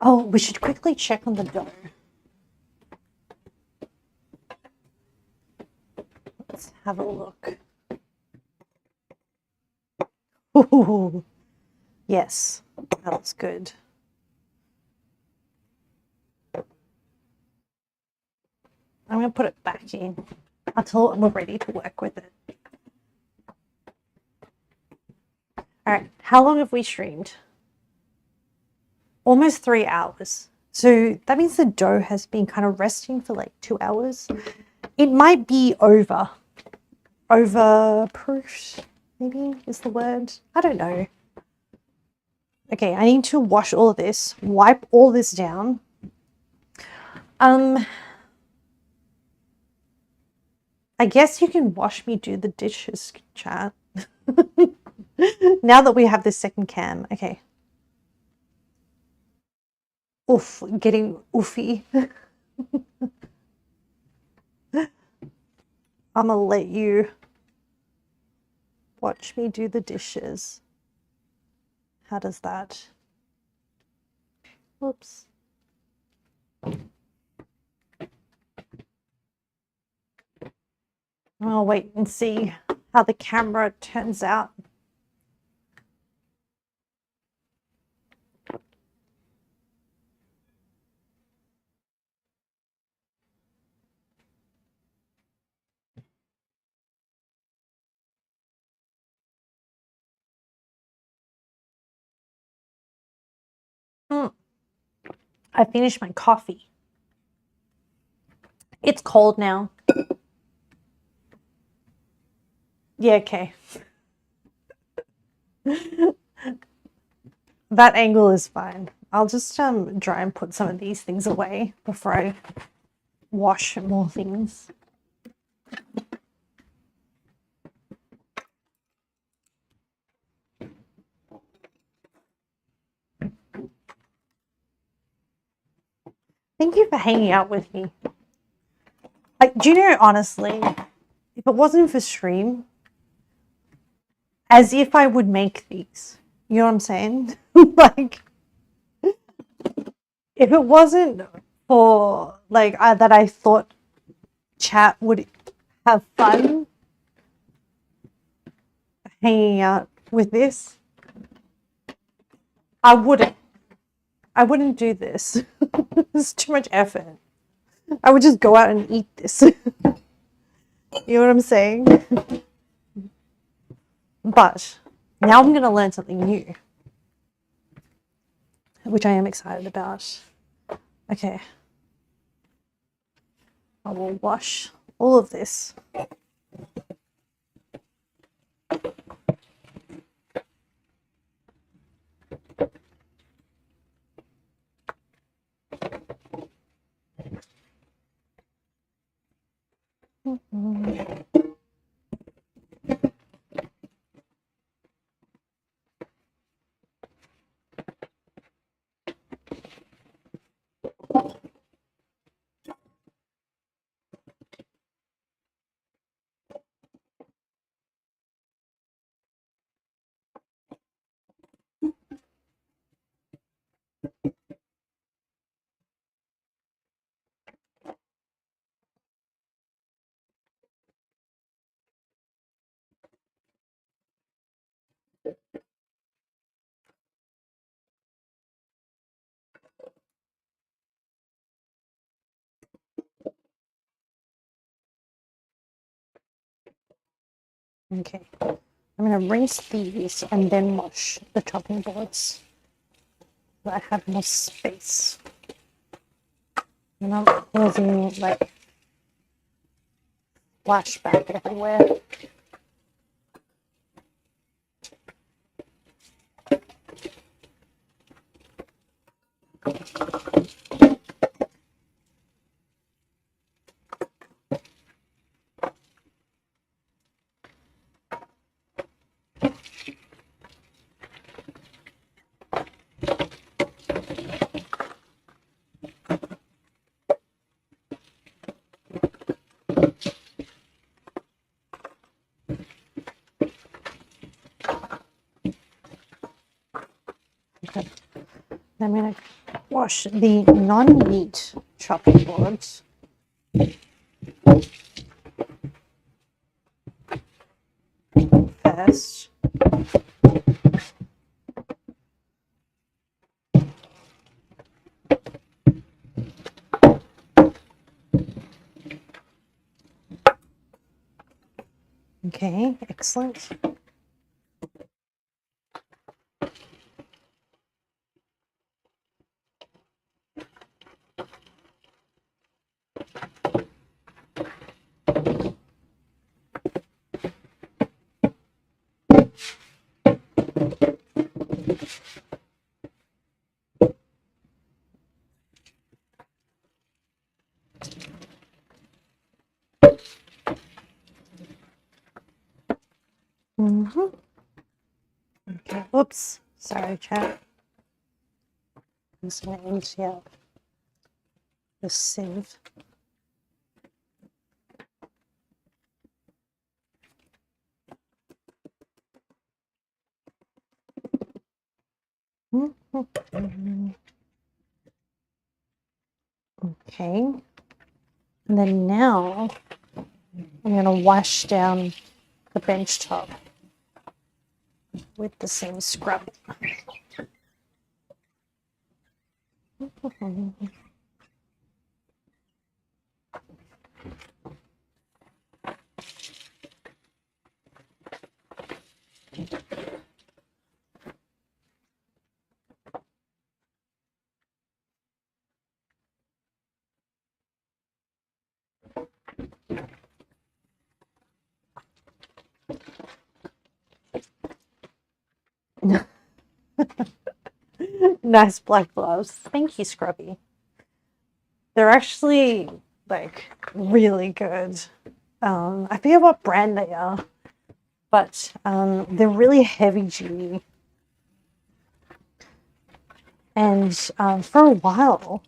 Oh, we should quickly check on the dough. Let's have a look. Ooh, yes, that looks good. I'm going to put it back in until we're ready to work with it. All right, how long have we streamed? Almost 3 hours. So that means the dough has been kind of resting for like 2 hours. It might be overproofed, maybe is the word. I don't know. Okay, I need to wash all of this, wipe all this down. I guess you can watch me do the dishes, chat. Now that we have this second cam. Okay. Oof, getting oofy. I'm gonna let you watch me do the dishes. How does that? Whoops. I'll wait and see how the camera turns out. I finished my coffee. It's cold now. Yeah, okay. That angle is fine. I'll just try and put some of these things away before I wash more things. Thank you for hanging out with me. Like, do you know, honestly, if it wasn't for stream, as if I would make these. You know what I'm saying? Like, if it wasn't for, like, that I thought chat would have fun hanging out with this, I wouldn't. I wouldn't do this. It's too much effort. I would just go out and eat this. You know what I'm saying? But now I'm going to learn something new, which I am excited about. Okay. I will wash all of this. Okay. I'm going to rinse these and then wash the chopping boards so I have more space. And I'm causing like flashback everywhere. Okay. I'm going to wash the non-meat chopping boards. First. Okay, excellent. Okay, oops. Sorry, chat. I'm just going to empty out the sieve. Okay. And then now I'm going to wash down the bench top with the same scrub. Nice black gloves. Thank you, Scrubby. They're actually like really good. I forget what brand they are, but they're really heavy duty. And for a while,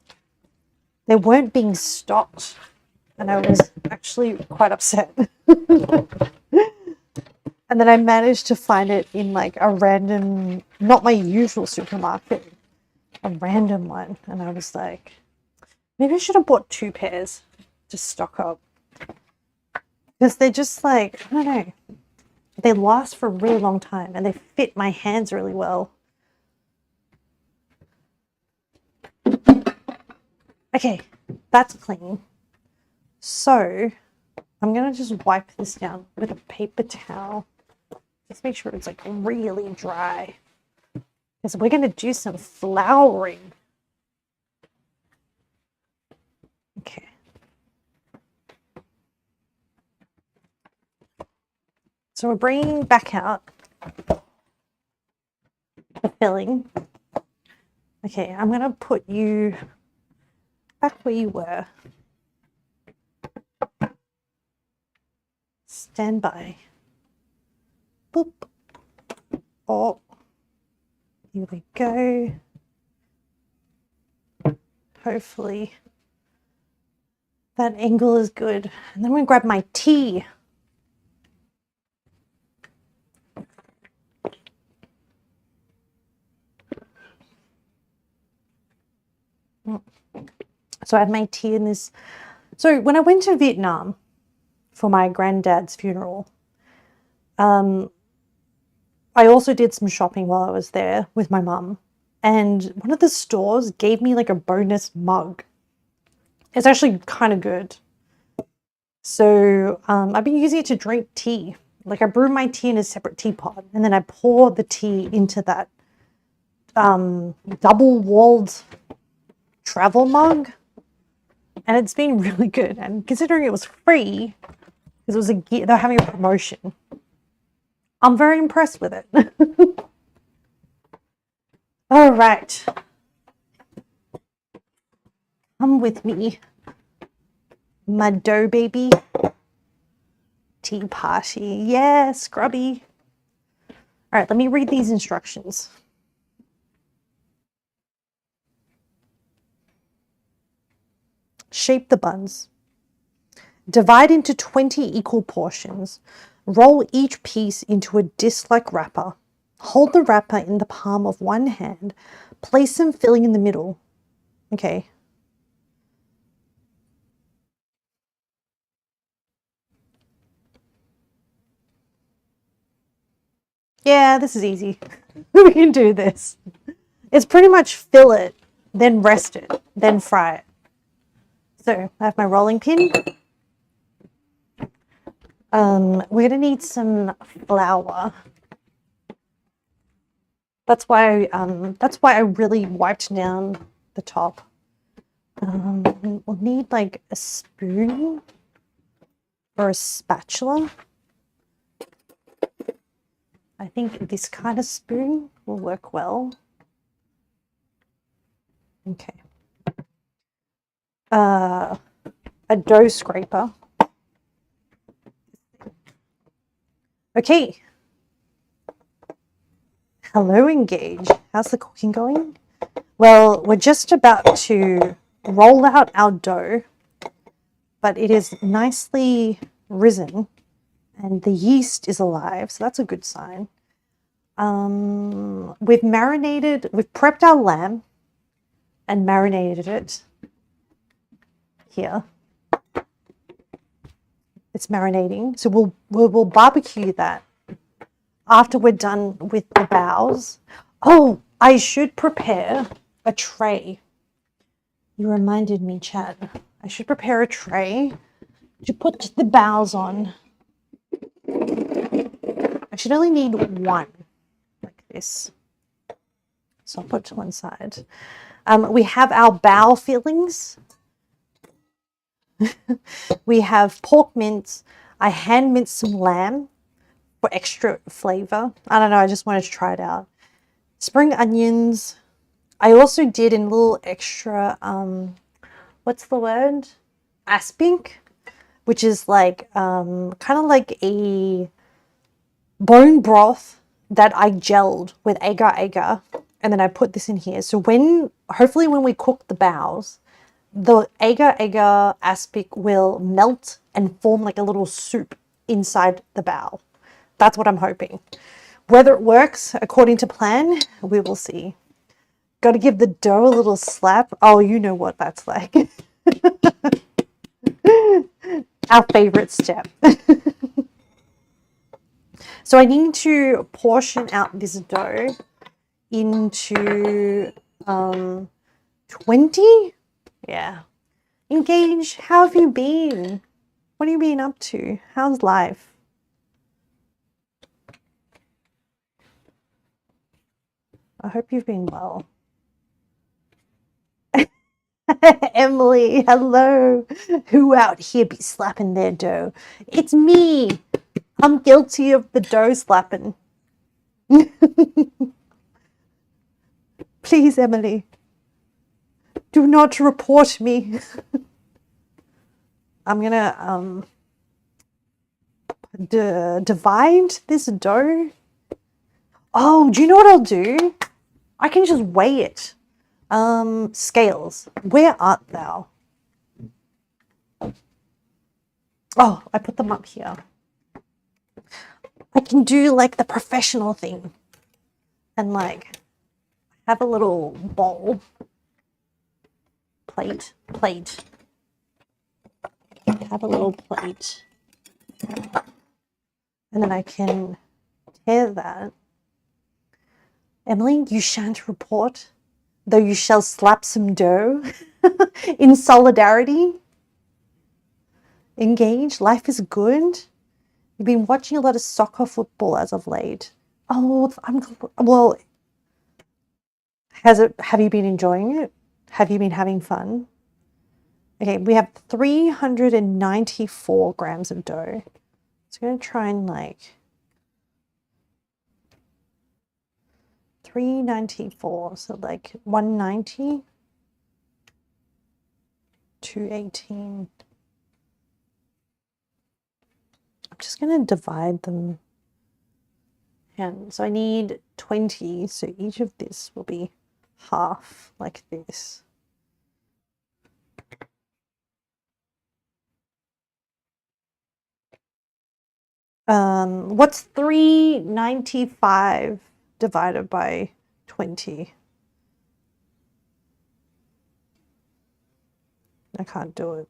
they weren't being stocked, and I was actually quite upset. And then I managed to find it in like a random, not my usual supermarket, a random one. And I was like, maybe I should have bought 2 pairs to stock up. Because they're just like, I don't know, they last for a really long time and they fit my hands really well. Okay, that's clean. So I'm going to just wipe this down with a paper towel. Just make sure it's like really dry. Because we're going to do some flouring. Okay. So we're bringing back out the filling. Okay, I'm going to put you back where you were. Stand by. Boop. Oh, here we go. Hopefully that angle is good. And then I'm going to grab my tea. So I have my tea in this. So when I went to Vietnam for my granddad's funeral, I also did some shopping while I was there with my mum. And one of the stores gave me like a bonus mug. It's actually kind of good. So I've been using it to drink tea. Like I brew my tea in a separate teapot and then I pour the tea into that double-walled travel mug. And it's been really good. And considering it was free, because it was they're having a promotion, I'm very impressed with it. All right. Come with me. My dough baby. Tea party. Yeah, scrubby. All right, let me read these instructions. Shape the buns. Divide into 20 equal portions. Roll each piece into a disc-like wrapper. Hold the wrapper in the palm of one hand. Place some filling in the middle. Okay. Yeah, this is easy. We can do this. It's pretty much fill it, then rest it, then fry it. So I have my rolling pin. We're gonna need some flour. That's why I really wiped down the top. We'll need like a spoon or a spatula. I think this kind of spoon will work well. Okay. A dough scraper. Okay, Hello, Engage. How's the cooking going? Well, we're just about to roll out our dough, but it is nicely risen and the yeast is alive, so that's a good sign. We've prepped our lamb and marinated it here. It's marinating, so we'll barbecue that after we're done with the bows. Oh, I should prepare a tray. You reminded me, chat. I should prepare a tray to put the bows on. I should only need one, like this. So I'll put it to one side. We have our bao fillings. We have pork mince. I hand minced some lamb for extra flavor. I don't know, I just wanted to try it out. Spring onions. I also did in a little extra, what's the word? Aspink, which is like, kind of like a bone broth that I gelled with agar-agar. And then I put this in here. So hopefully when we cook the bows, the agar-agar aspic will melt and form like a little soup inside the bao. That's what I'm hoping. Whether it works according to plan, we will see. Got to give the dough a little slap. Oh, you know what that's like. Our favorite step. So I need to portion out this dough into 20. Yeah. Engage, how have you been? What have you been up to? How's life? I hope you've been well. Emily, hello. Who out here be slapping their dough? It's me. I'm guilty of the dough slapping. Please, Emily, do not report me. I'm gonna divide this dough. Oh, do you know what I'll do? I can just weigh it. Scales, where art thou? Oh, I put them up here. I can do like the professional thing and like have a little bowl, plate, have a little plate, and then I can tear that. Emily, you shan't report, though you shall slap some dough in solidarity. Engage, life is good. You've been watching a lot of soccer football as of late. Oh, well, have you been enjoying it? Have you been having fun? Okay, we have 394 grams of dough. So I'm going to try and like 394, so like 190, 218. I'm just going to divide them. And so I need 20, so each of this will be half like this. What's 395 divided by 20? I can't do it.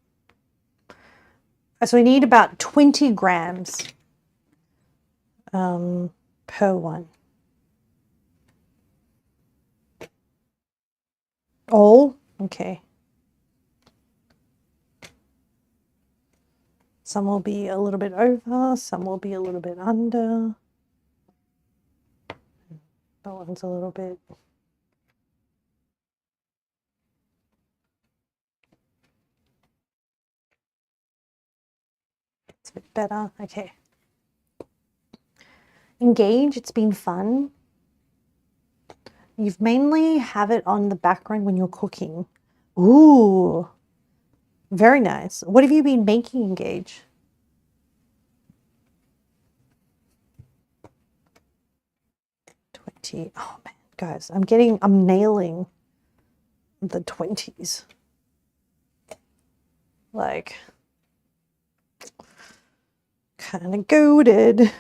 So we need about 20 grams per one. Oh, okay. Some will be a little bit over, some will be a little bit under. That one's a little bit. It's a bit better. Okay. Engage, it's been fun. You've mainly have it on the background when you're cooking. Ooh, very nice. What have you been making, Engage? 20. Oh man, guys, I'm nailing the 20s. Like, kind of goated.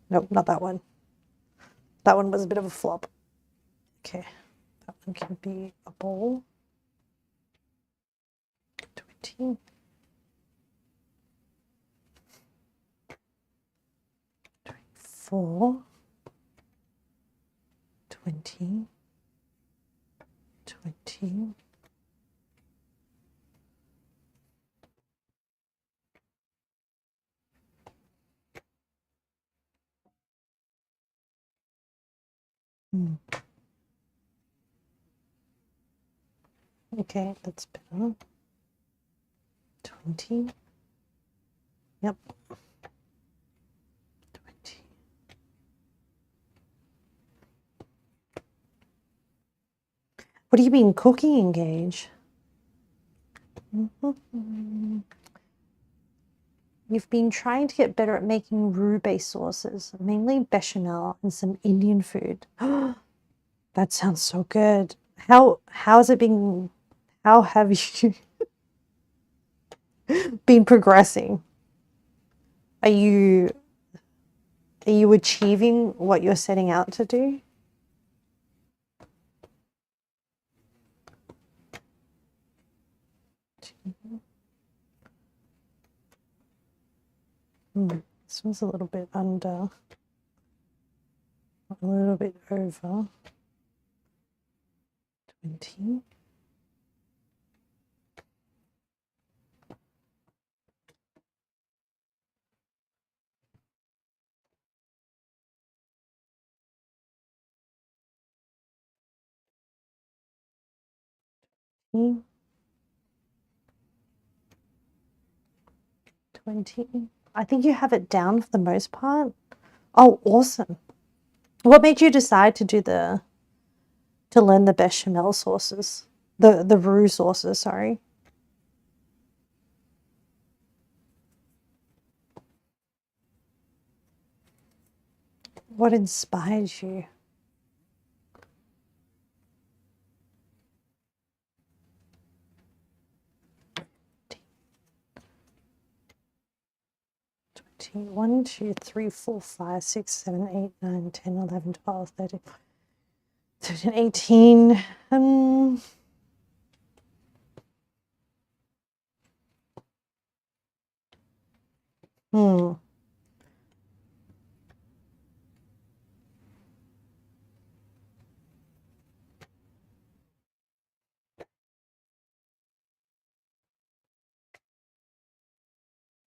Nope, not that one. That one was a bit of a flop. Okay, that one can be a bowl. 20. 24. 20. 20. Okay, that's better. 20. Yep. 20. What have you been cooking, Engage? You've been trying to get better at making roux-based sauces, mainly bechamel and some Indian food. That sounds so good. How's it been? How have you been progressing? Are you achieving what you're setting out to do? This one's a little bit under, a little bit over. 20. Mm. 20. I think you have it down for the most part. Oh, awesome. What made you decide to learn the bechamel sauces? The roux sauces, sorry. What inspired you? One, 2, 3, 4, 5, 6, 7, 8, 9, 10, 11, 12, 13, 13, 18.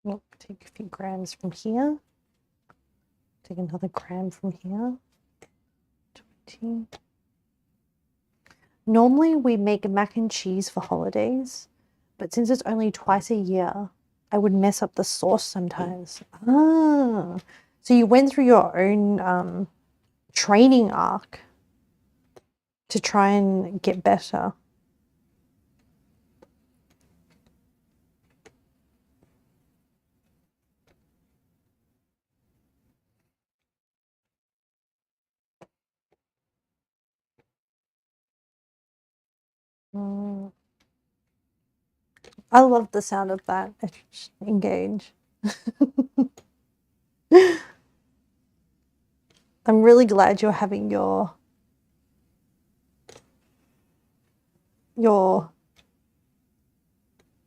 Well, take a few grams from here. Take another gram from here. 20. Normally we make mac and cheese for holidays, but since it's only twice a year, I would mess up the sauce sometimes. Ah, so you went through your own training arc to try and get better. I love the sound of that. Engage. I'm really glad you're having your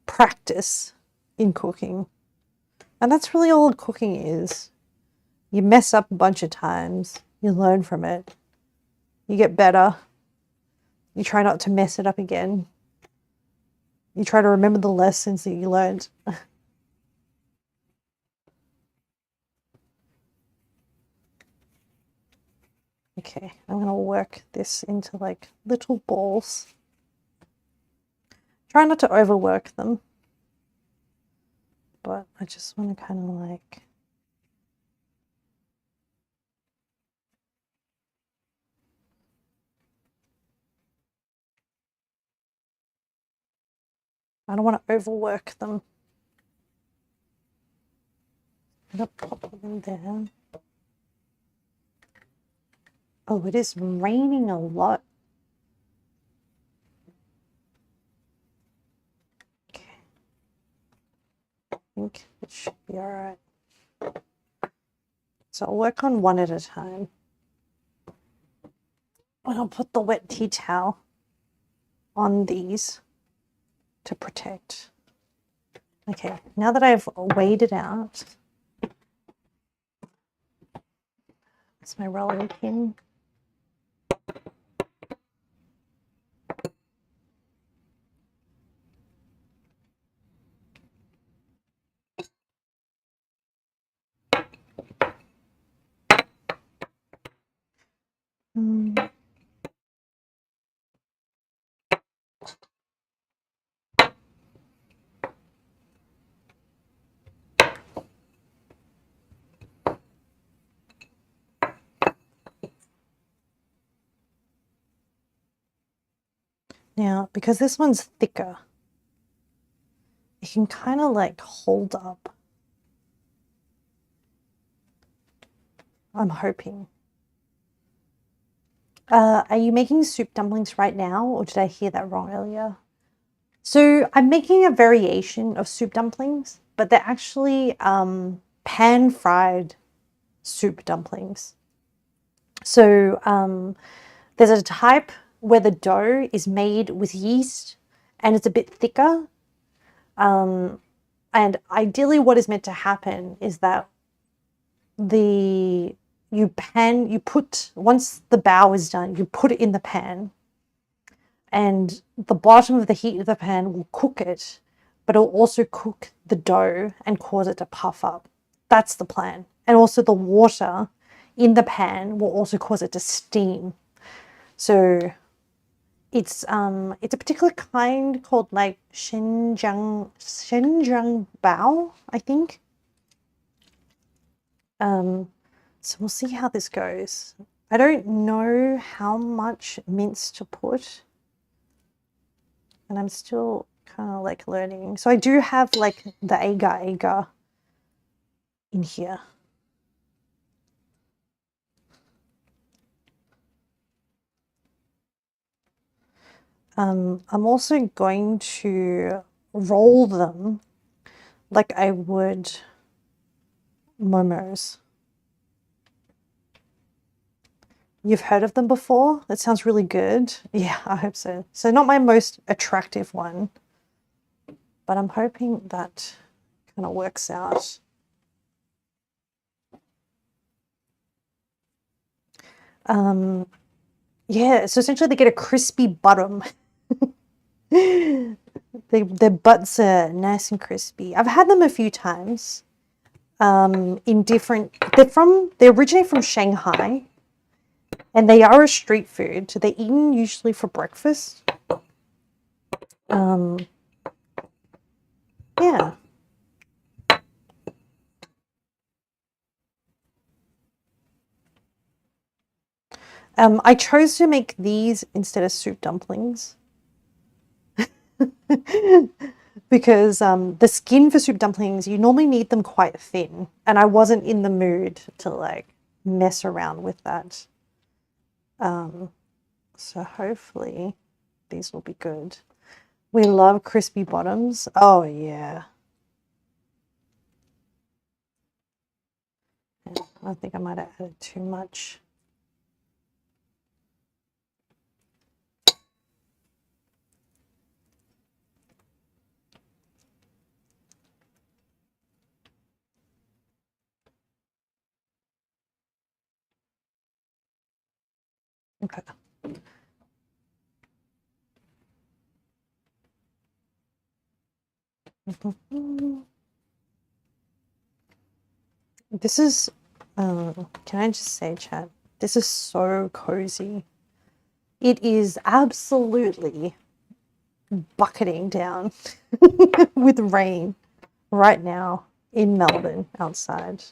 practice in cooking. And that's really all cooking is. You mess up a bunch of times, you learn from it, you get better, you try not to mess it up again, you try to remember the lessons that you learned. Okay, I'm gonna work this into like little balls. Try not to overwork them, but I just want to kind of like I don't want to overwork them. I'm gonna pop them in there. Oh, it is raining a lot. Okay. I think it should be all right. So I'll work on one at a time. And I'll put the wet tea towel on these to protect. Okay, now that I've weighed it out, it's my rolling pin. Now, because this one's thicker, it can kind of like hold up. I'm hoping. Are you making soup dumplings right now, or did I hear that wrong earlier? So I'm making a variation of soup dumplings, but they're actually pan-fried soup dumplings. So there's a type where the dough is made with yeast and it's a bit thicker. And ideally what is meant to happen is that once the bao is done, you put it in the pan, and the bottom of the heat of the pan will cook it, but it'll also cook the dough and cause it to puff up. That's the plan. And also the water in the pan will also cause it to steam. So it's a particular kind called like Sheng Jian Bao, I think. So we'll see how this goes. I don't know how much mince to put, and I'm still kind of like learning. So I do have like the agar in here. I'm also going to roll them like I would momos. You've heard of them before? That sounds really good. Yeah, I hope so. So not my most attractive one, but I'm hoping that kind of works out. Yeah, so essentially they get a crispy bottom. Their butts are nice and crispy. I've had them a few times. In different, they originate from Shanghai, and they are a street food. So they're eaten usually for breakfast. Yeah. I chose to make these instead of soup dumplings because the skin for soup dumplings, you normally need them quite thin, and I wasn't in the mood to like mess around with that. So hopefully these will be good. We love crispy bottoms. Oh yeah. I think I might have added too much. Okay. This is, can I just say, chat, this is so cozy. It is absolutely bucketing down with rain right now in Melbourne outside.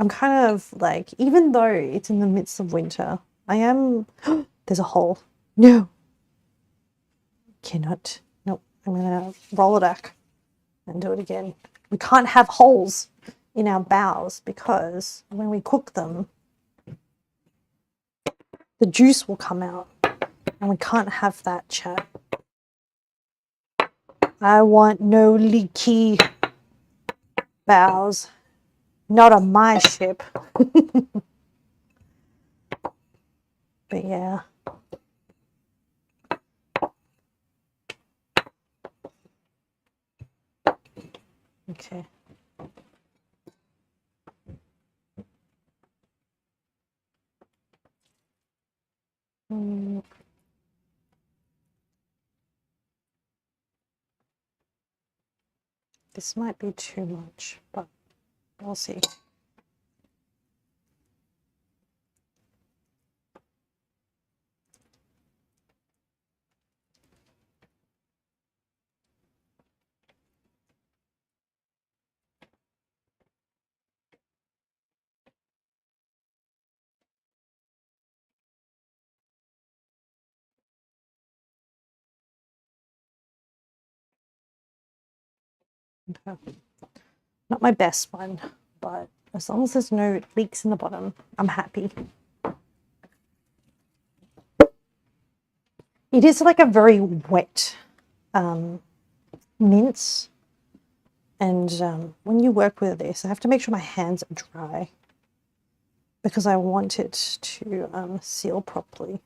I'm kind of like, even though it's in the midst of winter, I am, there's a hole. No. Cannot. Nope. I'm going to roll it back and do it again. We can't have holes in our baos because when we cook them, the juice will come out and we can't have that, chat. I want no leaky baos. Not on my ship. But yeah. Okay. This might be too much, but we'll see. Okay. Not my best one, but as long as there's no leaks in the bottom, I'm happy. It is like a very wet mince. And when you work with this, I have to make sure my hands are dry because I want it to seal properly.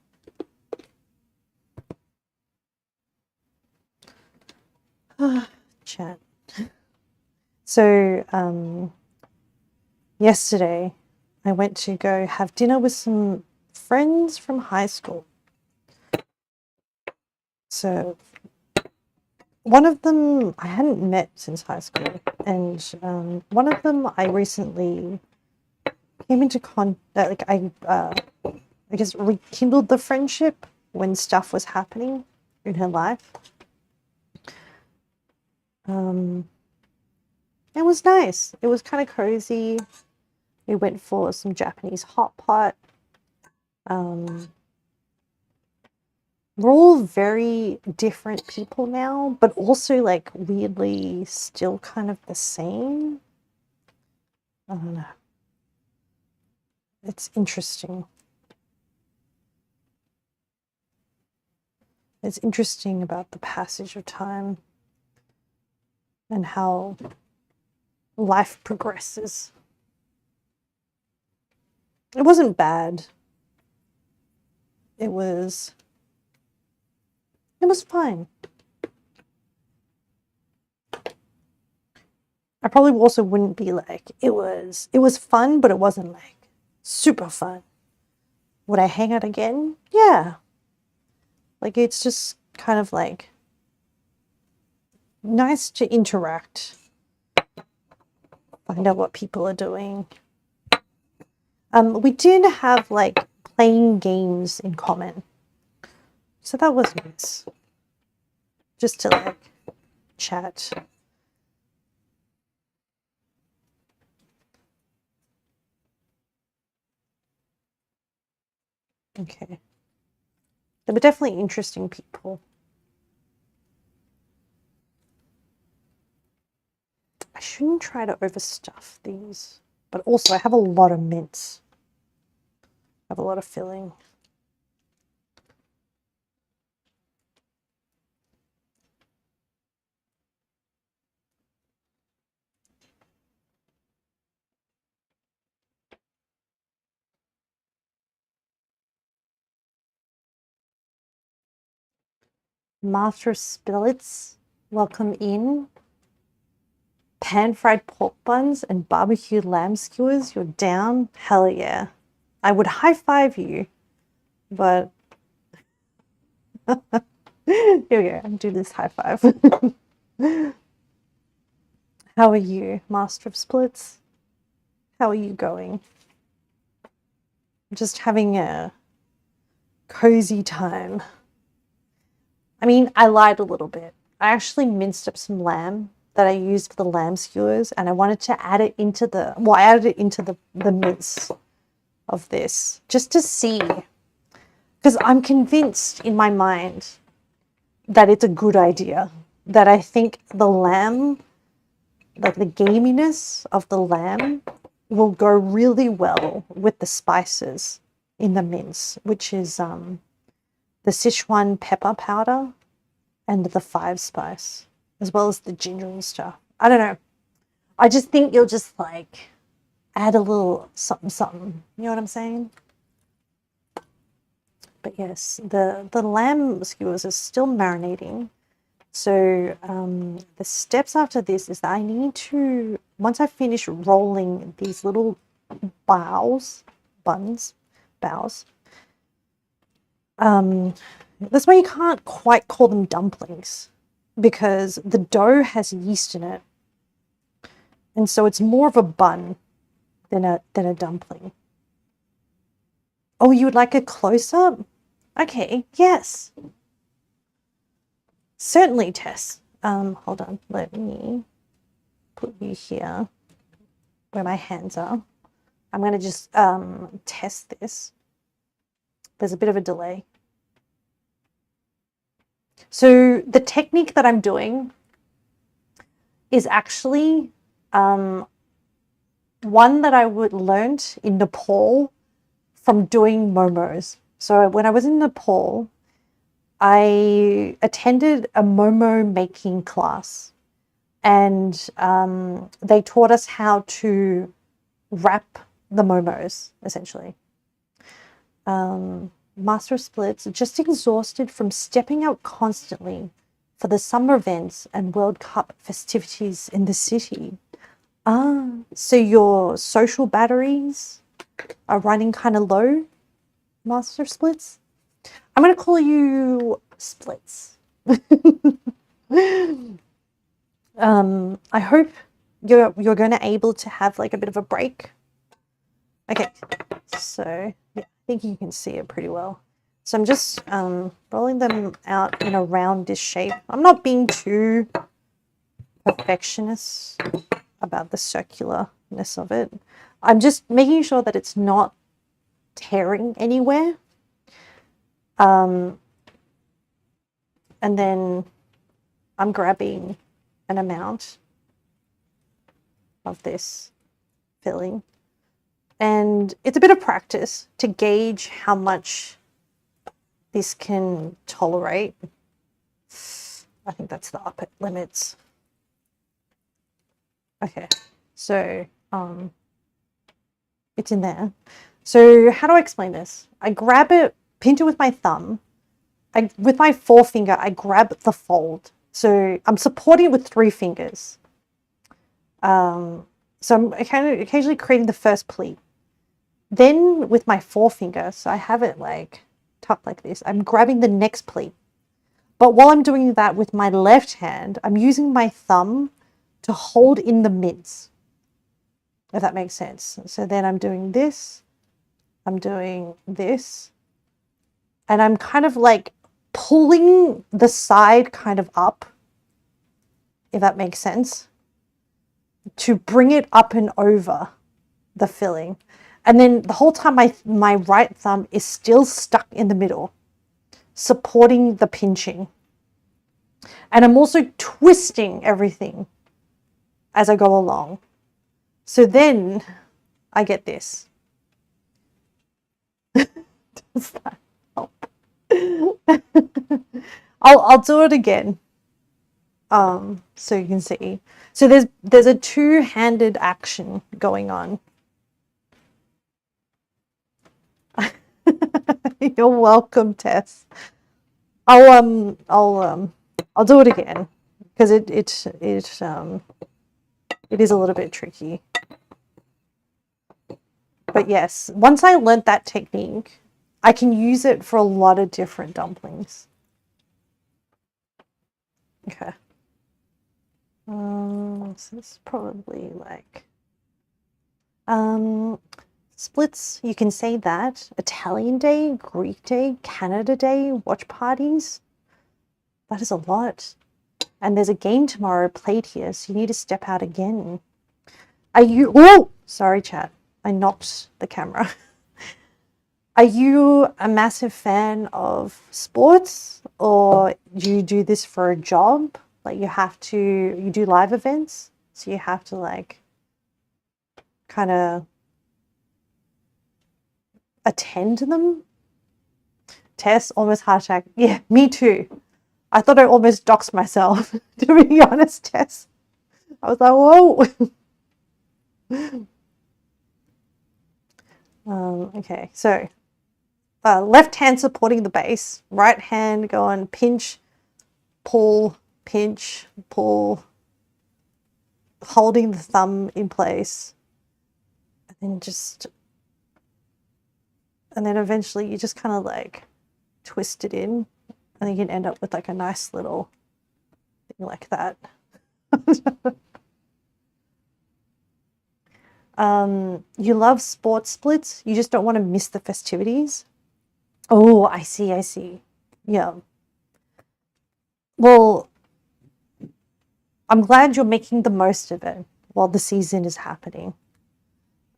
Chat. So yesterday I went to go have dinner with some friends from high school. So one of them I hadn't met since high school, and one of them I recently came into contact. Like I guess rekindled the friendship when stuff was happening in her life. It was nice. It was kind of cozy. We went for some Japanese hot pot. We're all very different people now, but also like weirdly still kind of the same. I don't know. It's interesting. It's interesting about the passage of time and how life progresses. It wasn't bad. It was fine. I probably also wouldn't be like, it was fun, but it wasn't like super fun. Would I hang out again? Yeah. Like, it's just kind of like nice to interact, find out what people are doing. We did have like playing games in common, so that was nice. Just to like chat. Okay. They were definitely interesting people. I shouldn't try to overstuff these, but also I have a lot of mince. I have a lot of filling. Master Spillets, welcome in. Pan-fried pork buns and barbecued lamb skewers, you're down? Hell yeah. I would high-five you, but here we go, I'll do this high-five. How are you, Master of Splits? How are you going? Just having a cozy time. I mean, I lied a little bit. I actually minced up some lamb that I used for the lamb skewers, and I wanted to add it into the, well, I added it into the mince of this, just to see. Because I'm convinced in my mind that it's a good idea. That I think the lamb like the gaminess of the lamb will go really well with the spices in the mince, which is the Sichuan pepper powder and the 5-spice, as well as the ginger and stuff. I don't know. I just think you'll just like add a little something, something. You know what I'm saying? But yes, the lamb skewers is still marinating. So the steps after this is that I need to, once I finish rolling these little baos, that's why you can't quite call them dumplings, because the dough has yeast in it. And so it's more of a bun than a dumpling. Oh, you would like a close-up? Okay, yes. Certainly, Tess. Hold on. Let me put you here where my hands are. I'm going to just test this. There's a bit of a delay. So the technique that I'm doing is actually one that I learned in Nepal from doing momos. So when I was in Nepal, I attended a momo making class, and they taught us how to wrap the momos, essentially. Master of Splits, just exhausted from stepping out constantly for the summer events and World Cup festivities in the city. So your social batteries are running kind of low, Master Splits? I'm going to call you Splits. I hope you're going to able to have like a bit of a break. Okay, so yeah, I think you can see it pretty well. So I'm just rolling them out in a roundish shape. I'm not being too perfectionist about the circularness of it. I'm just making sure that it's not tearing anywhere. And then I'm grabbing an amount of this filling. And it's a bit of practice to gauge how much this can tolerate. I think that's the upper limits. Okay, so it's in there. So how do I explain this? I grab it, pinch it with my thumb. With my forefinger, I grab the fold. So I'm supporting it with 3 fingers. So I'm occasionally creating the first pleat. Then with my forefinger, so I have it like tucked like this, I'm grabbing the next pleat. But while I'm doing that with my left hand, I'm using my thumb to hold in the mince, if that makes sense. So then I'm doing this, I'm doing this, and I'm kind of like pulling the side kind of up, if that makes sense, to bring it up and over the filling. And then the whole time my right thumb is still stuck in the middle, supporting the pinching. And I'm also twisting everything as I go along. So then I get this. Does that help? I'll do it again. So you can see. So there's a 2-handed action going on. You're welcome, Tess. I'll do it again because it is a little bit tricky. But yes, once I learned that technique, I can use it for a lot of different dumplings. Okay. So this is probably like splits. You can say that. Italian Day, Greek Day, Canada Day, watch parties. That is a lot. And there's a game tomorrow played here, so you need to step out again. Are you... Oh! Sorry, chat. I knocked the camera. Are you a massive fan of sports, or do you do this for a job? Like you do live events? So you have to like kind of attend to them. Tess, almost heart attack. Yeah, me too. I thought I almost doxed myself, to be honest, Tess. I was like, whoa. Okay, so left hand supporting the base, right hand going pinch, pull, holding the thumb in place, and then eventually you just kind of like twist it in, and you can end up with like a nice little thing like that. You love sports splits. You just don't want to miss the festivities. Oh, I see. Yeah. Well, I'm glad you're making the most of it while the season is happening.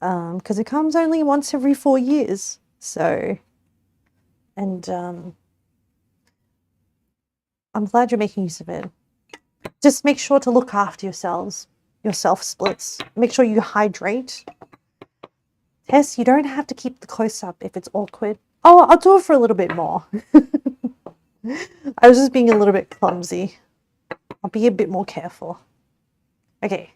Because it comes only once every 4 years. So, and I'm glad you're making use of it. Just make sure to look after yourselves, yourself splits. Make sure you hydrate. Tess, you don't have to keep the close up if it's awkward. Oh, I'll do it for a little bit more. I was just being a little bit clumsy. I'll be a bit more careful. Okay.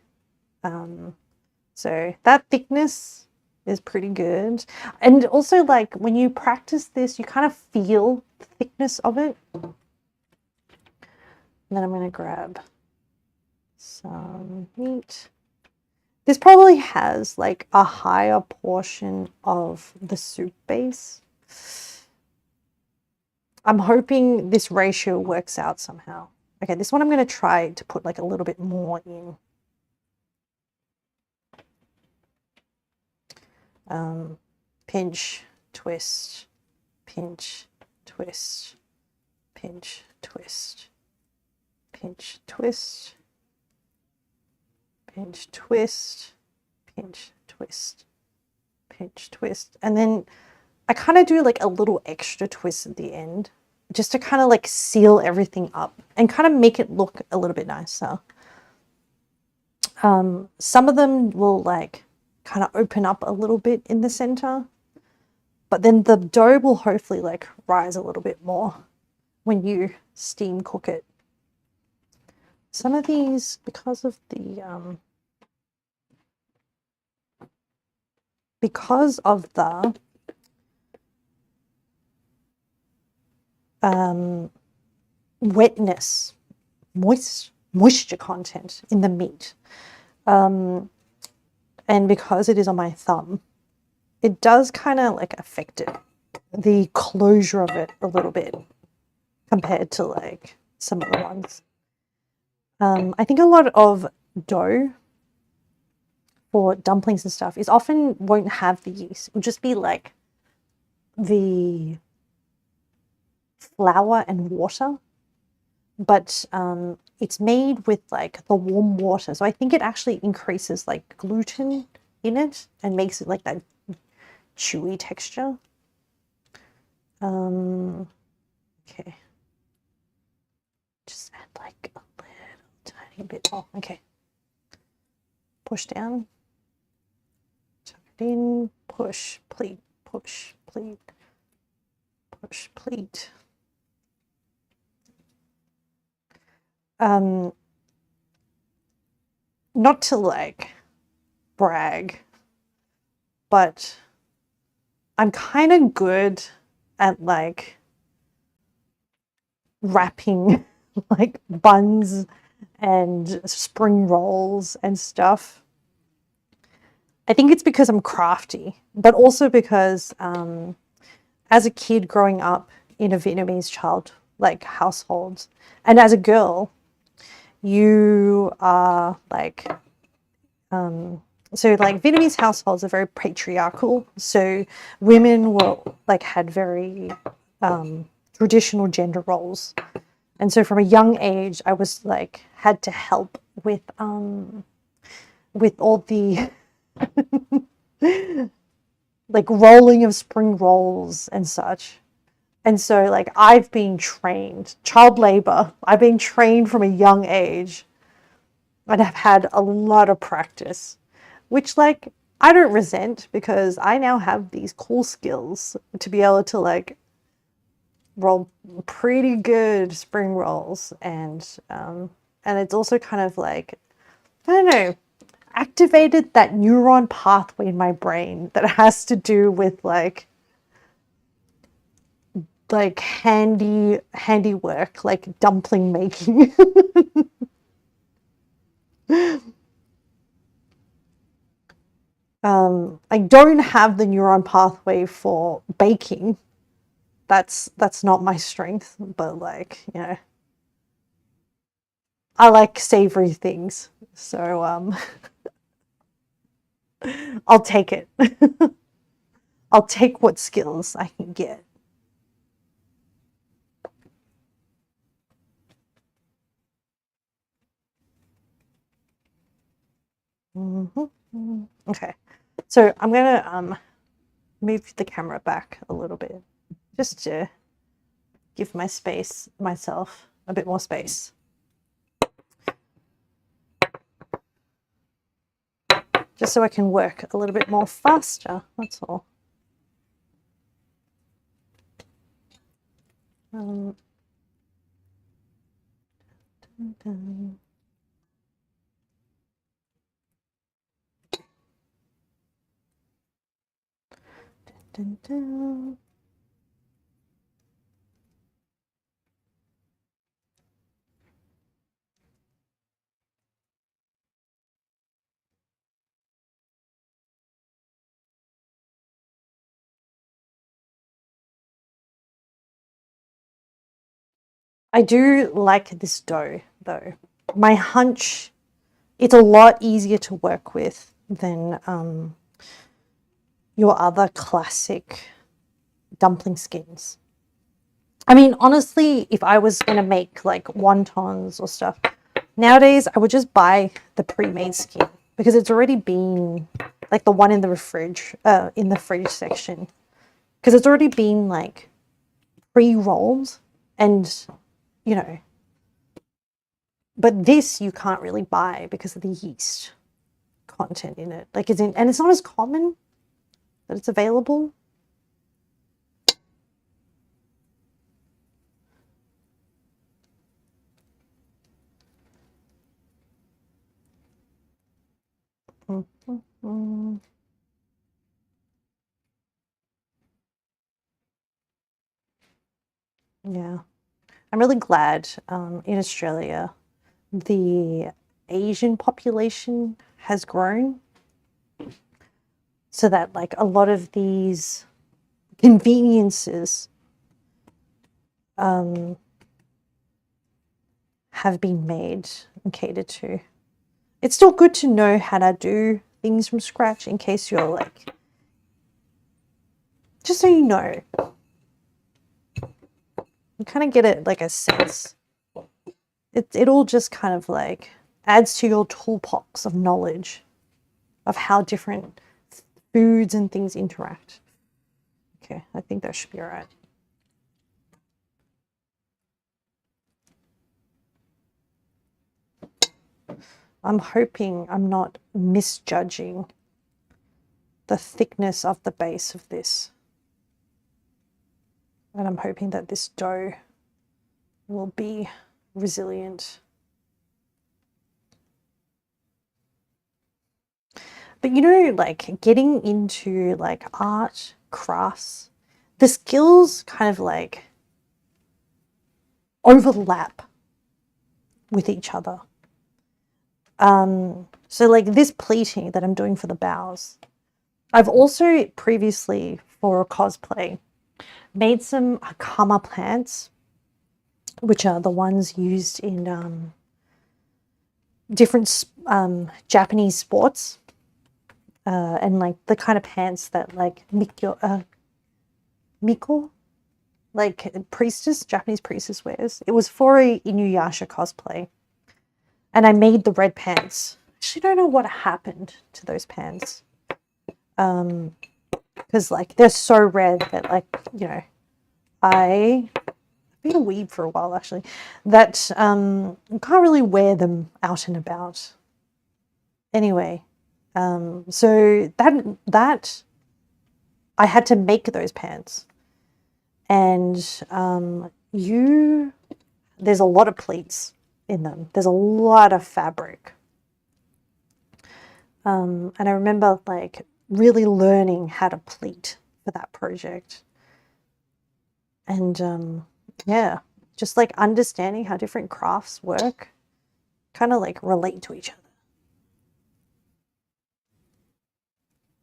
So that thickness is pretty good. And also, like, when you practice this, you kind of feel the thickness of it. And then I'm going to grab some meat. This probably has, like, a higher portion of the soup base. I'm hoping this ratio works out somehow. Okay, this one I'm going to try to put, like, a little bit more in. Pinch, twist, pinch, twist, pinch, twist, pinch, twist, pinch, twist, pinch, twist, pinch, twist. And then I kind of do like a little extra twist at the end just to kind of like seal everything up and kind of make it look a little bit nicer. Some of them will like kind of open up a little bit in the center, but then the dough will hopefully like rise a little bit more when you steam cook it. Some of these, because of the wetness, moisture content in the meat, and because it is on my thumb, it does kind of like affect it, the closure of it a little bit compared to like some other ones. I think a lot of dough for dumplings and stuff is often won't have the yeast. It will just be like the flour and water, but it's made with like the warm water. So I think it actually increases like gluten in it and makes it like that chewy texture. Okay. Just add like a little tiny bit more. Okay. Push down. Tuck it in. Push, pleat, push, pleat, push, pleat. Not to like brag, but I'm kind of good at like wrapping like buns and spring rolls and stuff. I think it's because I'm crafty, but also because as a kid growing up in a Vietnamese child like household, and as a girl, you are like so like Vietnamese households are very patriarchal, so women were like had very traditional gender roles, and so from a young age I was like had to help with all the like rolling of spring rolls and such. And so like I've been trained, child labor, I've been trained from a young age and have had a lot of practice, which like I don't resent because I now have these cool skills to be able to like roll pretty good spring rolls, and it's also kind of like, I don't know, activated that neuron pathway in my brain that has to do with like handiwork, like dumpling making. I don't have the neuron pathway for baking. That's not my strength, but like, you know, I like savory things. So I'll take it. I'll take what skills I can get. Okay, so I'm gonna move the camera back a little bit just to give myself a bit more space. Just so I can work a little bit more faster, that's all. Dun, dun. Dun, dun. I do like this dough though. My hunch, it's a lot easier to work with than your other classic dumpling skins. I mean, honestly, if I was going to make like wontons or stuff, nowadays I would just buy the pre-made skin because it's already been like the one in the fridge section, because it's already been like pre-rolled and, you know, but this you can't really buy because of the yeast content in it. Like and it's not as common that it's available. Yeah, I'm really glad in Australia the Asian population has grown so that like a lot of these conveniences have been made and catered to. It's still good to know how to do things from scratch in case you're like, just so you know. You kind of get it like a sense. It all just kind of like adds to your toolbox of knowledge of how different foods and things interact. Okay, I think that should be all right. I'm hoping I'm not misjudging the thickness of the base of this. And I'm hoping that this dough will be resilient. But you know, like getting into like art, crafts, the skills kind of like overlap with each other. So like this pleating that I'm doing for the bows, I've also previously for cosplay made some hakama plants, which are the ones used in different Japanese sports, and like the kind of pants that like Miko, like priestess, Japanese priestess wears. It was for a Inuyasha cosplay. And I made the red pants. Actually, don't know what happened to those pants. Because like they're so red that like, you know, I've been a weeb for a while actually, that can't really wear them out and about. Anyway, so that I had to make those pants, and there's a lot of pleats in them. There's a lot of fabric. And I remember like really learning how to pleat for that project. And yeah, just like understanding how different crafts work, kind of like relate to each other.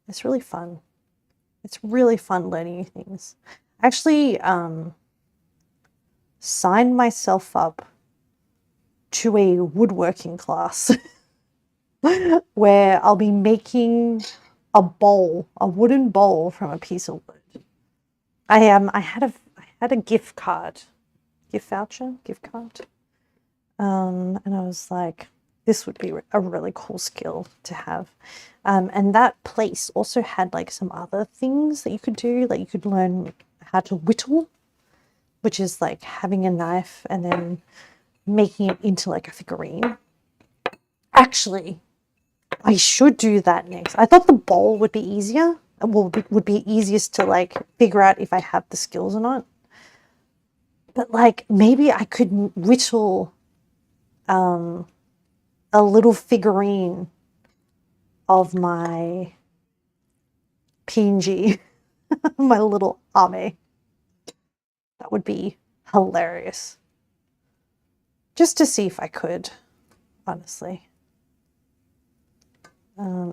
It's really fun. It's really fun learning new things. Actually, signed myself up to a woodworking class where I'll be making a bowl, a wooden bowl from a piece of wood. I had a gift card, gift voucher, gift card, and I was like, this would be a really cool skill to have. And that place also had like some other things that you could do. Like you could learn how to whittle, which is like having a knife and then making it into like a figurine. Actually, I should do that next. I thought the bowl would be easier. Well, would be easiest to like figure out if I have the skills or not. But like maybe I could whittle a little figurine of my PNG, my little Ame. That would be hilarious. Just to see if I could, honestly.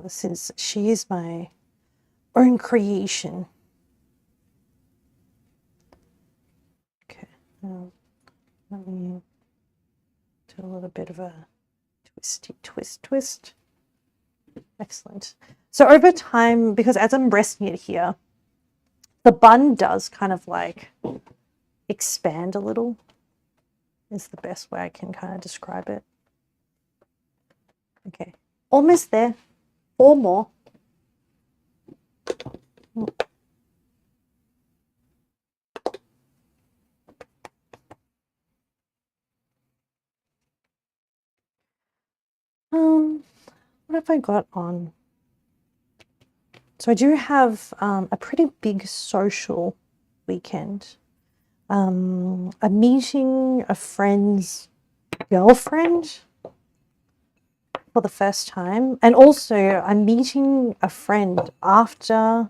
Since she is my own creation. Okay, let me do a little bit of a twisty twist. Excellent. So over time, because as I'm resting it here, the bun does kind of like expand a little, is the best way I can kind of describe it. Okay, almost there. 4 more. What have I got on? So I do have a pretty big social weekend. I'm meeting a friend's girlfriend for the first time. And also I'm meeting a friend after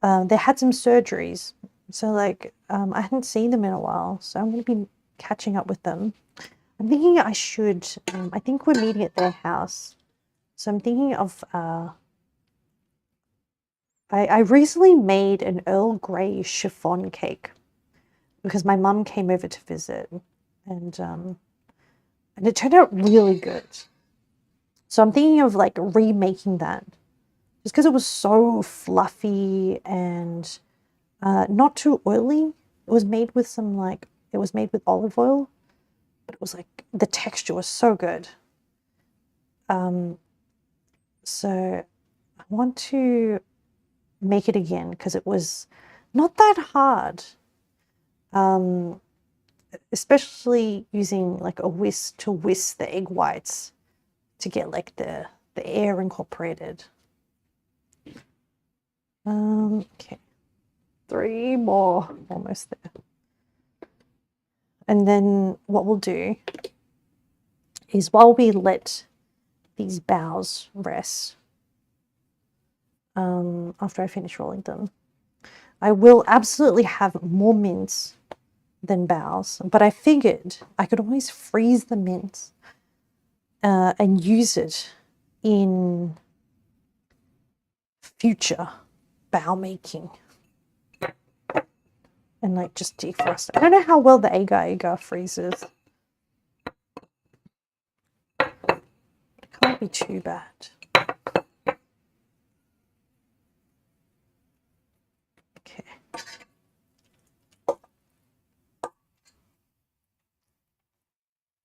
they had some surgeries. So like I hadn't seen them in a while. So I'm going to be catching up with them. I'm thinking I should, I think we're meeting at their house. So I'm thinking of, I recently made an Earl Grey chiffon cake because my mum came over to visit, and it turned out really good. So I'm thinking of like remaking that just because it was so fluffy and not too oily. It was made with it was made with olive oil, but it was like, the texture was so good. So I want to make it again because it was not that hard. Especially using like a whisk to whisk the egg whites to get like the air incorporated. Okay, 3 more, almost there. And then what we'll do is while we let these bows rest, after I finish rolling them, I will absolutely have more mince than bows, but I figured I could always freeze the mince and use it in future bow making and like just defrost it. I don't know how well the agar freezes. It can't be too bad. Okay.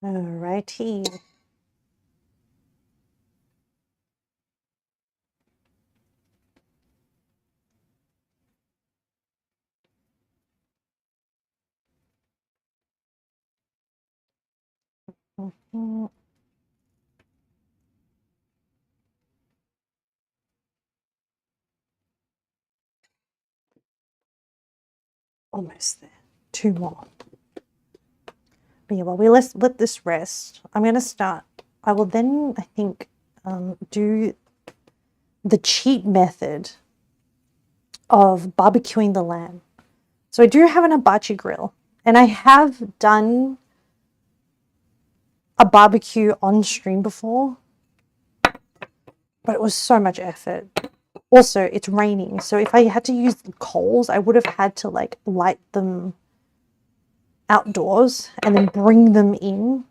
Alrighty. Almost there. 2 more. But yeah, while we let this rest, I'm going to start. I will then, I think, do the cheat method of barbecuing the lamb. So I do have an hibachi grill, and I have done a barbecue on stream before, but it was so much effort. Also, it's raining, so if I had to use coals, I would have had to like light them outdoors and then bring them in.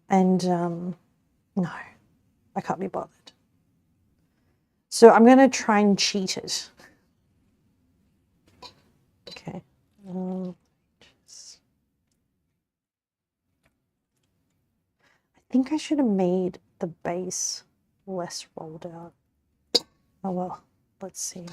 And no, I can't be bothered. So I'm going to try and cheat it. Okay. I think I should have made the base less rolled out. Oh well, let's see.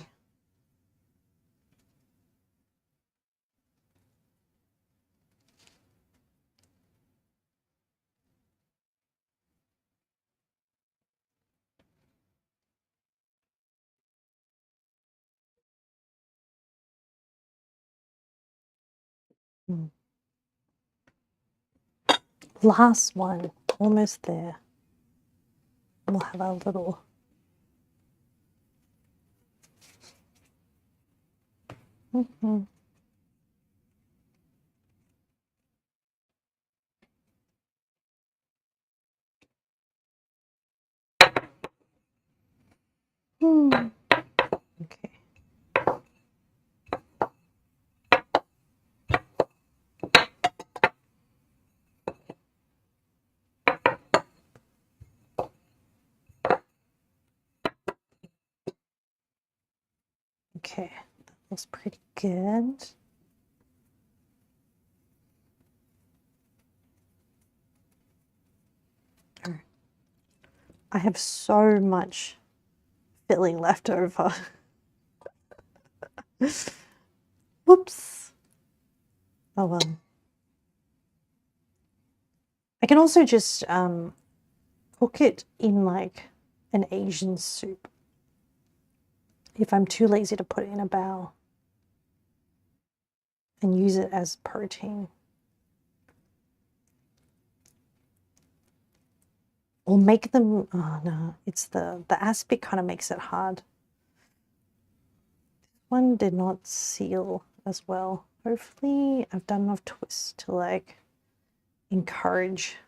Last one, almost there. We'll have our little Okay. Okay, that looks pretty good. I have so much filling left over. Whoops. Oh well. I can also just cook it in like an Asian soup if I'm too lazy to put it in a bao and use it as protein. Or make them, oh no, it's the aspic kind of makes it hard. This one did not seal as well. Hopefully I've done enough twists to like encourage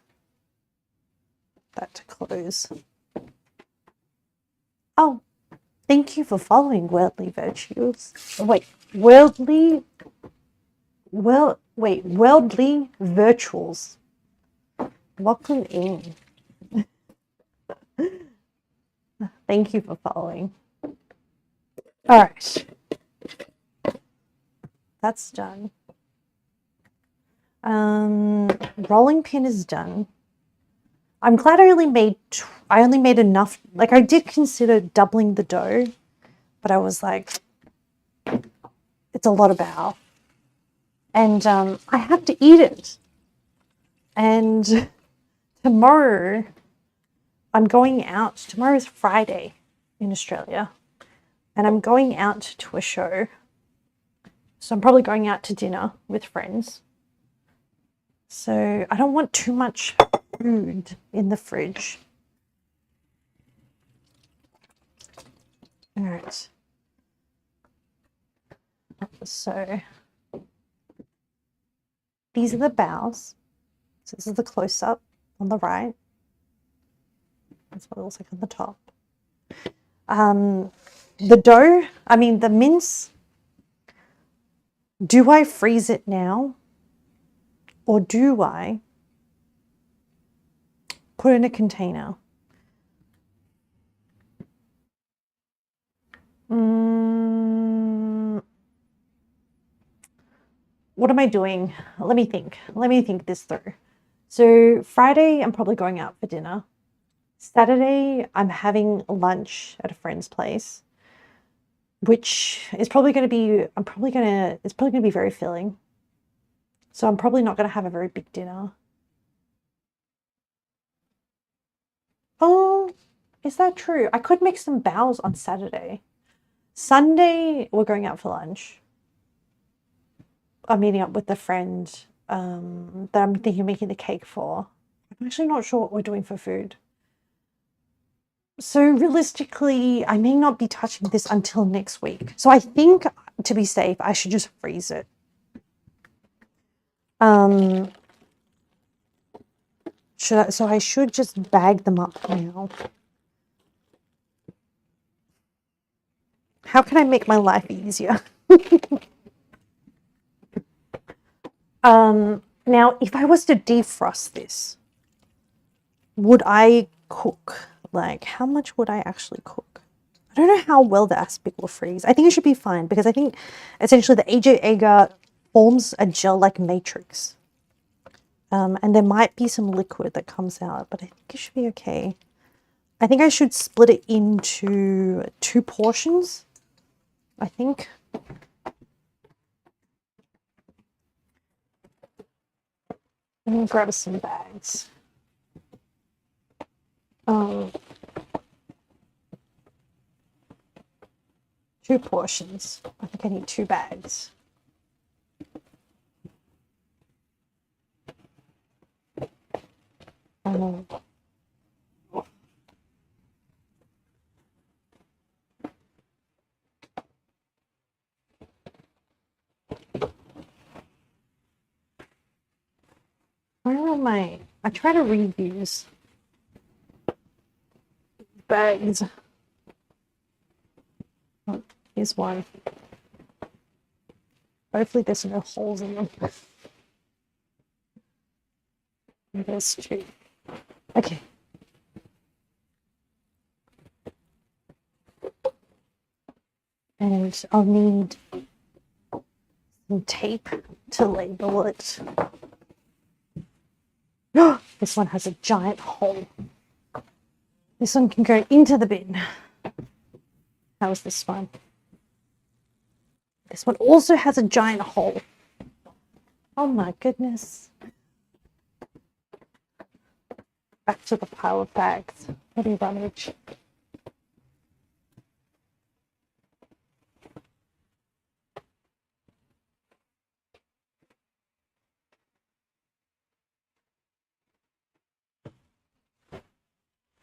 that to close. Oh, thank you for following Worldly Virtues. Oh, wait, Worldly Virtuals. Welcome in. Thank you for following. All right. That's done. Rolling pin is done. I'm glad I only made enough. Like I did consider doubling the dough, but I was like, it's a lot of bao. And I have to eat it. And tomorrow I'm going out. Tomorrow is Friday in Australia. And I'm going out to a show. So I'm probably going out to dinner with friends. So I don't want too much food in the fridge. All right. So these are the baos. So this is the close-up on the right. That's what it looks like on the top. The dough, the mince, do I freeze it now? Or do I put it in a container? What am I doing? Let me think. Let me think this through. So Friday, I'm probably going out for dinner. Saturday, I'm having lunch at a friend's place, which is probably going to be, it's probably going to be very filling. So I'm probably not going to have a very big dinner. Oh, is that true? I could make some baos on Saturday. Sunday, we're going out for lunch. I'm meeting up with a friend that I'm thinking of making the cake for. I'm actually not sure what we're doing for food. So realistically, I may not be touching this until next week. So I think, to be safe, I should just freeze it. So I should just bag them up now. How can I make my life easier? Now, if I was to defrost this, would I cook? Like, how much would I actually cook? I don't know how well the aspic will freeze. I think it should be fine because I think essentially the AJ agar forms a gel-like matrix. And there might be some liquid that comes out, but I think it should be okay. I think I should split it into 2 portions, I think. I'm going to grab some bags. 2 portions. I think I need 2 bags. I try to reuse bags. Oh, here's one. Hopefully there's no holes in them. There's 2. Okay. And I'll need some tape to label it. This one has a giant hole. This one can go into the bin. How is this one? This one also has a giant hole. Oh my goodness. Back to the pile of bags. What a rummage.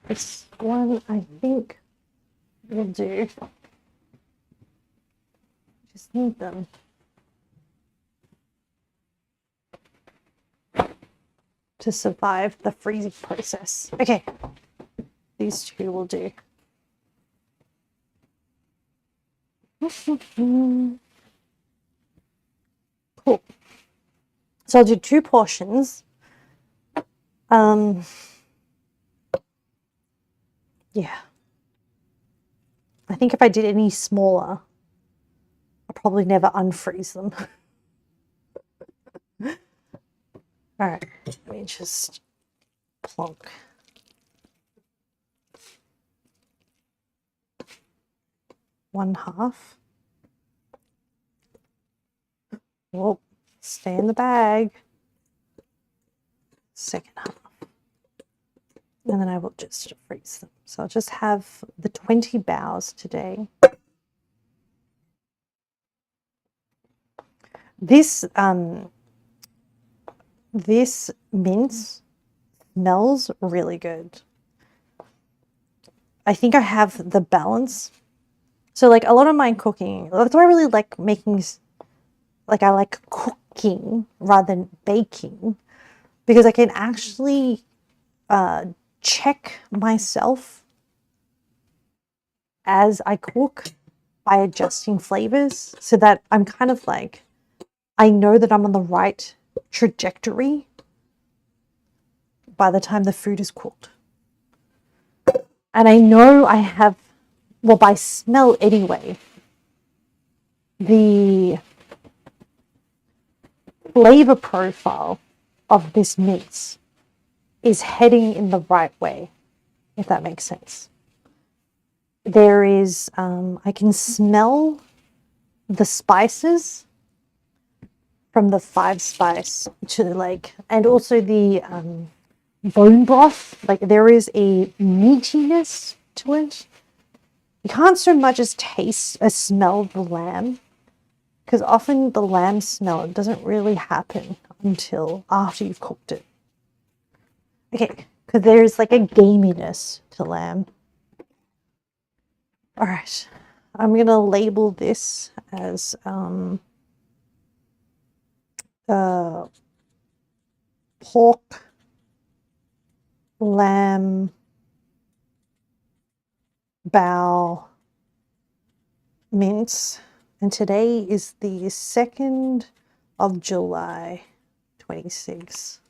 This one I think will do. Just need them. To survive the freezing process. Okay, these 2 will do. Cool. So I'll do 2 portions. Yeah. I think if I did any smaller, I'll probably never unfreeze them. All right, let me just plonk. One half. Whoa, stay in the bag. Second half. And then I will just freeze them. So I'll just have the 20 baos today. This mince smells really good. I think I have the balance. So like a lot of my cooking, that's why I really like making, like I like cooking rather than baking, because I can actually check myself as I cook by adjusting flavors so that I'm kind of like, I know that I'm on the right trajectory by the time the food is cooked. And I know I have, well, by smell anyway, the flavor profile of this mince is heading in the right way, if that makes sense. There is, I can smell the spices from the 5 spice to like, and also the bone broth. Like there is a meatiness to it. You can't so much as taste, as smell the lamb, because often the lamb smell doesn't really happen until after you've cooked it. Okay, because there's like a gaminess to lamb. All right, I'm gonna label this as pork, lamb, bao, mince, and today is the 2nd of July, 26.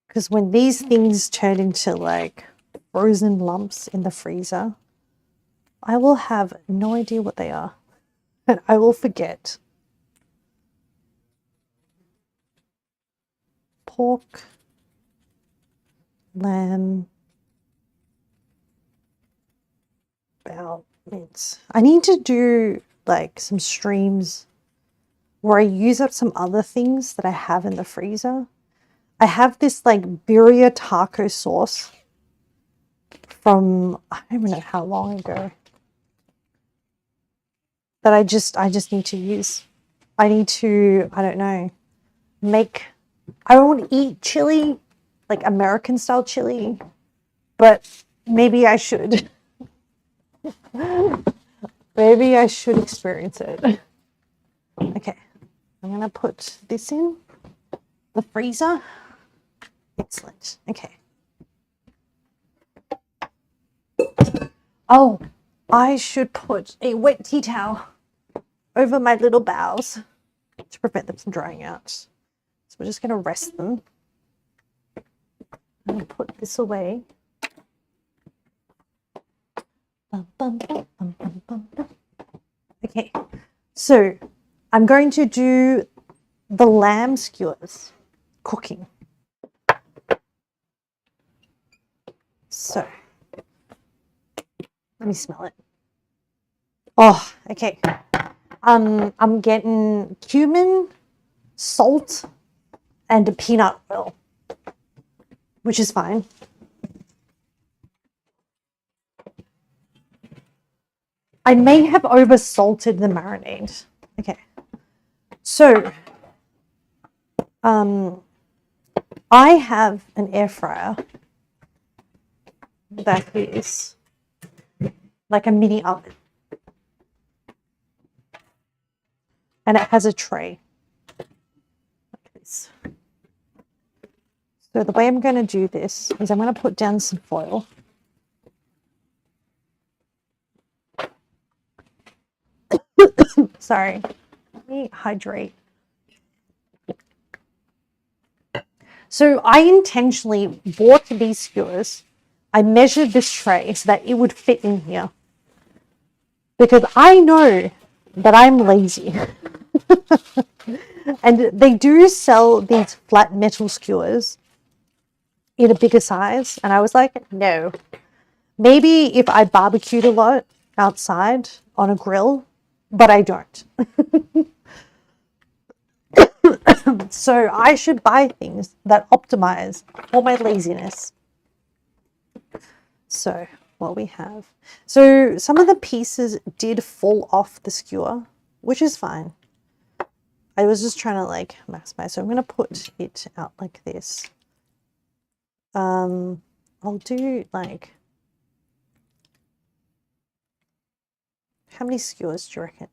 Because when these things turn into like frozen lumps in the freezer, I will have no idea what they are, and I will forget. Pork, lamb, bao, mince. I need to do like some streams where I use up some other things that I have in the freezer. I have this like birria taco sauce from I don't even know how long ago that I just need to use. I need to, I don't know, I don't eat chili, like American style chili, but maybe I should. Maybe I should experience it. Okay, I'm gonna put this in the freezer. Excellent. Okay. Oh, I should put a wet tea towel over my little baos to prevent them from drying out. So we're just going to rest them. I'm going to put this away. Okay, so I'm going to do the lamb skewers cooking. So let me smell it. Oh, okay. I'm getting cumin, salt, and a peanut oil, which is fine. I may have over-salted the marinade. Okay. So, I have an air fryer that is like a mini oven. And it has a tray like this. So the way I'm going to do this is I'm going to put down some foil. Sorry, let me hydrate. So I intentionally bought these skewers. I measured this tray so that it would fit in here, because I know that I'm lazy. And they do sell these flat metal skewers in a bigger size. And I was like, no. Maybe if I barbecued a lot outside on a grill, but I don't. So I should buy things that optimize for my laziness. So what we have. So some of the pieces did fall off the skewer, which is fine. I was just trying to like maximize. So I'm going to put it out like this. I'll do like, how many skewers do you reckon?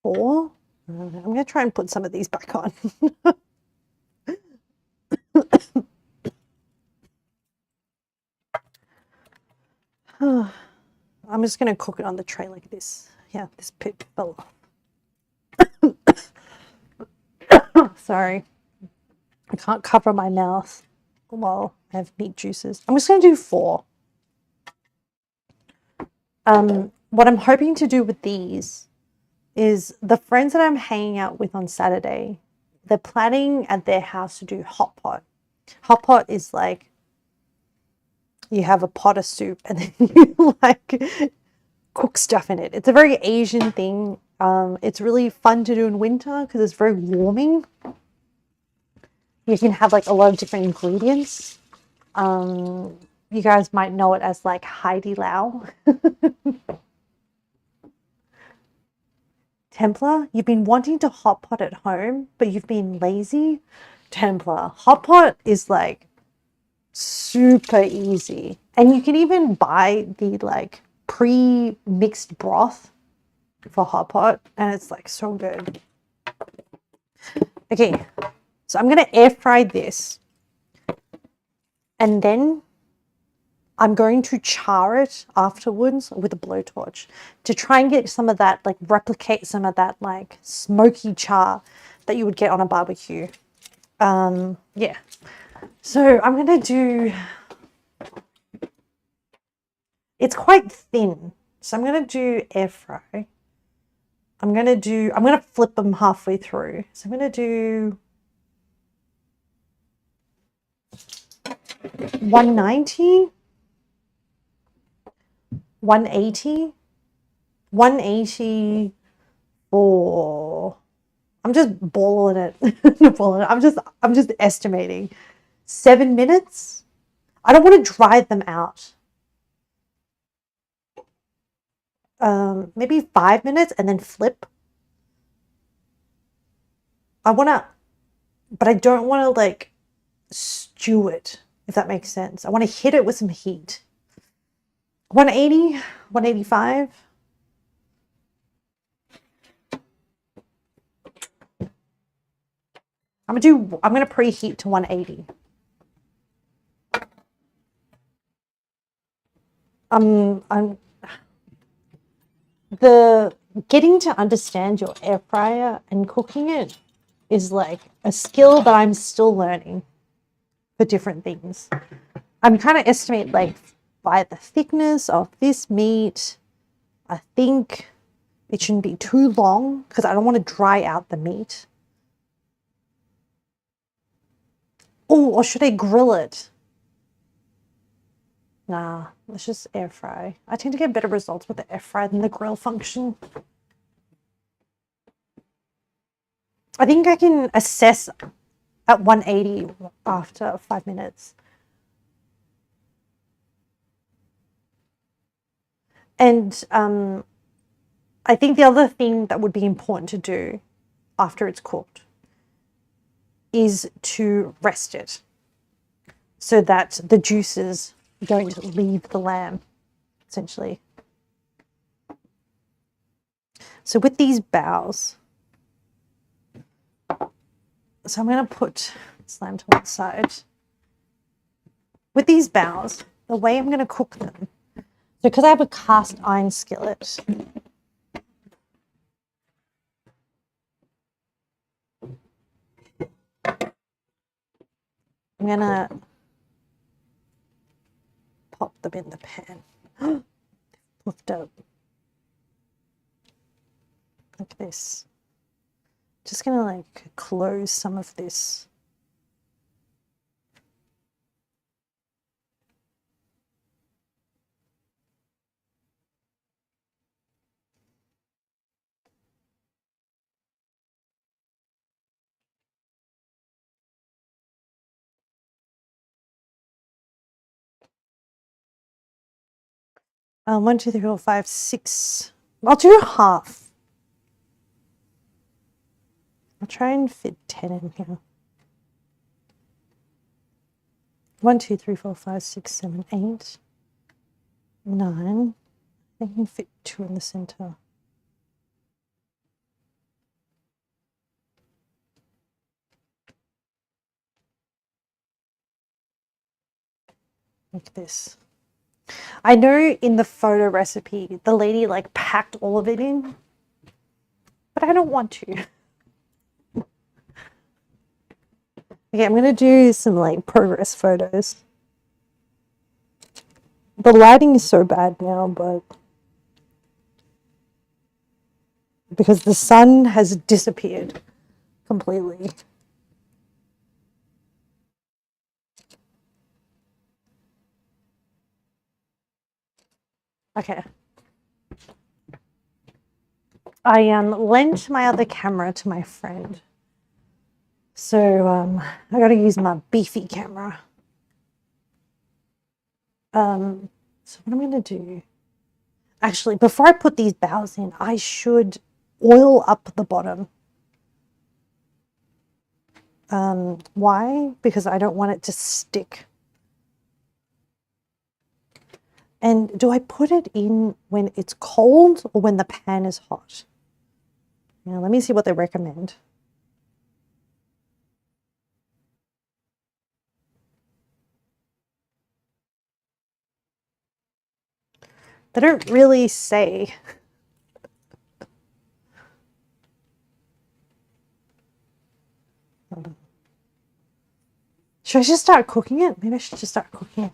4? I'm going to try and put some of these back on. I'm just going to cook it on the tray like this. Yeah, this pit fell off. Sorry. I can't cover my mouth while I have meat juices. I'm just going to do 4. What I'm hoping to do with these is the friends that I'm hanging out with on Saturday, they're planning at their house to do hot pot. Hot pot is like you have a pot of soup and then you like cook stuff in it. It's a very Asian thing. It's really fun to do in winter because it's very warming. You can have like a lot of different ingredients. You guys might know it as like Heidi Lao. Templar, you've been wanting to hot pot at home, but you've been lazy. Templar, hot pot is like super easy. And you can even buy the like pre-mixed broth for hot pot, and it's like so good. Okay, so I'm gonna air fry this, and then I'm going to char it afterwards with a blowtorch to try and get some of that, like replicate some of that like smoky char that you would get on a barbecue. Yeah. So I'm going to do, it's quite thin. So I'm going to do air fry. I'm going to flip them halfway through. So I'm going to do 190. 180, 180 for, I'm just balling it. I'm just estimating 7 minutes. I don't want to dry them out. Maybe 5 minutes and then flip. But I don't want to like stew it, if that makes sense. I want to hit it with some heat. 180, 185. I'm gonna preheat to 180. I'm the getting to understand your air fryer and cooking it is like a skill that I'm still learning for different things. I'm trying to estimate like by the thickness of this meat. I think it shouldn't be too long because I don't want to dry out the meat. Oh, or should I grill it? Nah, let's just air fry. I tend to get better results with the air fry than the grill function. I think I can assess at 180 after 5 minutes. And I think the other thing that would be important to do after it's cooked is to rest it so that the juices don't leave the lamb, essentially. So with these baos, so I'm going to put this lamb to one side. With these baos, the way I'm going to cook them, so because I have a cast iron skillet, I'm going to pop them in the pan. Puffed up. Like this. Just going to like close some of this. One, two, three, four, five, six. I'll do half. I'll try and fit 10 in here. 1, 2, 3, 4, 5, 6, 7, 8, 9. I can fit 2 in the center. Like this. I know in the photo recipe, the lady like packed all of it in, but I don't want to. Okay, I'm going to do some like progress photos. The lighting is so bad now, but because the sun has disappeared completely. Okay. I lent my other camera to my friend So I got to use my beefy camera. So what I'm going to do, actually, before I put these baos in, I should oil up the bottom. Why? Because I don't want it to stick. And do I put it in when it's cold or when the pan is hot? Now, let me see what they recommend. They don't really say. Should I just start cooking it? Maybe I should just start cooking it.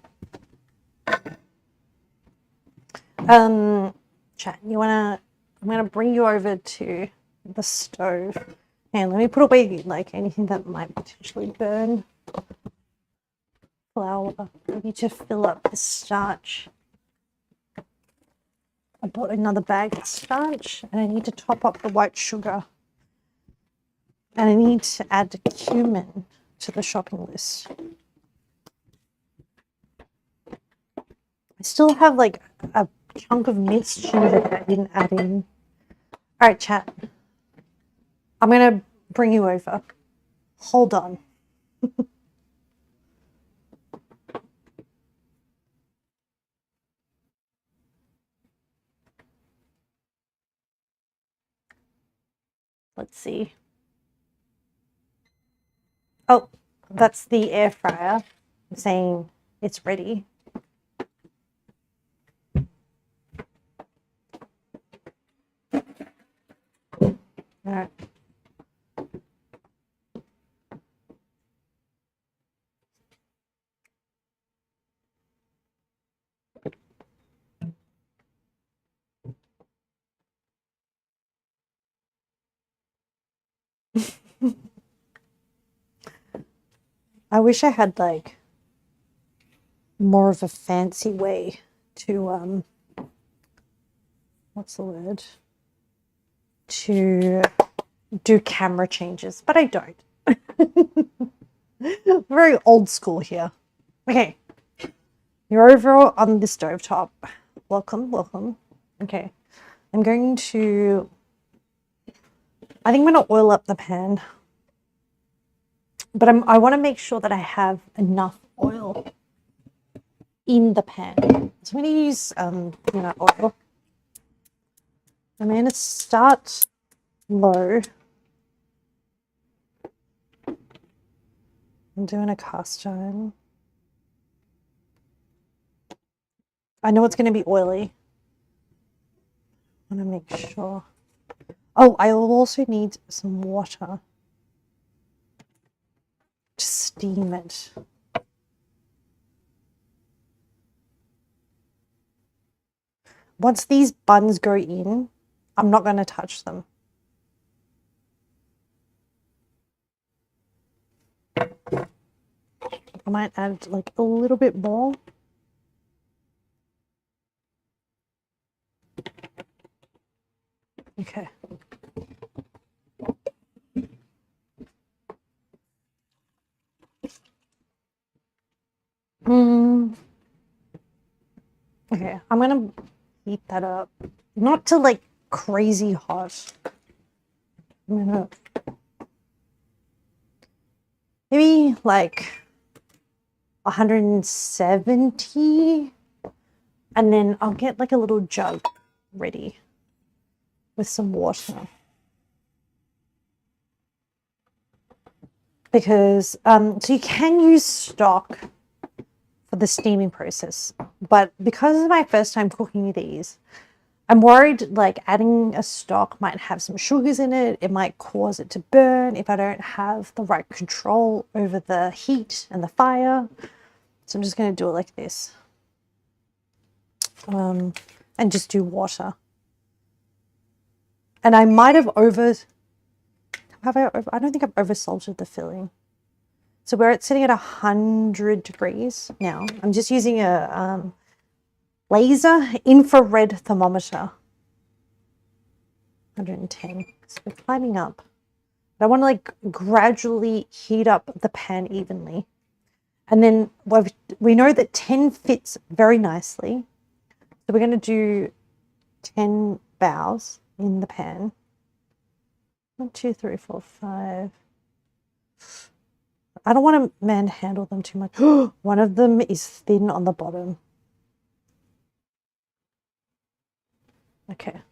Chat, I'm gonna bring you over to the stove. And let me put away like anything that might potentially burn. Flour. I need to fill up the starch. I bought another bag of starch and I need to top up the white sugar. And I need to add cumin to the shopping list. I still have like a chunk of minced ginger that I didn't add in. All right, chat. I'm going to bring you over. Hold on. Let's see. Oh, that's the air fryer saying it's ready. All right. I wish I had like more of a fancy way to what's the word? To do camera changes, but I don't. Very old school here. Okay. You're over on the stovetop. Welcome, welcome. Okay. I think I'm going to oil up the pan. But I want to make sure that I have enough oil in the pan. So I'm going to use peanut oil. I'm going to start low. I'm doing a cast iron. I know it's going to be oily. I want to make sure. Oh, I will also need some water to steam it. Once these buns go in, I'm not going to touch them. I might add like a little bit more. Okay. Okay, I'm gonna heat that up. Not to like crazy hot. I'm gonna maybe like 170, and then I'll get like a little jug ready with some water. Because so you can use stock for the steaming process, but because it's my first time cooking these, I'm worried like adding a stock might have some sugars in it. It might cause it to burn if I don't have the right control over the heat and the fire. So I'm just going to do it like this. And just do water. And I might have I don't think I've oversalted the filling. So where it's sitting at 100 degrees now, I'm just using a laser infrared thermometer. 110. So we're climbing up. But I want to like gradually heat up the pan evenly. And then we know that 10 fits very nicely. So we're going to do 10 baos in the pan. 1, 2, 3, 4, 5. I don't want to manhandle them too much. One of them is thin on the bottom. Okay.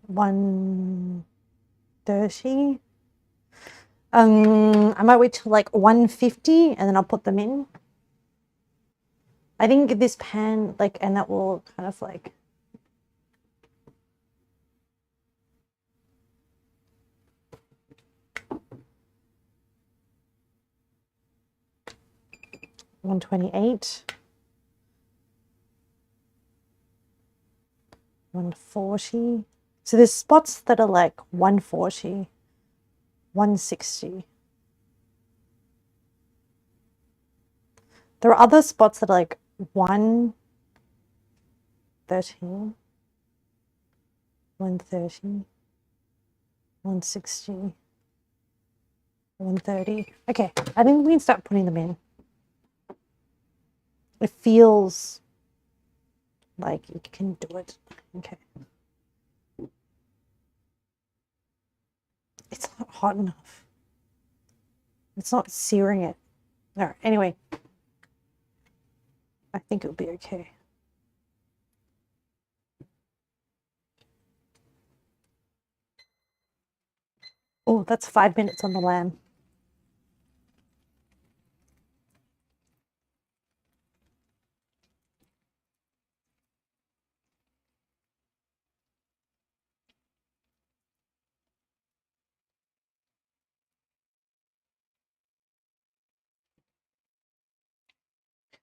130. I might wait till like 150 and then I'll put them in. I think this pan, like, and that will kind of like. $128, 140. So there's spots that are like 140, 160. There are other spots that are like 113, 130, 160, 130. Okay, I think we can start putting them in. It feels like you can do it. Okay. It's not hot enough. It's not searing it. All right, anyway. I think it'll be okay. Oh, that's 5 minutes on the lamb.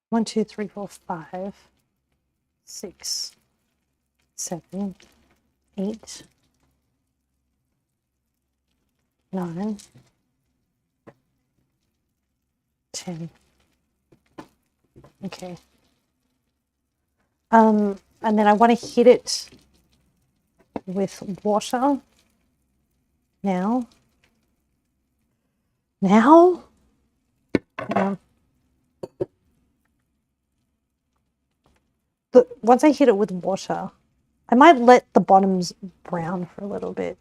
One, two, three, four, 5, 6, 7, 8, 9, 10. Okay. And then I want to hit it with water. Now. But once I hit it with water, I might let the bottoms brown for a little bit.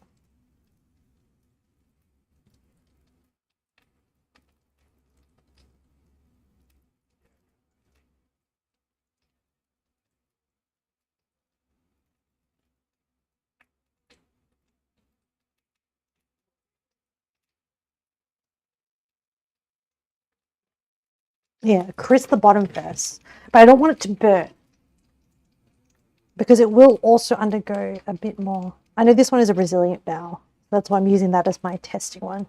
Yeah, crisp the bottom first. But I don't want it to burn, because it will also undergo a bit more. I know this one is a resilient bao. That's why I'm using that as my testing one.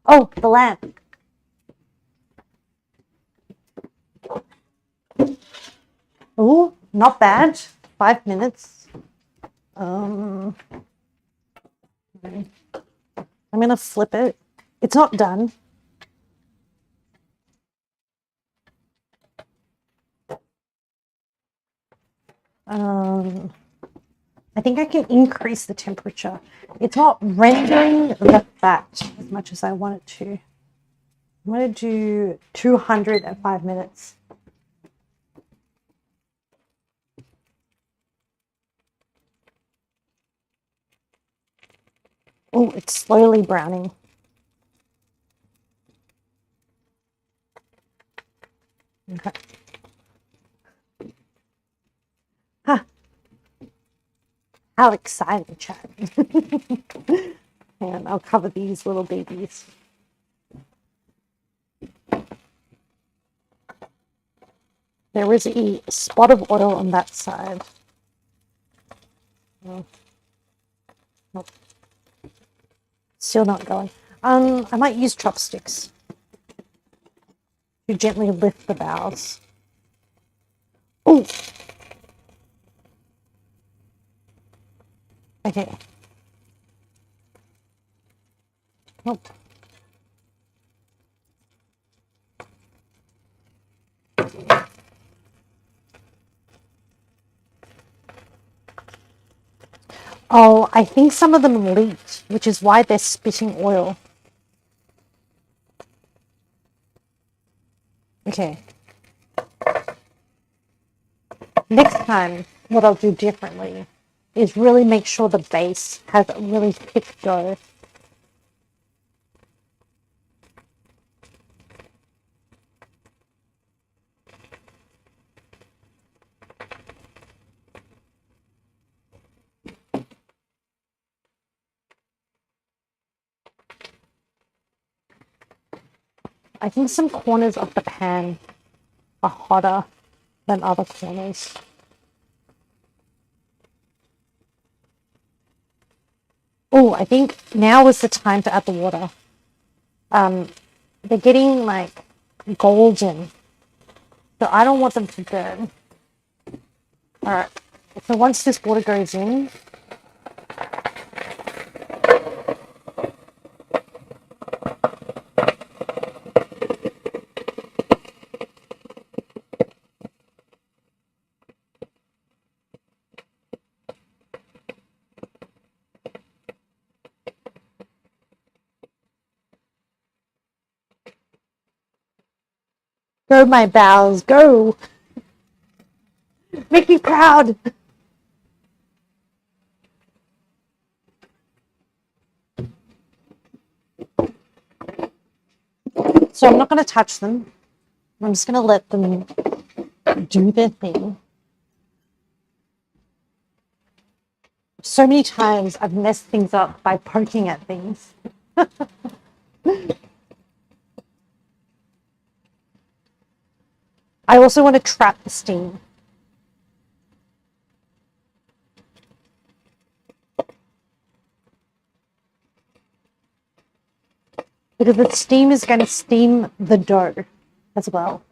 Oh, the lamb. Oh, not bad. 5 minutes. I'm going to flip it. It's not done. I think I can increase the temperature. It's not rendering the fat as much as I want it to. I'm going to do 200 at 5 minutes. Oh, it's slowly browning. Okay. Huh. How exciting, chat. And I'll cover these little babies. There is a spot of oil on that side. Oh. Nope. Still not going. I might use chopsticks to gently lift the baos. Oh. Okay. Nope. Oh, I think some of them leaked, which is why they're spitting oil. Okay. Next time, what I'll do differently is really make sure the base has a really thick dough. I think some corners of the pan are hotter than other corners. Oh, I think now is the time to add the water. They're getting like golden, so I don't want them to burn. All right, so once this water goes in, go my bows, go! Make me proud! So I'm not going to touch them. I'm just going to let them do their thing. So many times I've messed things up by poking at things. I also want to trap the steam. Because the steam is going to steam the dough as well.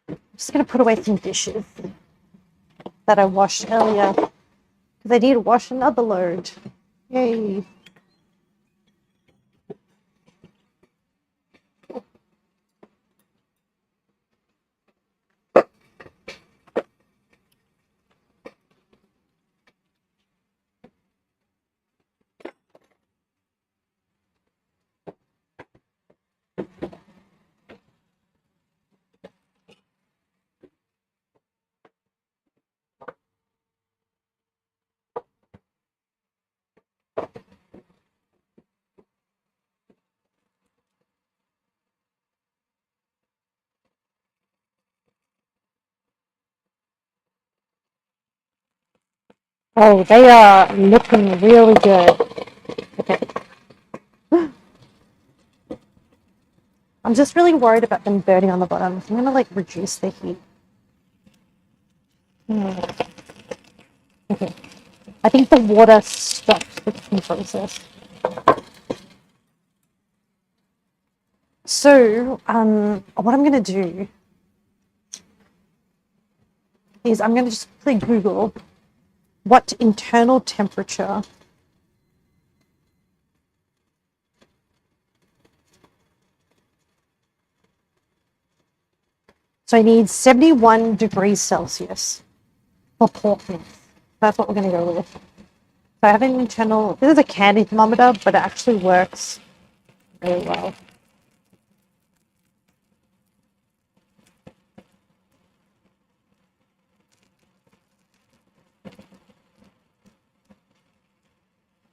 I'm just going to put away some dishes that I washed earlier because I need to wash another load. Yay. Oh, they are looking really good. Okay. I'm just really worried about them burning on the bottom. I'm going to like reduce the heat. Okay. I think the water stops the cooking process. So, what I'm going to do is I'm going to just quickly Google what internal temperature so I need 71 degrees Celsius for pork mince. That's what we're going to go with. So I have an internal, this is a candy thermometer, but it actually works very well.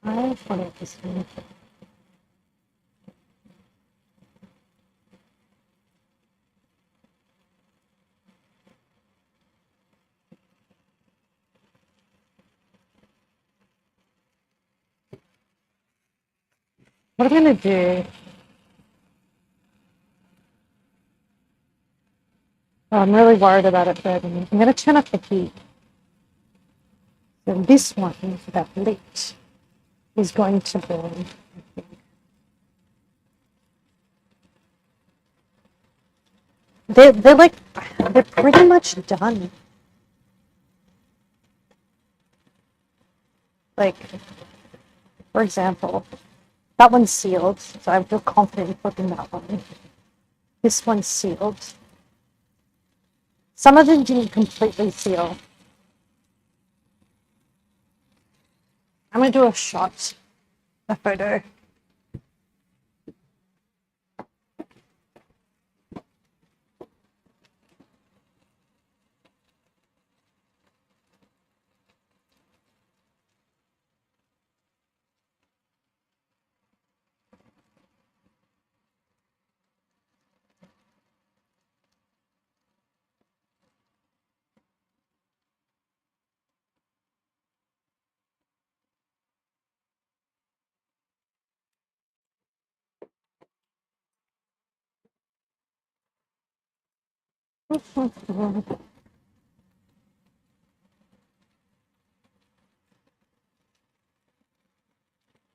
I forget this one. What I'm going to do, I'm really worried about it burning. I'm going to turn up the heat. So this one that lit is going to burn. They're like, they're pretty much done. Like, for example, That one's sealed, so I feel confident in cooking that one. This one's sealed. Some of them didn't completely seal. I'm gonna do a shot, a photo.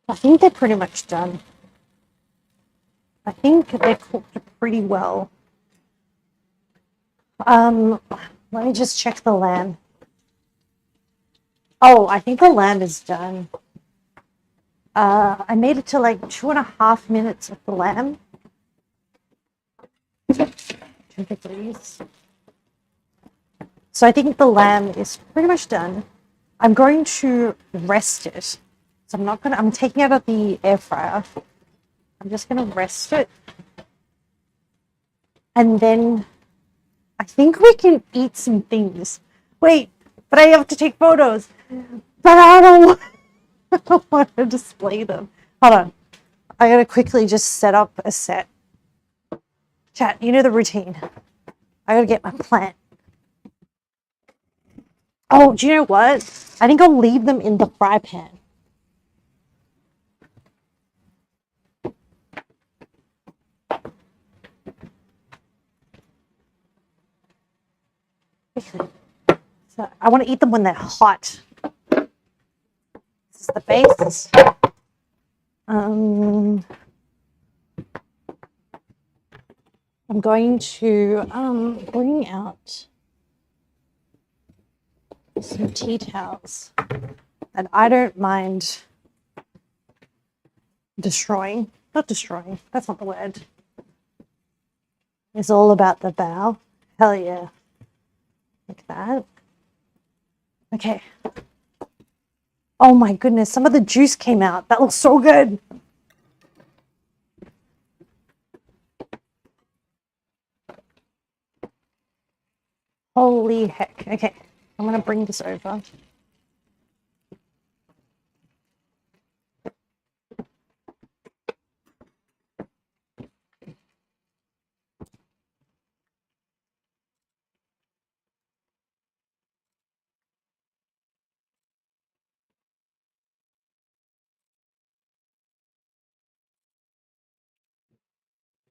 I think they're pretty much done. I think they're cooked pretty well. Let me just check the lamb. Oh, I think the lamb is done. I made it to like 2.5 minutes of the lamb. 2 degrees. So I think the lamb is pretty much done. I'm going to rest it. So I'm taking it out of the air fryer. I'm just gonna rest it. And then I think we can eat some things. Wait, but I have to take photos. But I don't want to display them. Hold on. I gotta quickly just set up a set. Chat, you know the routine. I gotta get my plant. Oh, do you know what? I think I'll leave them in the fry pan. So I want to eat them when they're hot. This is the base. I'm going to bring out some tea towels that I don't mind destroying. Not destroying, that's not the word. It's all about the bao. Hell yeah. Like that. Okay. Oh my goodness, some of the juice came out. That looks so good. Holy heck. Okay, I'm gonna bring this over.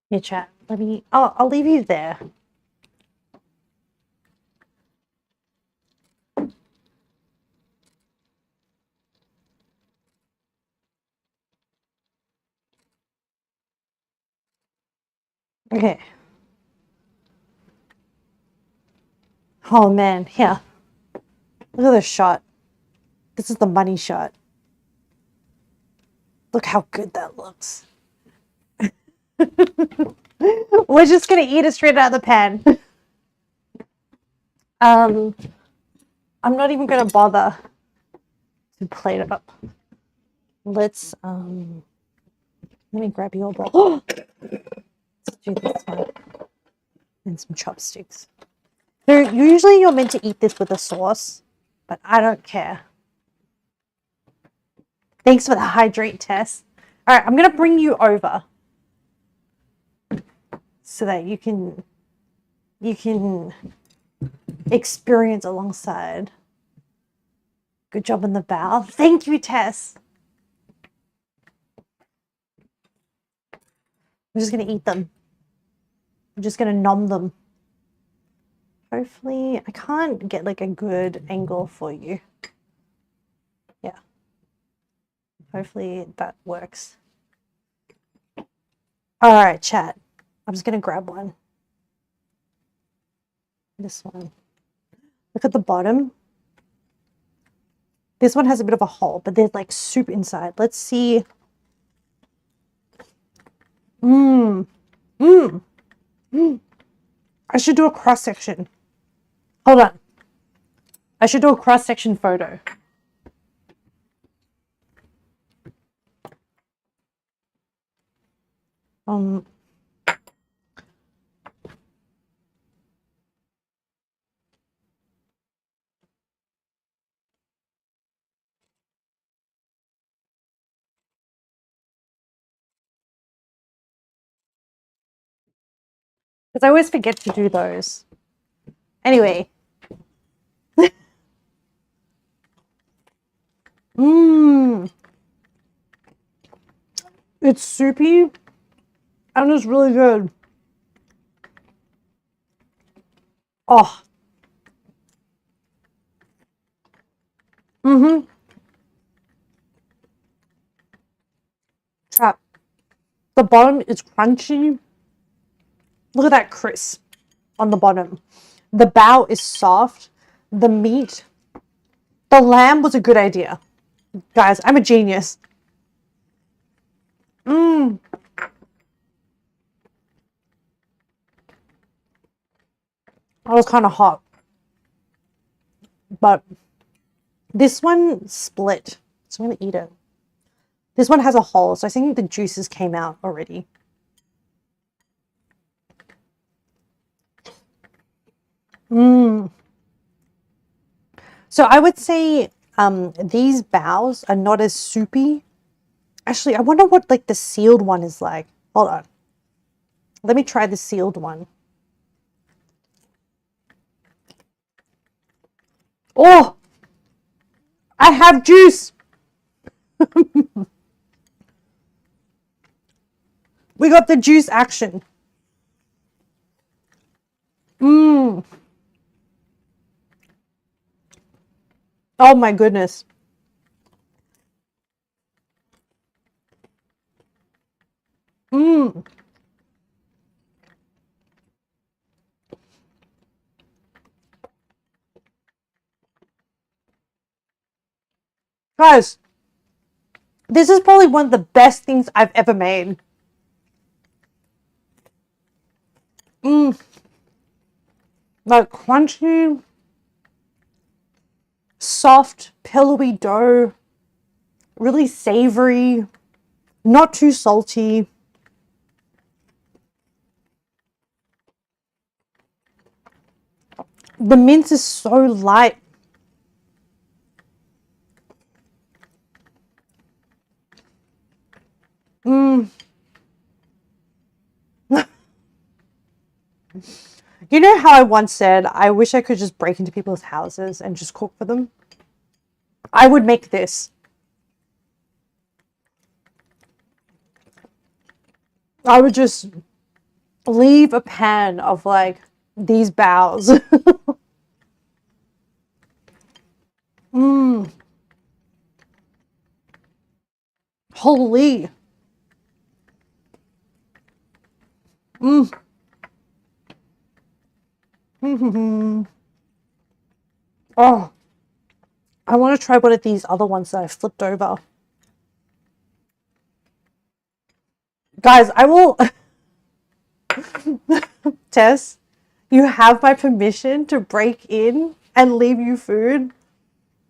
Here, chat. I'll leave you there. Okay. Oh man, here. Look at this shot. This is the money shot. Look how good that looks. We're just gonna eat it straight out of the pan. I'm not even gonna bother to plate it up. Let me grab your bowl. Let's do this one. And some chopsticks. So usually you're meant to eat this with a sauce, but I don't care. Thanks for the hydrate test. All right, I'm gonna bring you over so that you can experience alongside. Good job in the bow. Thank you, Tess. I'm just gonna eat them. I'm just gonna nom them. Hopefully, I can't get like a good angle for you. Yeah. Hopefully that works. All right, chat. I'm just gonna grab one. This one. Look at the bottom. This one has a bit of a hole, but there's like soup inside. Let's see Mmm. Mmm. Mm. I should do a cross section. Hold on. I should do a cross section photo. Um. Because I always forget to do those. Anyway. Mmm. It's soupy and it's really good. Oh. Mm-hmm. Trap. The bottom is crunchy. Look at that crisp on the bottom. The bao is soft. The meat. The lamb was a good idea. Guys, I'm a genius. Mmm. That was kind of hot. But this one split. So I'm going to eat it. This one has a hole, so I think the juices came out already. Mmm. So I would say these baos are not as soupy. Actually, I wonder what like the sealed one is like. Hold on. Let me try the sealed one. Oh, I have juice. We got the juice action. Mmm. Oh my goodness. Mmm. Guys, this is probably one of the best things I've ever made. Mmm. Like crunchy, soft, pillowy dough, really savory, not too salty. The mince is so light. Mmm. You know how I once said, I wish I could just break into people's houses and just cook for them? I would make this. I would just leave a pan of like these baos. Mmm. Holy. Mmm. Mm-hmm. Oh, I want to try one of these other ones that I flipped over. Guys, I will. Tess, you have my permission to break in and leave you food.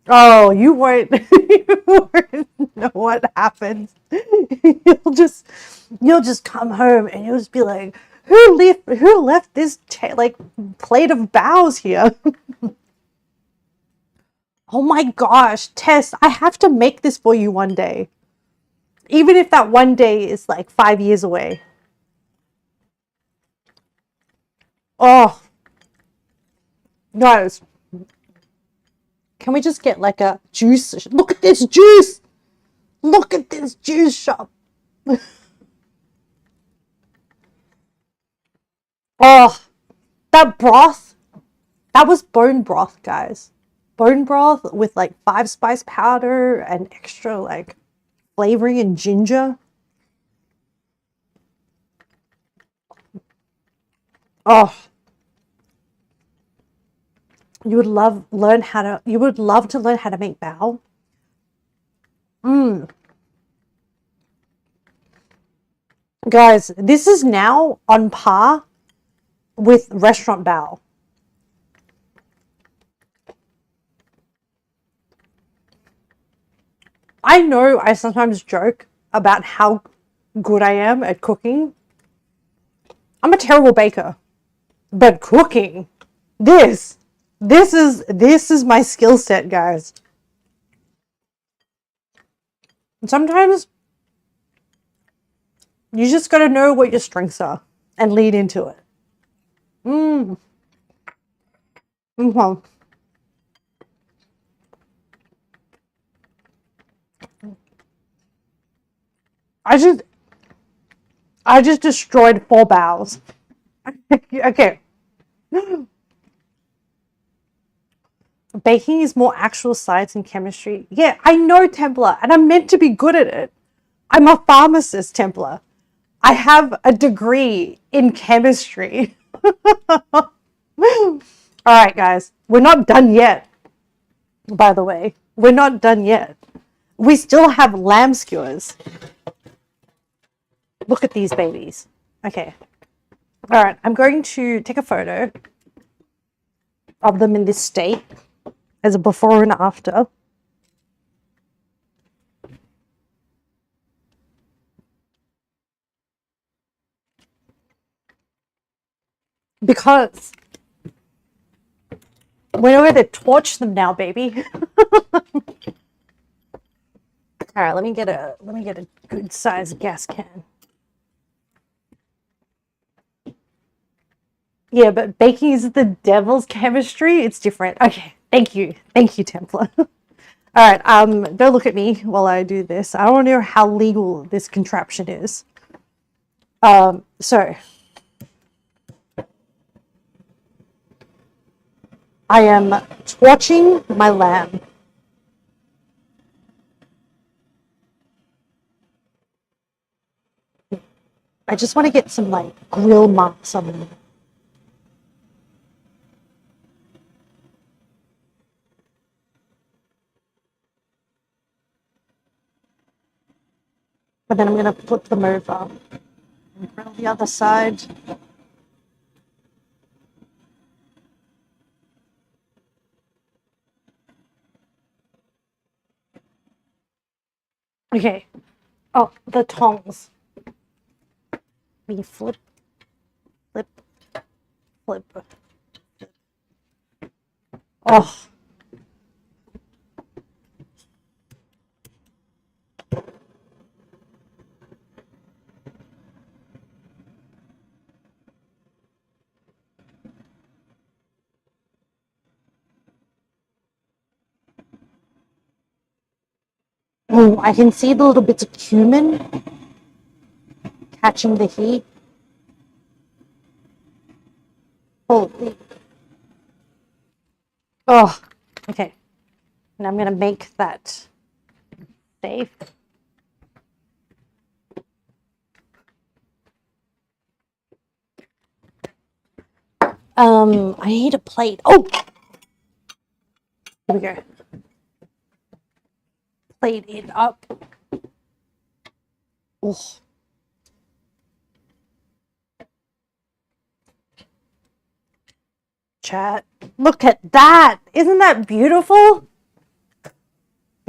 Oh, you won't, you won't know what happens. You'll just come home and you'll just be like, who left this like plate of baos here? Oh my gosh, Tess, I have to make this for you one day. Even if that one day is like 5 years away. Oh, guys, can we just get like a juice? Look at this juice! Look at this juice shop. Oh, that broth, that was bone broth, guys. Bone broth with like 5 spice powder and extra like flavoring and ginger. Oh, you would love to learn how to make bao. Mmm. Guys, this is now on par with restaurant bao. I know I sometimes joke about how good I am at cooking. I'm a terrible baker, but cooking, this is my skill set, guys. And sometimes you just gotta know what your strengths are and lead into it. Okay. I just destroyed 4 bows. Okay. Baking is more actual science and chemistry. Yeah, I know, Templar, and I'm meant to be good at it. I'm a pharmacist, Templar. I have a degree in chemistry. All right, guys. We're not done yet, by the way. We're not done yet. We still have lamb skewers. Look at these babies. Okay. All right, I'm going to take a photo of them in this state as a before and after. Because we know where to torch them now, baby. All right, let me get a good sized gas can. Yeah, but baking is the devil's chemistry. It's different. Okay, thank you, Templar. All right, don't look at me while I do this. I don't know how legal this contraption is. So I am torching my lamb. I just want to get some like grill marks on them. But then I'm going to flip them over and grill the other side. Okay. Oh, the tongs. Me flip, flip, flip. Oh. Oh, I can see the little bits of cumin catching the heat. Holy. Oh, okay. And I'm going to make that safe. I need a plate. Oh! Here we go. Plate it up. Oh. Chat. Look at that. Isn't that beautiful?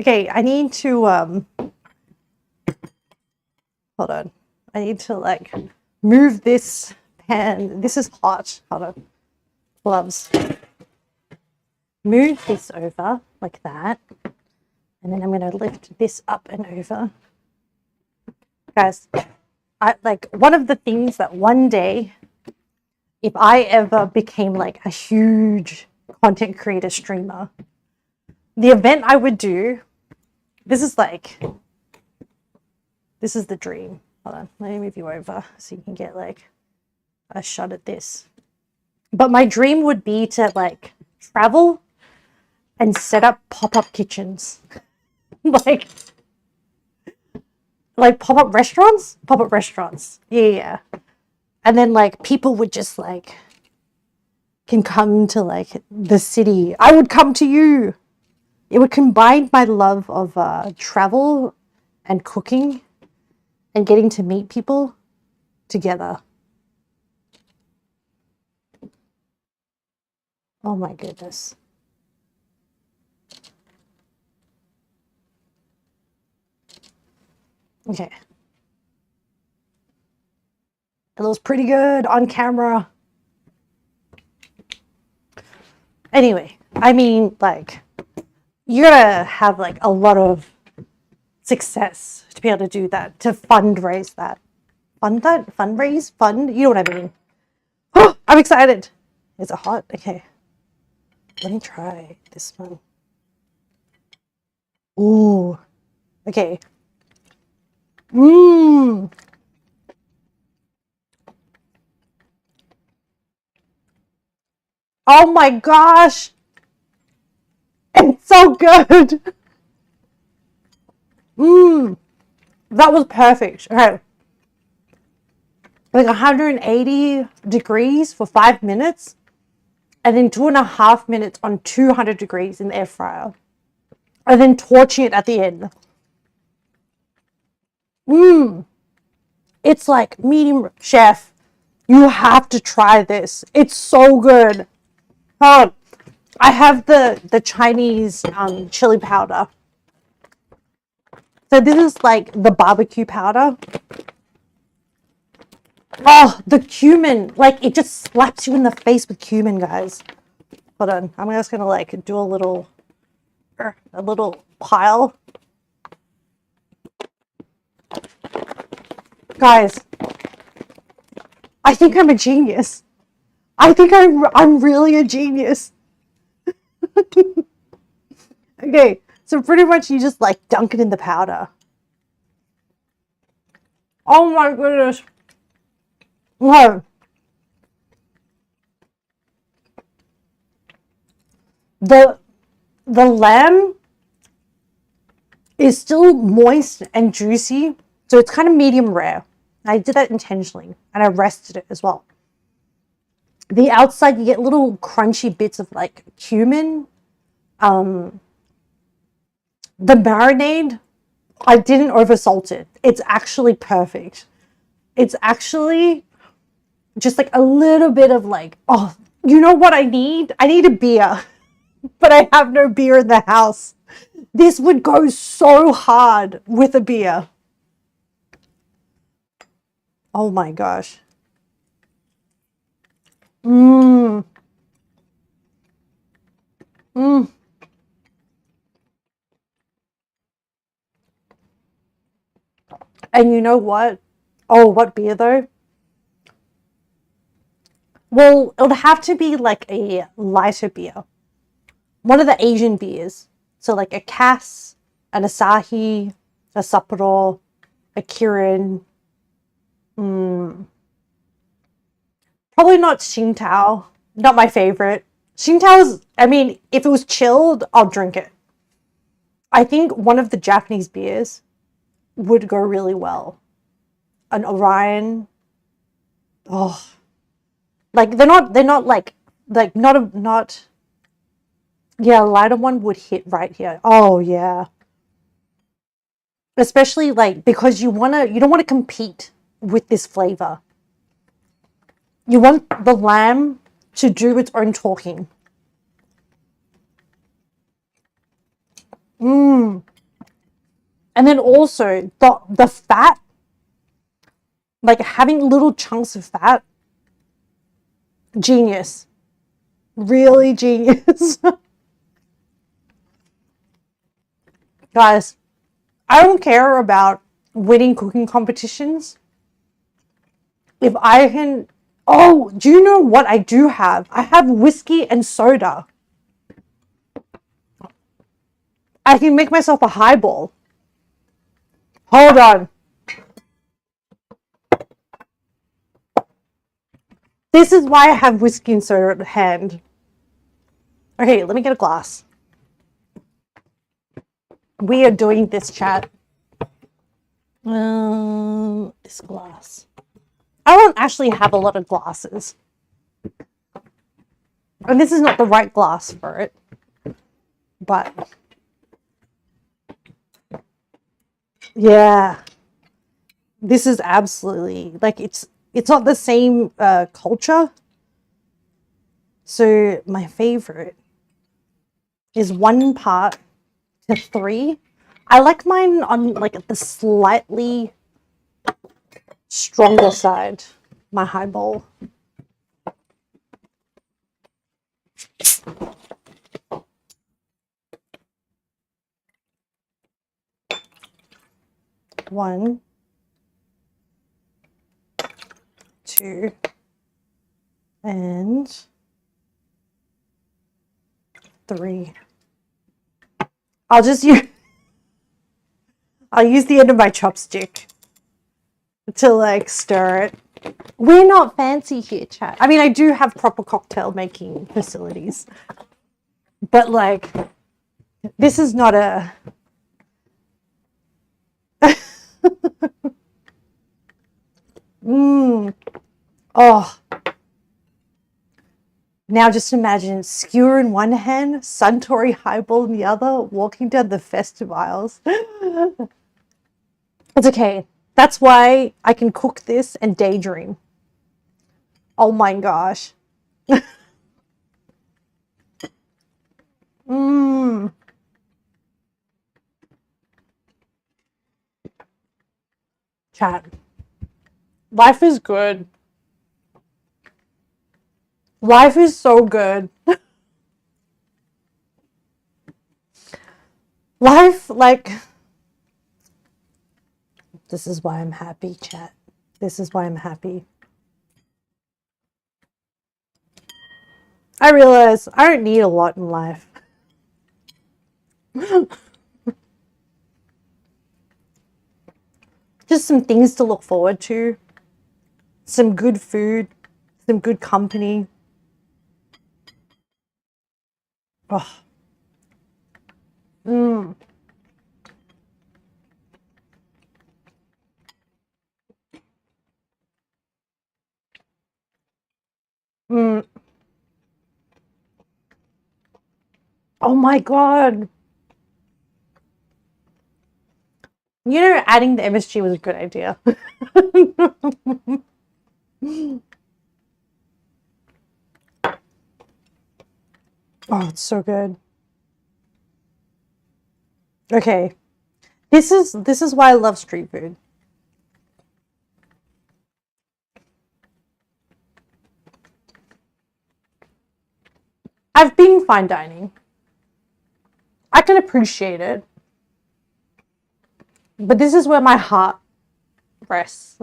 Okay, I need to hold on. I need to like move this pan. This is hot. Hold on. Gloves. Move this over like that. And then I'm going to lift this up and over. Guys, one of the things that one day, if I ever became like a huge content creator streamer, the event I would do, this is the dream. Hold on, let me move you over so you can get like a shot at this. But my dream would be to like travel and set up pop-up kitchens. like pop-up restaurants? Pop-up restaurants. Yeah. And then like people would just like can come to like the city. I would come to you. It would combine my love of travel and cooking and getting to meet people together. Oh my goodness. Okay. It looks pretty good on camera. Anyway, I mean, like, you're gonna have like a lot of success to be able to do that, to fundraise that. Fund that? Fundraise? Fund? You know what I mean. Oh, I'm excited. Is it hot? Okay. Let me try this one. Ooh. Okay. Mmm. Oh my gosh. It's so good. Mmm. That was perfect. Okay. Like 180 degrees for 5 minutes. And then 2.5 minutes on 200 degrees in the air fryer. And then torching it at the end. Mmm. It's like medium chef. You have to try this. It's so good. Oh, I have the Chinese chili powder. So this is like the barbecue powder. Oh, the cumin. Like, it just slaps you in the face with cumin, guys. Hold on. I'm just going to like do a little pile. Guys, I think I'm a genius. I think I'm really a genius. Okay, so pretty much you just like dunk it in the powder. Oh my goodness. Wow. The lamb is still moist and juicy, so it's kind of medium rare. I did that intentionally, and I rested it as well. The outside, you get little crunchy bits of like cumin. The marinade, I didn't oversalt it. It's actually perfect. It's actually just like a little bit of like, oh, you know what I need? I need a beer, but I have no beer in the house. This would go so hard with a beer. Oh my gosh. Mmm. Mmm. And you know what? Oh, what beer though? Well, it would have to be like a lighter beer. One of the Asian beers. So like a Cass, an Asahi, a Sapporo, a Kirin. Probably not Tsingtao. Not my favorite. Tsingtao's, I mean, if it was chilled, I'll drink it. I think one of the Japanese beers would go really well. An Orion. Oh, like they're not like not. Yeah, a lighter one would hit right here. Oh yeah. Especially like because you don't want to compete with this flavor. You want the lamb to do its own talking. And then also the fat, like having little chunks of fat, genius. Really genius. Guys, I don't care about winning cooking competitions. If I can... Oh, do you know what I do have? I have whiskey and soda. I can make myself a highball. Hold on. This is why I have whiskey and soda at hand. Okay, let me get a glass. We are doing this, chat. This glass. I don't actually have a lot of glasses. And this is not the right glass for it. But yeah. This is absolutely like It's not the same culture. So my favorite is 1 part to 3. I like mine on like the slightly stronger side, my highball. One, two, and 3. I'll just use I'll use the end of my chopstick to like stir it. We're not fancy here, chat. I mean, I do have proper cocktail making facilities, but like, this is not a. Oh. Now just imagine skewer in one hand, Suntory highball in the other, walking down the festive aisles. It's okay. That's why I can cook this and daydream. Oh my gosh. Chat. Life is good. Life is so good. Life, like, this is why I'm happy, chat. This is why I'm happy. I realize I don't need a lot in life. Just some things to look forward to. Some good food. Some good company. Oh. Oh my god. You know, adding the MSG was a good idea. Oh, it's so good. Okay. This is why I love street food. I've been fine dining. I can appreciate it. But this is where my heart rests.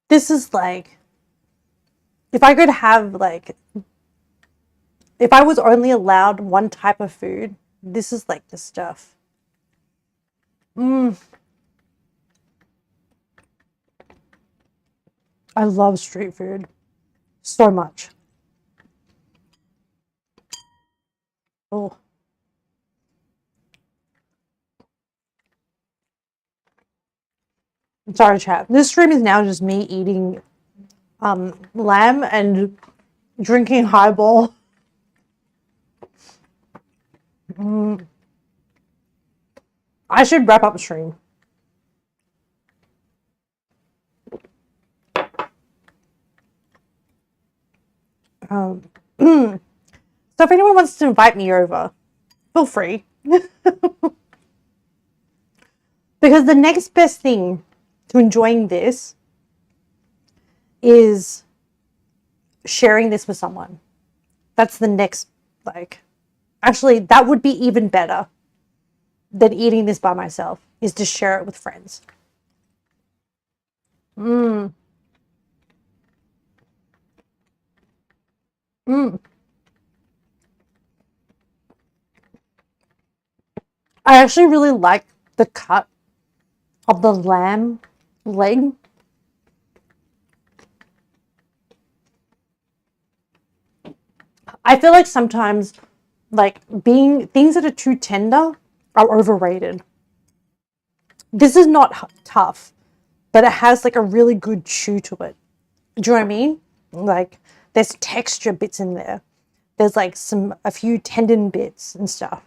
This is like, if I could have like, if I was only allowed one type of food, this is like the stuff. I love street food so much. Oh. Sorry, chat. This stream is now just me eating lamb and drinking highball. I should wrap up the stream. So if anyone wants to invite me over, feel free. Because the next best thing to enjoying this is sharing this with someone. That's the next, like, actually, that would be even better than eating this by myself, is to share it with friends. I actually really like the cut of the lamb leg. I feel like sometimes, like, being things that are too tender are overrated. This is not tough, but it has like a really good chew to it. Do you know what I mean? Like, there's texture bits in there. There's like a few tendon bits and stuff.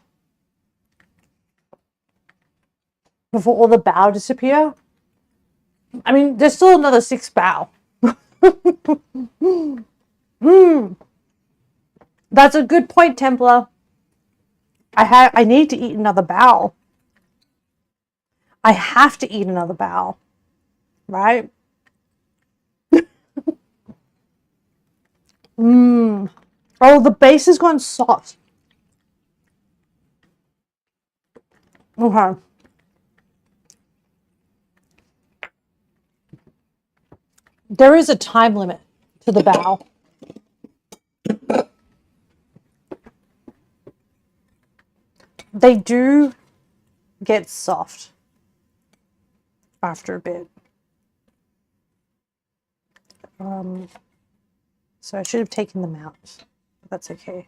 before all the bao disappear. I mean, there's still another 6 bao. That's a good point, Templar. I need to eat another bao. I have to eat another bao, right? Oh, the base has gone soft. Okay. There is a time limit to the bao. They do get soft after a bit. So I should have taken them out, but that's okay.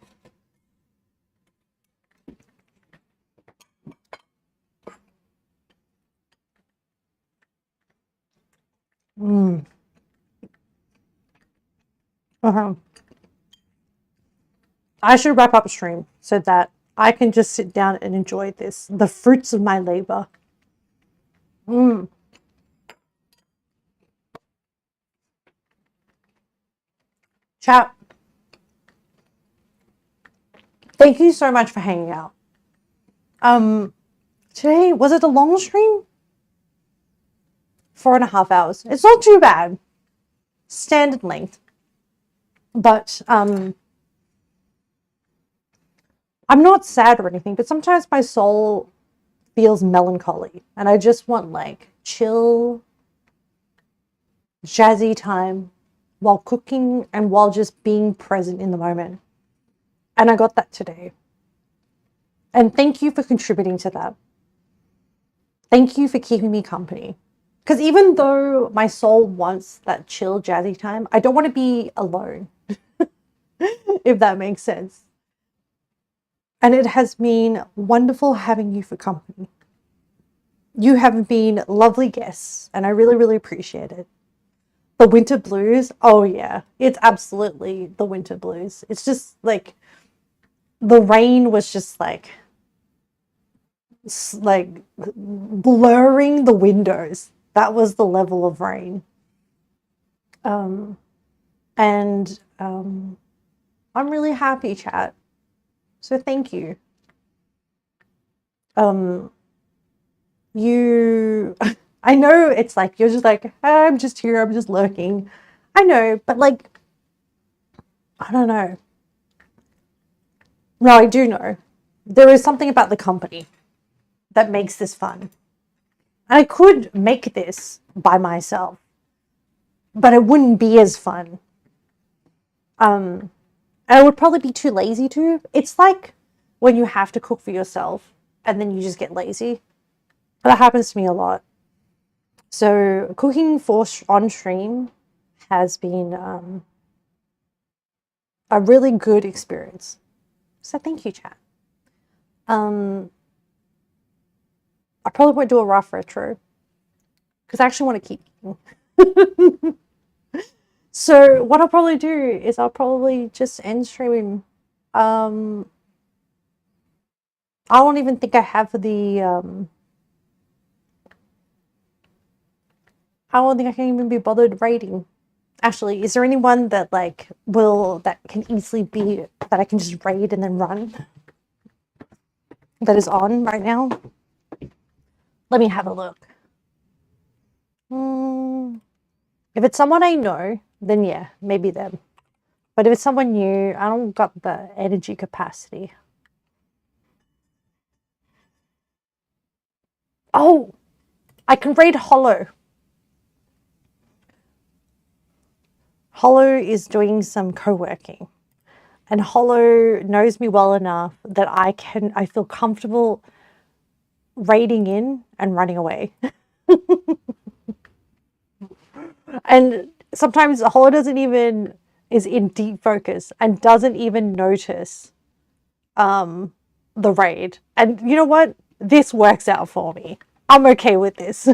I should wrap up stream so that I can just sit down and enjoy this, the fruits of my labor. Chat, thank you so much for hanging out. Today, was it a long stream? 4.5 hours. It's not too bad. Standard length. But I'm not sad or anything, but sometimes my soul feels melancholy and I just want like chill, jazzy time while cooking and while just being present in the moment. And I got that today. And thank you for contributing to that. Thank you for keeping me company. Because even though my soul wants that chill, jazzy time, I don't want to be alone, if that makes sense. And it has been wonderful having you for company. You have been lovely guests, and I really, really appreciate it. The winter blues, oh yeah, it's absolutely the winter blues. It's just like, the rain was just like blurring the windows. That was the level of rain. And I'm really happy, chat. So thank you. I know it's like, you're just like, I'm just here, I'm just lurking. I know, but like, I don't know. No, I do know. There is something about the company that makes this fun. I could make this by myself, but it wouldn't be as fun. I would probably be too lazy to. It's like when you have to cook for yourself and then you just get lazy. That happens to me a lot. So cooking for on stream has been a really good experience. So thank you, chat. I probably won't do a rough retro because I actually want to keep eating. So what I'll probably do is I'll probably just end streaming. I don't even think I have the I don't think I can even be bothered raiding. Actually, is there anyone that like that can easily be that I can just raid and then run? That is on right now? Let me have a look. If it's someone I know, then yeah, maybe them. But if it's someone new, I don't got the energy capacity. Oh, I can raid Hollow. Hollow is doing some co-working. And Hollow knows me well enough that I feel comfortable raiding in and running away. And sometimes Hollow is in deep focus and doesn't even notice the raid. And you know what? This works out for me. I'm okay with this.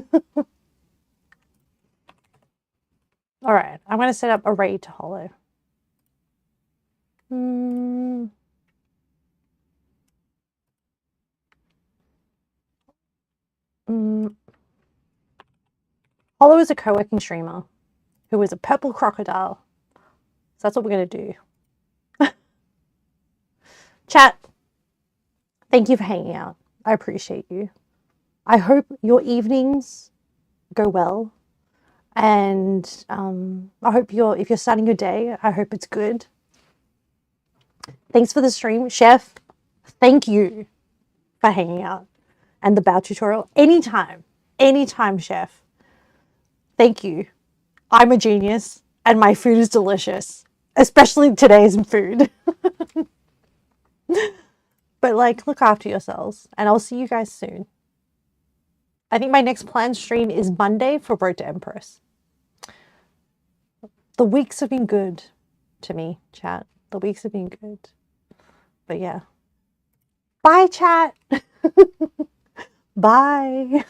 All right, I'm going to set up a raid to Hollow. Hollow is a co-working streamer who is a purple crocodile. So that's what we're going to do. Chat, thank you for hanging out. I appreciate you. I hope your evenings go well. And I hope if you're starting your day, I hope it's good. Thanks for the stream. Chef, thank you for hanging out and the bao tutorial. Anytime, Chef. Thank you. I'm a genius and my food is delicious, especially today's food. But like, look after yourselves and I'll see you guys soon. I think my next planned stream is Monday for Road to Empress. The weeks have been good to me, chat. The weeks have been good. But yeah. Bye, chat. Bye.